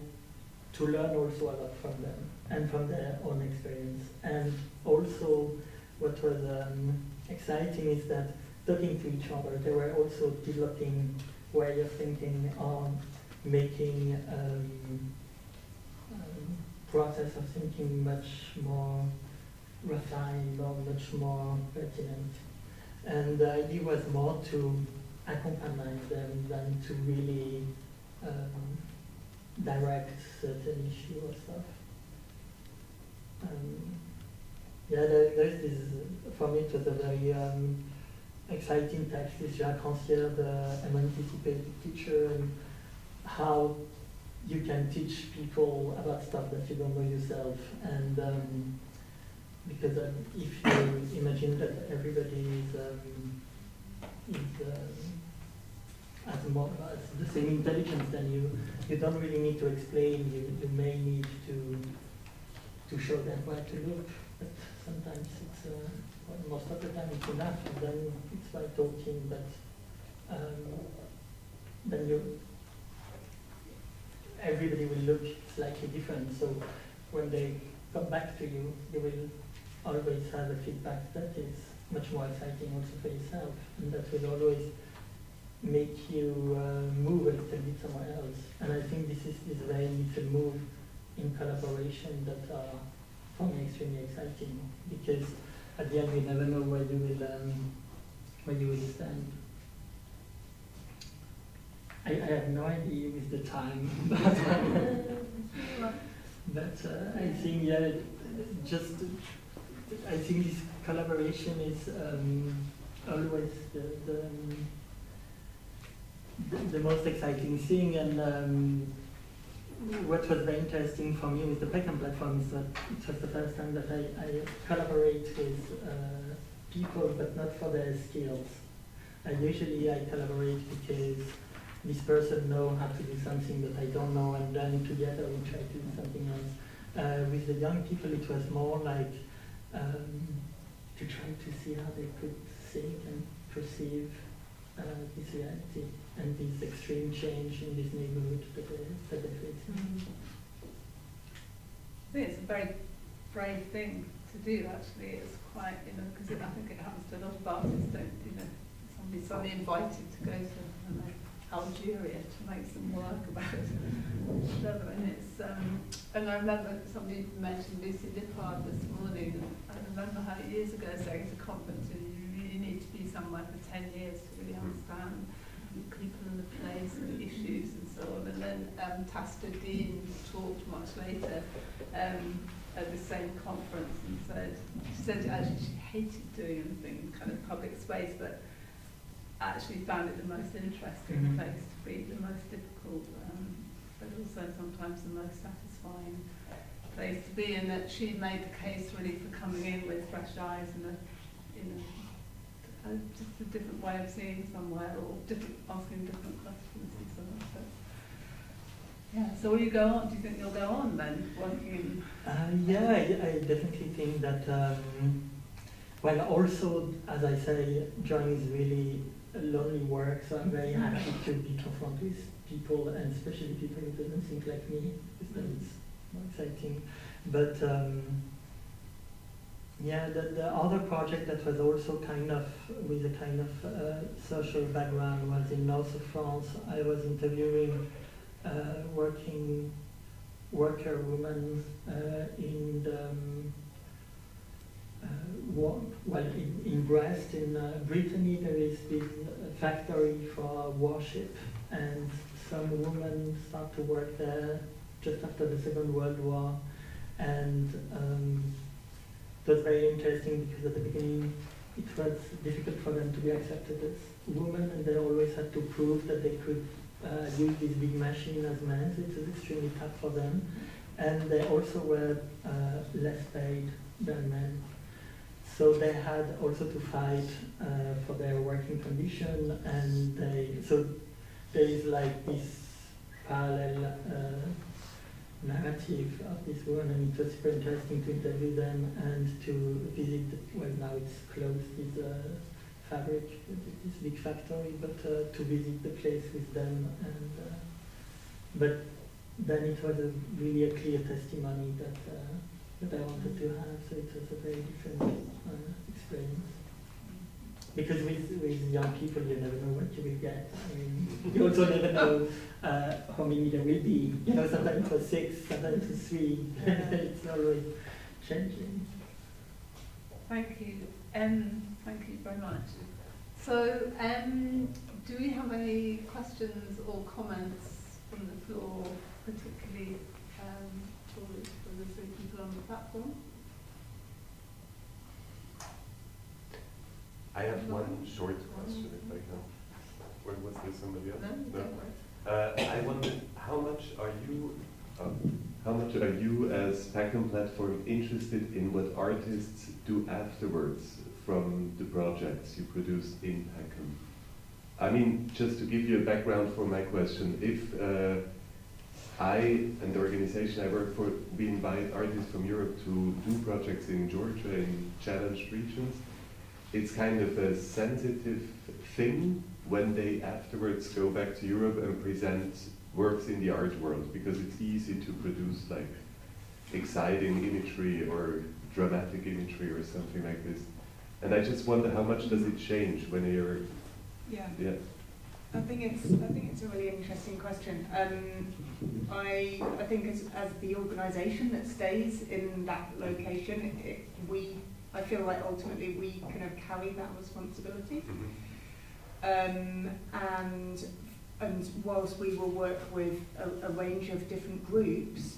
to learn also a lot from them and from their own experience. And also what was exciting is that talking to each other, they were also developing way of thinking on making process of thinking much more refined or much more pertinent. And the idea was more to accompany them than to really direct certain issue or stuff. Yeah, there's this, for me it was a very exciting text, this Jacques Rancière, the emancipated teacher, and how you can teach people about stuff that you don't know yourself. And because if you imagine that everybody has the same intelligence, then you don't really need to explain. You may need to show them where to look. But sometimes it's well, most of the time it's enough. And then it's by talking. But then everybody will look slightly different. So when they come back to you, you will always have a feedback that is much more exciting also for yourself, and that will always make you move a little bit somewhere else. And I think this is this very little move in collaboration that are for me extremely exciting, because at the end you never know where you will stand. I have no idea with the time, but I think I think this collaboration is always the most exciting thing. And what was very interesting for me with the Peckham platform is that it was the first time that I collaborate with people, but not for their skills. Usually I collaborate because this person knows how to do something that I don't know, and then together we try to do something else. With the young people, it was more like to try to see how they could think and perceive this reality and this extreme change in this neighborhood that they face. I think it's a very brave thing to do, actually. It's quite, because I think it happens to a lot of artists, somebody's suddenly invited to go to, Algeria to make some work about it. And it's, and I remember somebody mentioned Lucy Lippard this morning, and I remember her years ago saying to a conference, you really need to be somewhere for 10 years to really understand the people and the place and the issues and so on. And then Tasta Dean talked much later at the same conference and she said actually she hated doing anything in kind of public space, but actually found it the most interesting place to be, the most difficult, but also sometimes the most satisfying place to be, and that she made the case really for coming in with fresh eyes and just a different way of seeing somewhere, or asking different questions and so on. So, yeah. So will you go on? Do you think you'll go on then, working in? Yeah, I definitely think that. Well, also, as I say, drawing is really a lonely work, so I'm very happy to be confronted with people, and especially people who don't think like me, because then it's more exciting. But yeah, the other project that was also kind of with a kind of social background was in north of France. I was interviewing worker women in the in Brest, in Brittany, there is this factory for warship, and some women start to work there just after the Second World War, and it was very interesting because at the beginning it was difficult for them to be accepted as women, and they always had to prove that they could use this big machine as men, so it was extremely tough for them, and they also were less paid than men. So they had also to fight for their working condition, and so there is like this parallel narrative of this woman, and it was super interesting to interview them and to visit, well now it's closed, this fabric, this big factory, but to visit the place with them, and but then it was really a clear testimony that I wanted to have, so it was a very different experience. Because with young people, you never know what you will get. I mean, you also never know how many there will be. You know, sometimes for 6, sometimes for 3. It's always changing. Thank you. Thank you very much. So, do we have any questions or comments from the floor, particularly for the 3 people on the platform? I have one short question, if I can. Or was there somebody else? No. I wondered, how much are you as Peckham Platform interested in what artists do afterwards from the projects you produce in Peckham? I mean, just to give you a background for my question, if I and the organization I work for, we invite artists from Europe to do projects in Georgia in challenged regions, it's kind of a sensitive thing when they afterwards go back to Europe and present works in the art world, because it's easy to produce like exciting imagery or dramatic imagery or something like this. And I just wonder, how much does it change when you're... Yeah. I think it's a really interesting question. I think as the organisation that stays in that location, I feel like ultimately we kind of carry that responsibility. And whilst we will work with a range of different groups,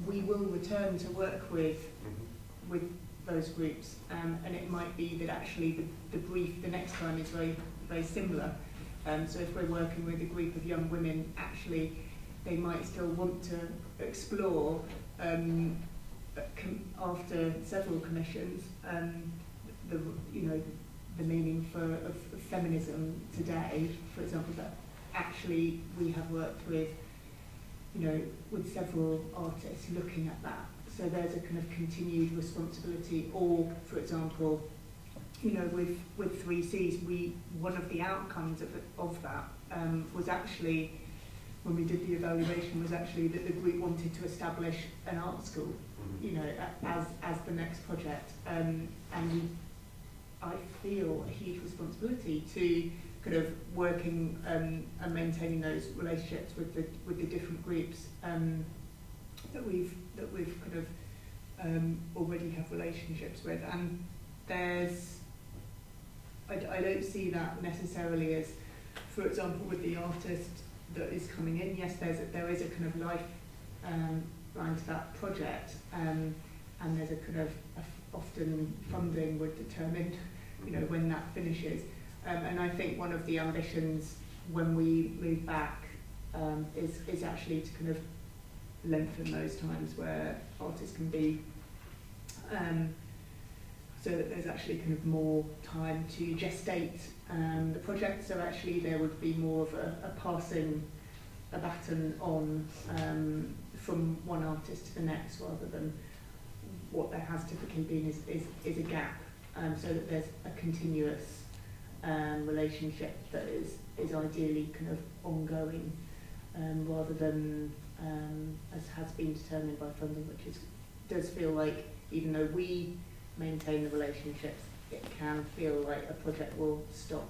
we will return to work with those groups, and it might be that actually the brief the next time is very, very similar. So if we're working with a group of young women, actually they might still want to explore after several commissions, the meaning of feminism today, for example, that actually we have worked with several artists looking at that. So there's a kind of continued responsibility. Or, for example, with 3Cs, one of the outcomes of that was actually, when we did the evaluation, was actually that the group wanted to establish an art school, as the next project, and I feel a huge responsibility to kind of working and maintaining those relationships with the different groups that we've kind of already have relationships with. And I don't see that necessarily as, for example, with the artist that is coming in. Yes, there is a kind of life line to that project, and there's a kind of often funding would determine, when that finishes. And I think one of the ambitions when we move back is actually to kind of lengthen those times where artists can be, so that there's actually kind of more time to gestate the project. So actually there would be more of a passing a baton on from one artist to the next, rather than what there has typically been is a gap, so that there's a continuous relationship that is ideally kind of ongoing, rather than as has been determined by funding, which does feel like, even though we maintain the relationships, it can feel like a project will stop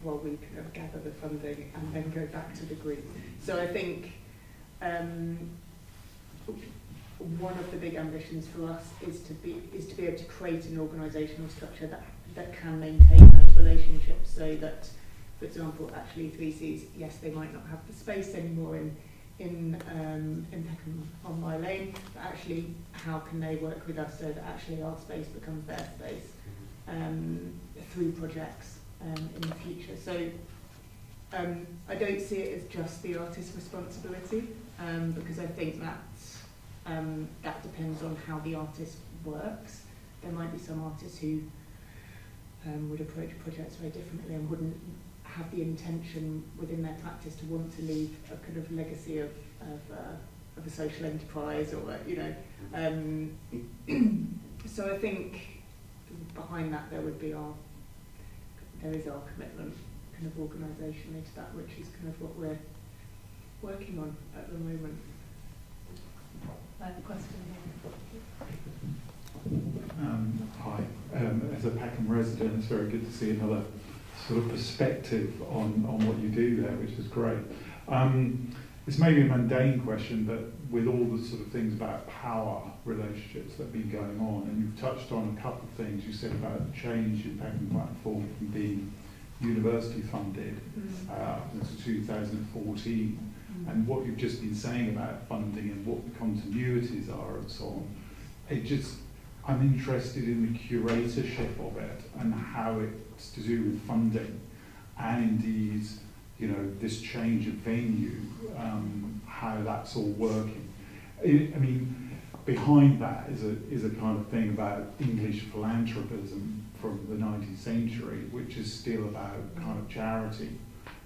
while we kind of gather the funding and then go back to the group. So I think one of the big ambitions for us is to be able to create an organisational structure that can maintain those relationships, so that, for example, actually 3Cs, yes, they might not have the space anymore in Peckham on My Lane, but actually how can they work with us so that actually our space becomes their space through projects in the future. So I don't see it as just the artist's responsibility, because I think that depends on how the artist works. there might be some artists who would approach projects very differently and wouldn't have the intention within their practice to want to leave a kind of legacy of a social enterprise, or so I think behind that there is our commitment kind of organisationally to that, which is kind of what we're working on at the moment. I have a question Hi. As a Peckham resident, it's very good to see another sort of perspective on what you do there, which is great. It's maybe a mundane question, but with all the sort of things about power relationships that have been going on, and you've touched on a couple of things. You said about the change in Peckham platform from being university funded up until 2014, and what you've just been saying about funding and what the continuities are and so on. I'm interested in the curatorship of it and how it's to do with funding, and indeed, this change of venue, how that's all working. I mean, behind that is a kind of thing about English philanthropism from the 19th century, which is still about kind of charity,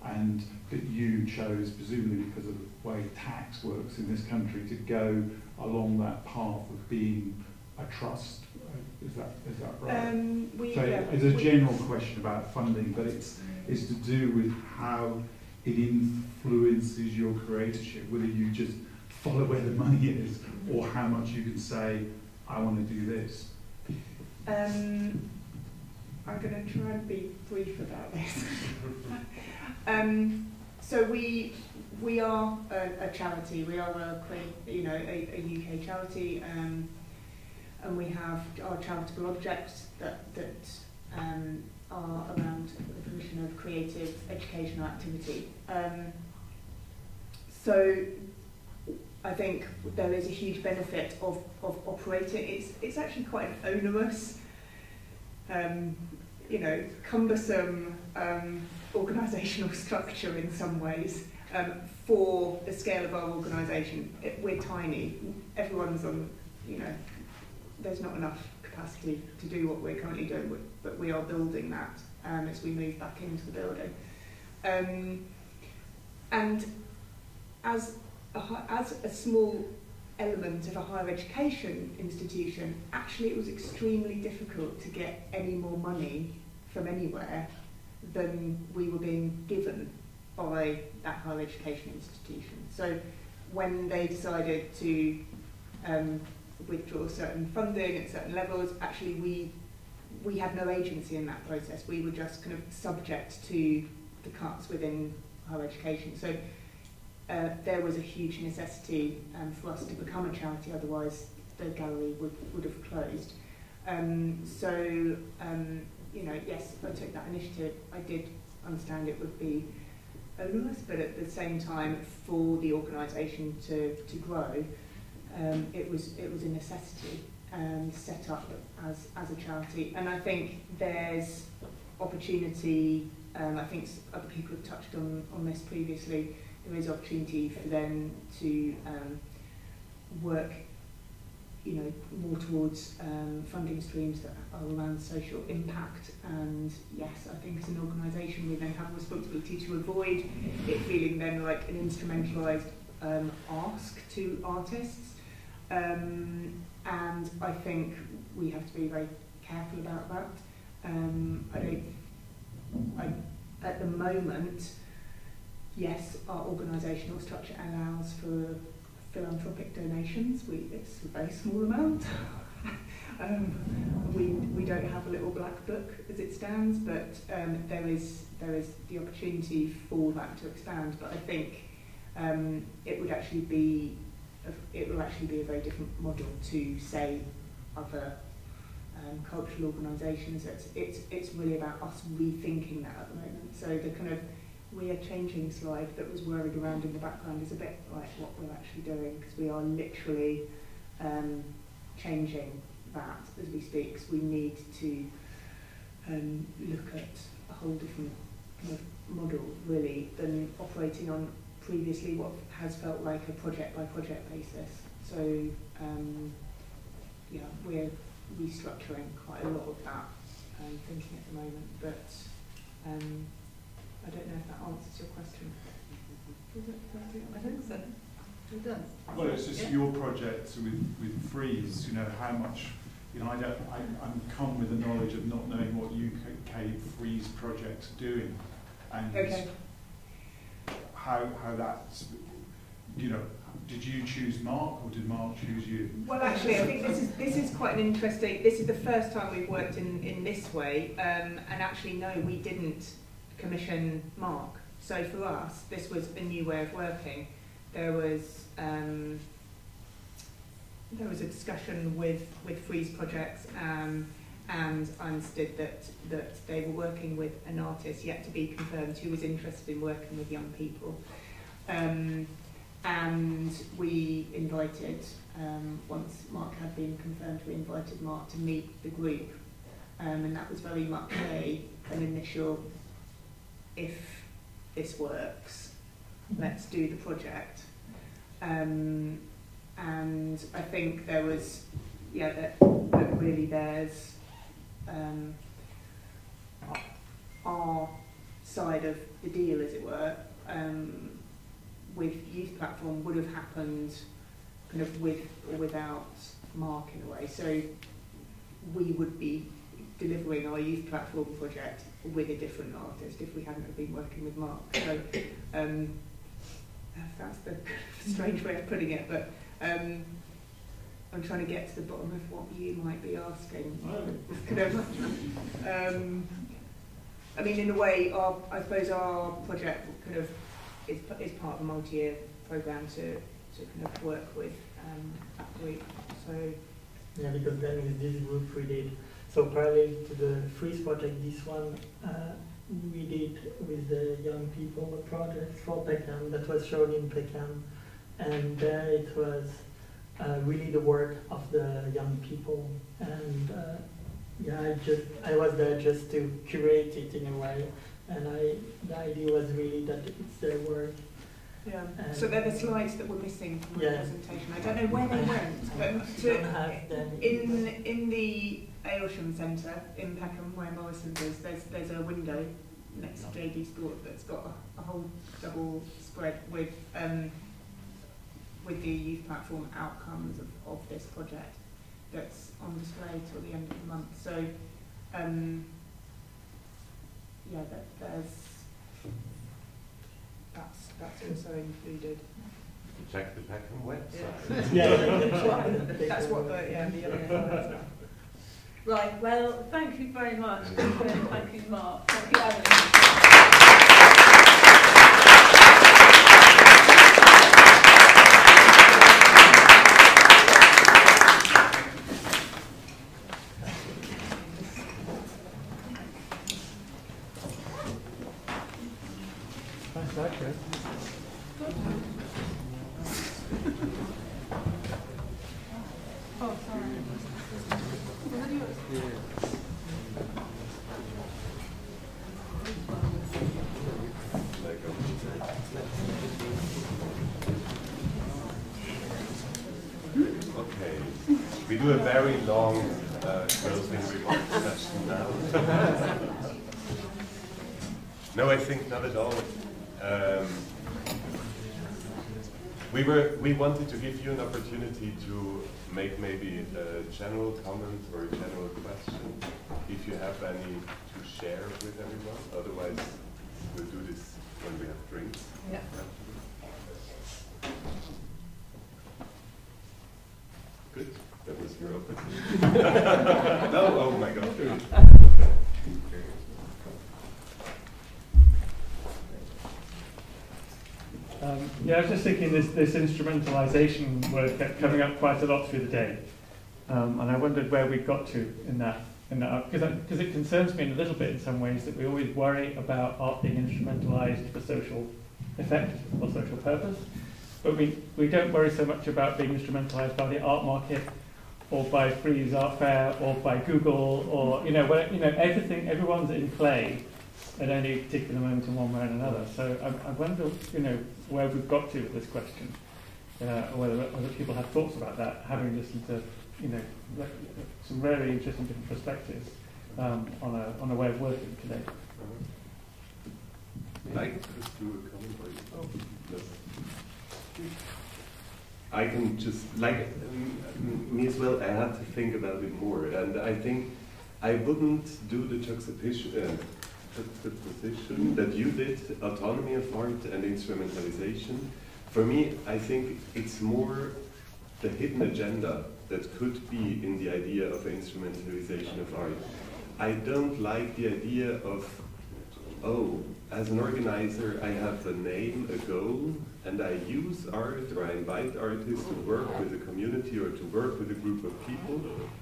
and that you chose, presumably because of the way tax works in this country, to go along that path of being a trust. Is that right? It's a general question about funding, but it's to do with how it influences your creatorship, whether you just follow where the money is, or how much you can say, I want to do this. I'm going to try and be brief about this. So we are a charity. We are a UK charity, and we have our charitable objects that are around the provision of creative educational activity. So I think there is a huge benefit of operating. It's actually quite an onerous, cumbersome organisational structure in some ways. For the scale of our organisation, we're tiny. Everyone's on, there's not enough capacity to do what we're currently doing, but we are building that as we move back into the building. And as a small element of a higher education institution, actually it was extremely difficult to get any more money from anywhere than we were being given by that higher education institution. So when they decided to withdraw certain funding at certain levels, actually we had no agency in that process. We were just kind of subject to the cuts within higher education. So there was a huge necessity for us to become a charity, otherwise the gallery would have closed. Yes, I took that initiative. I did understand it would be onerous, but at the same time, for the organisation to grow, it was a necessity set up as a charity. And I think there's opportunity. I think other people have touched on this previously. There is opportunity for them to work, more towards funding streams that are around social impact. And yes, I think as an organisation we then have a responsibility to avoid it feeling then like an instrumentalised ask to artists. And I think we have to be very careful about that. At the moment, yes, our organisational structure allows for philanthropic donations. It's a very small amount. We don't have a little black book as it stands, but there is the opportunity for that to expand. But I think it will actually be a very different model to, say, other cultural organisations. It's really about us rethinking that at the moment. So the kind of we are changing slide that was whirring around in the background is a bit like what we're actually doing, because we are literally changing that as we speak. So we need to look at a whole different kind of model, really, than operating on previously what has felt like a project by project basis. So yeah, we're restructuring quite a lot of that thinking at the moment, but I don't know if that answers your question. I think so. It does. Well, it's just your project with Frieze. You know how much. You know, I'm come with the knowledge of not knowing what UK Frieze projects are doing, and how that's. You know, did you choose Mark or did Mark choose you? Well, actually, I think this is quite an interesting. This is the first time we've worked in this way, and actually, no, we didn't commission Mark. So for us, this was a new way of working. There was a discussion with Frieze projects, and I understood that they were working with an artist yet to be confirmed who was interested in working with young people. And we invited, once Mark had been confirmed, we invited Mark to meet the group, and that was very much an initial, if this works, let's do the project. And I think there was, that really there's our side of the deal, as it were, with Youth Platform would have happened kind of with or without Mark in a way. So we would be delivering our Youth Platform project with a different artist if we hadn't have been working with Mark. So that's the strange way of putting it, but I'm trying to get to the bottom of what you might be asking. I mean, in a way, I suppose our project kind of is part of a multi-year programme to kind of work with that group. So yeah, because then with this group we did, so parallel to the Frieze project, this one we did with the young people a project for Peckham that was shown in Peckham, and there it was really the work of the young people, and I was there just to curate it in a way, and the idea was really that it's their work. Yeah. So they're the slides that were missing from my presentation. I don't know where they went, but in the Aylsham Centre in Peckham, where Morrison is, there's a window next to JD Sport that's got a whole double spread with the Youth Platform outcomes of this project that's on display till the end of the month. So that's also included. Check the Peckham website. That's what the other. Right, well, thank you very much. Thank you, Mark. Thank you, Alan. Oh, sorry. Okay, we do a very long closing remarks session now. No, I think not at all. We wanted to give you an opportunity to make maybe a general comment or a general question, if you have any to share with everyone. Otherwise, we'll do this when we have drinks. Yeah. Good. That was your opportunity. No, oh my God. I was just thinking this instrumentalization word kept coming up quite a lot through the day, and I wondered where we got to in that because it concerns me in a little bit in some ways that we always worry about art being instrumentalized for social effect or social purpose, but we don't worry so much about being instrumentalized by the art market or by Frieze Art Fair or by Google or everything. Everyone's in play at any particular moment in one way or another. So I wonder, where we've got to with this question, whether other people have thoughts about that, having listened to like, some very interesting different perspectives on a way of working today. I can just do a comment. Yes. I can just, like me as well, I had to think about it more, and I think I wouldn't do the juxtaposition that you did, autonomy of art and instrumentalization. For me, I think it's more the hidden agenda that could be in the idea of instrumentalization of art. I don't like the idea of, oh, as an organizer, I have a name, a goal, and I use art, or I invite artists to work with a community or to work with a group of people,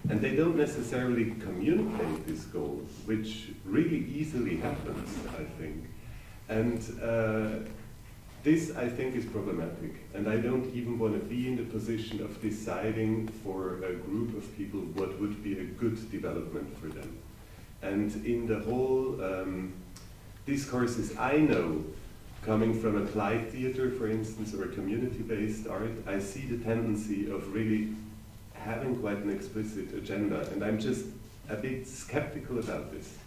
and they don't necessarily communicate this goal, which really easily happens, I think. And this, I think, is problematic, and I don't even want to be in the position of deciding for a group of people what would be a good development for them. And in the whole discourses I know, coming from applied theater, for instance, or community-based art, I see the tendency of really having quite an explicit agenda, and I'm just a bit skeptical about this,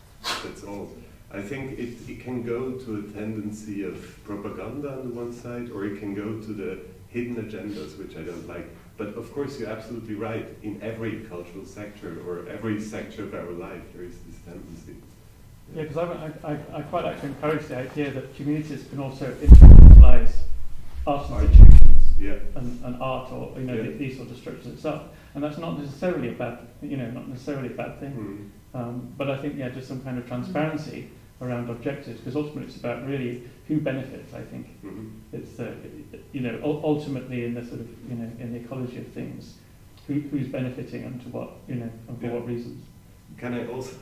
that's all. I think it can go to a tendency of propaganda on the one side, or it can go to the hidden agendas, which I don't like. But of course, you're absolutely right. In every cultural sector, or every sector of our life, there is this tendency. Yeah, because I quite like to encourage the idea that communities can also instrumentalize art institutions and art, or these sort of structures itself, and that's not necessarily a bad, not necessarily a bad thing. But I think just some kind of transparency around objectives, because ultimately it's about really who benefits. I think it's ultimately in the sort of in the ecology of things, who's benefiting and to what and for what reasons. Can I also?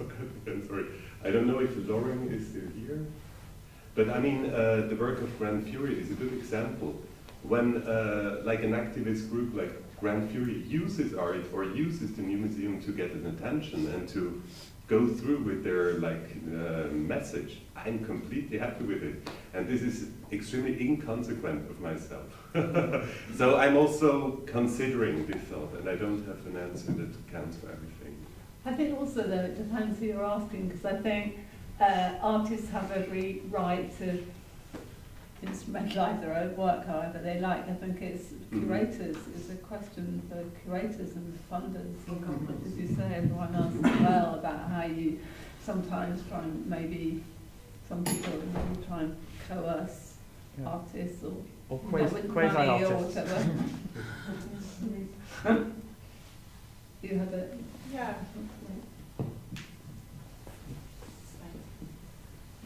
I'm sorry. I don't know if Lauren is still here, but I mean, the work of Grand Fury is a good example. When like an activist group like Grand Fury uses art or uses the new museum to get an attention and to go through with their message, I'm completely happy with it. And this is extremely inconsequent of myself. So I'm also considering this thought, and I don't have an answer that counts for everything. I think also that it depends who you're asking, because I think artists have every right to instrumentalise their own work however they like. I think it's curators, it's a question for curators and funders, and as you say, everyone else as well, about how you sometimes try and maybe some people try and coerce artists or with money or whatever. You have a I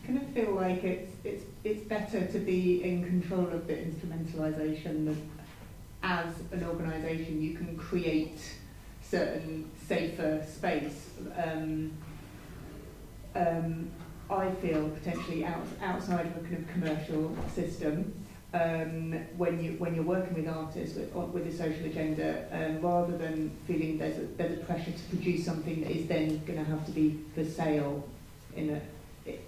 kind of feel like it's better to be in control of the instrumentalization than as an organisation you can create certain safer space. I feel potentially outside of a kind of commercial system. When you're working with artists with a social agenda, rather than feeling there's a pressure to produce something that is then going to have to be for sale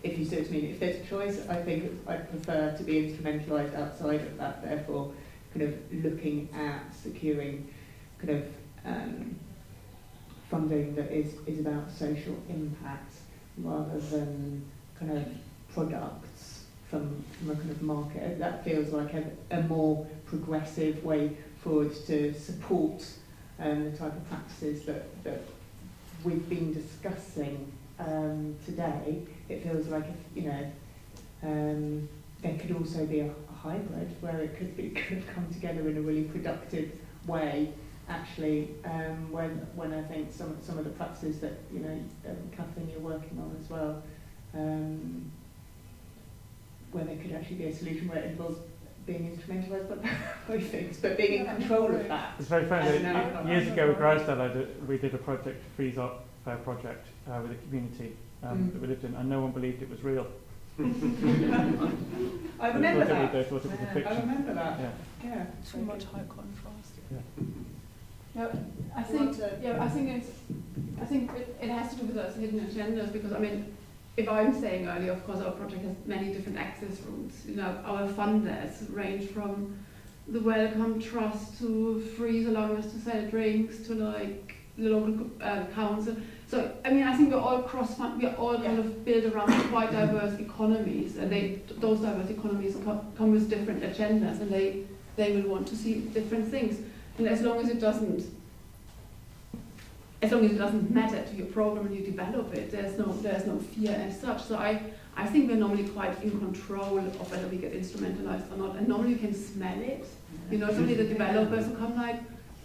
if you see what I mean. If there's a choice, I think I'd prefer to be instrumentalised outside of that, therefore kind of looking at securing kind of funding that is about social impact rather than kind of products from a kind of market. That feels like a more progressive way forward to support the type of practices that we've been discussing today. It feels like there could also be a hybrid where it could come together in a really productive way. Actually, when I think some of the practices that Kathleen, you're working on as well, where there could actually be a solution where it involves being instrumentalised by both things, but being in control of that. It's very funny. Years ago with Grisdale, we did a project, a Frieze art fair project with a community that we lived in, and no one believed it was real. I remember that. They thought it was a fiction. I remember that. Yeah. Too much high contrast. Yeah. I think it has to do with those hidden agendas, because I mean, if I'm saying earlier, of course, our project has many different access routes. Our funders range from the Wellcome Trust to Frieze allowing us to sell drinks to local council. So I mean, I think we're all we are all kind of built around quite diverse economies, and those diverse economies come with different agendas, and they will want to see different things. And as long as it doesn't matter to your program and you develop it, there's no fear as such. So I think we're normally quite in control of whether we get instrumentalized or not, and normally you can smell it. You know, it's only the developers who come like,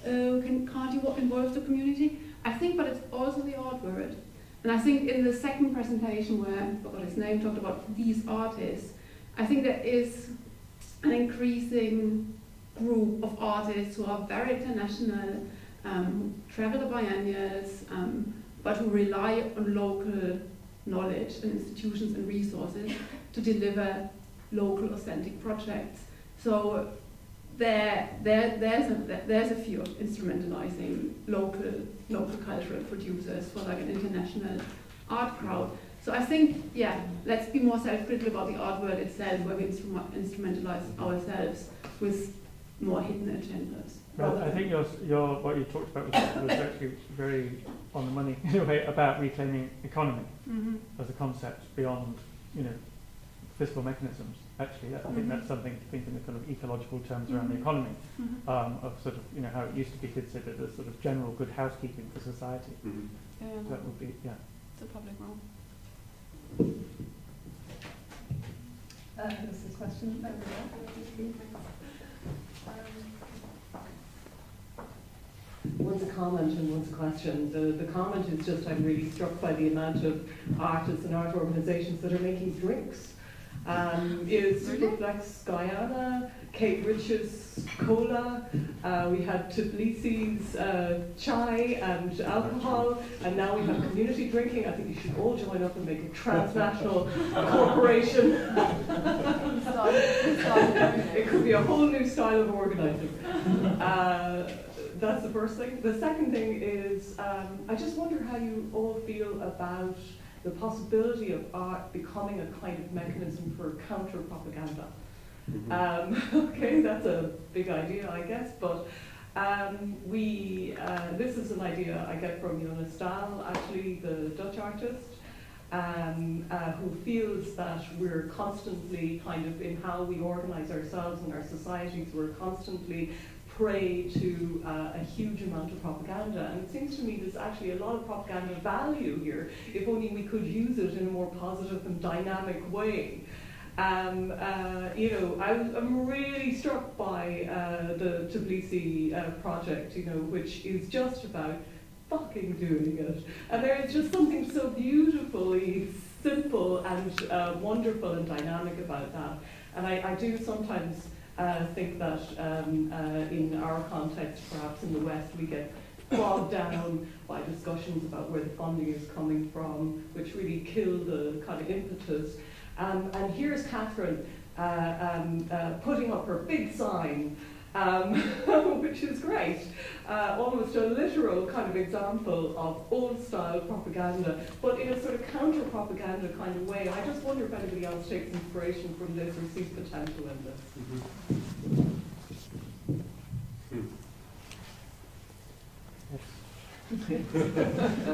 oh, can't you involve the community? I think, but it's also the art world. And I think in the second presentation where, I forgot his name, talked about these artists, I think there is an increasing group of artists who are very international, travel the biennials, but who rely on local knowledge and institutions and resources to deliver local, authentic projects. So there's a fear of instrumentalizing local cultural producers for like an international art crowd. So I think, yeah, let's be more self-critical about the art world itself, where we instrumentalize ourselves with more hidden agendas. Well, I think what you talked about was actually very on the money in a way about reclaiming economy as a concept beyond, you know, fiscal mechanisms. Actually, I think that's something to think in the kind of ecological terms around the economy, of sort of, you know, how it used to be considered as sort of general good housekeeping for society. Yeah, so that would be, yeah. It's a public role. This is a question over there. One's a comment and one's a question. The comment is just, I'm really struck by the amount of artists and art organisations that are making drinks. Is Superflex Guyana, Kate Rich's Cola, we had Tbilisi's chai and alcohol, and now we have community drinking. I think you should all join up and make a transnational corporation. It could be a whole new style of organising. That's the first thing. The second thing is, I just wonder how you all feel about the possibility of art becoming a kind of mechanism for counter-propaganda. Okay, that's a big idea, I guess, but this is an idea I get from Jonas Staal, actually, the Dutch artist, who feels that we're constantly kind of, in how we organize ourselves and our societies, we're constantly prey to a huge amount of propaganda. And it seems to me there's actually a lot of propaganda value here, if only we could use it in a more positive and dynamic way. You know, I'm really struck by the Tbilisi project, you know, which is just about fucking doing it. And there is just something so beautifully simple and wonderful and dynamic about that. And I do sometimes think that in our context, perhaps in the West, we get bogged down by discussions about where the funding is coming from, which really kill the kind of impetus. And here's Catherine putting up her big sign, which is great, almost a literal kind of example of old-style propaganda, but in a sort of counter-propaganda kind of way. I just wonder if anybody else takes inspiration from this or sees potential in this.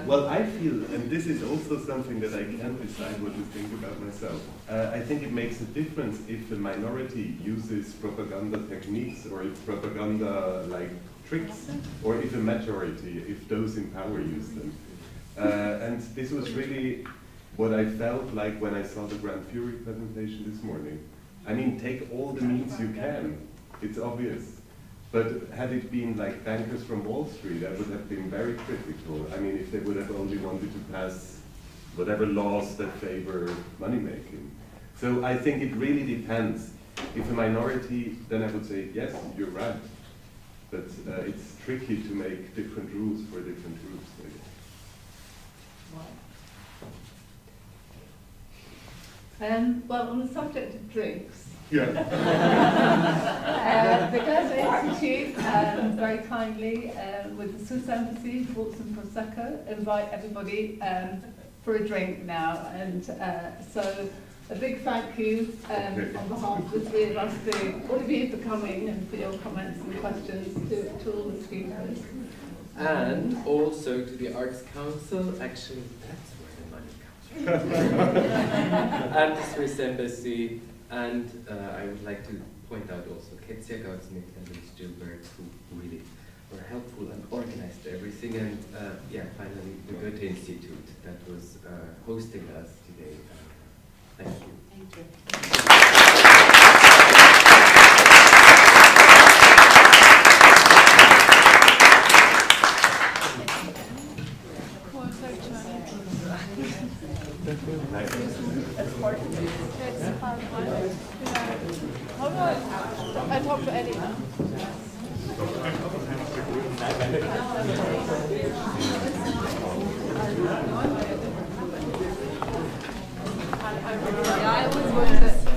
Well, I feel, and this is also something that I can't decide what to think about myself. I think it makes a difference if a minority uses propaganda techniques or if propaganda like tricks, or if a majority, if those in power use them. And this was really what I felt like when I saw the Grand Fury presentation this morning. I mean, take all the means you can. It's obvious. But had it been like bankers from Wall Street, I would have been very critical. I mean, if they would have only wanted to pass whatever laws that favor money making. So I think it really depends. If a minority, then I would say, yes, you're right. But it's tricky to make different rules for different groups. Well, on the subject of drinks, yeah. The Glasgow Institute very kindly, with the Swiss Embassy, bought some Prosecco, invite everybody for a drink now. And so a big thank you on behalf of the three of us to all of you for coming and for your comments and questions to all the speakers. and also to the Arts Council. Actually, that's where the money comes from. And the Swiss Embassy. And I would like to point out also Ketsia Goudsmith and Louis Gilbert, who really were helpful and organized everything. And yeah, finally, the Goethe Institute that was hosting us today. Thank you. Thank you. I talk to Eddie now. I was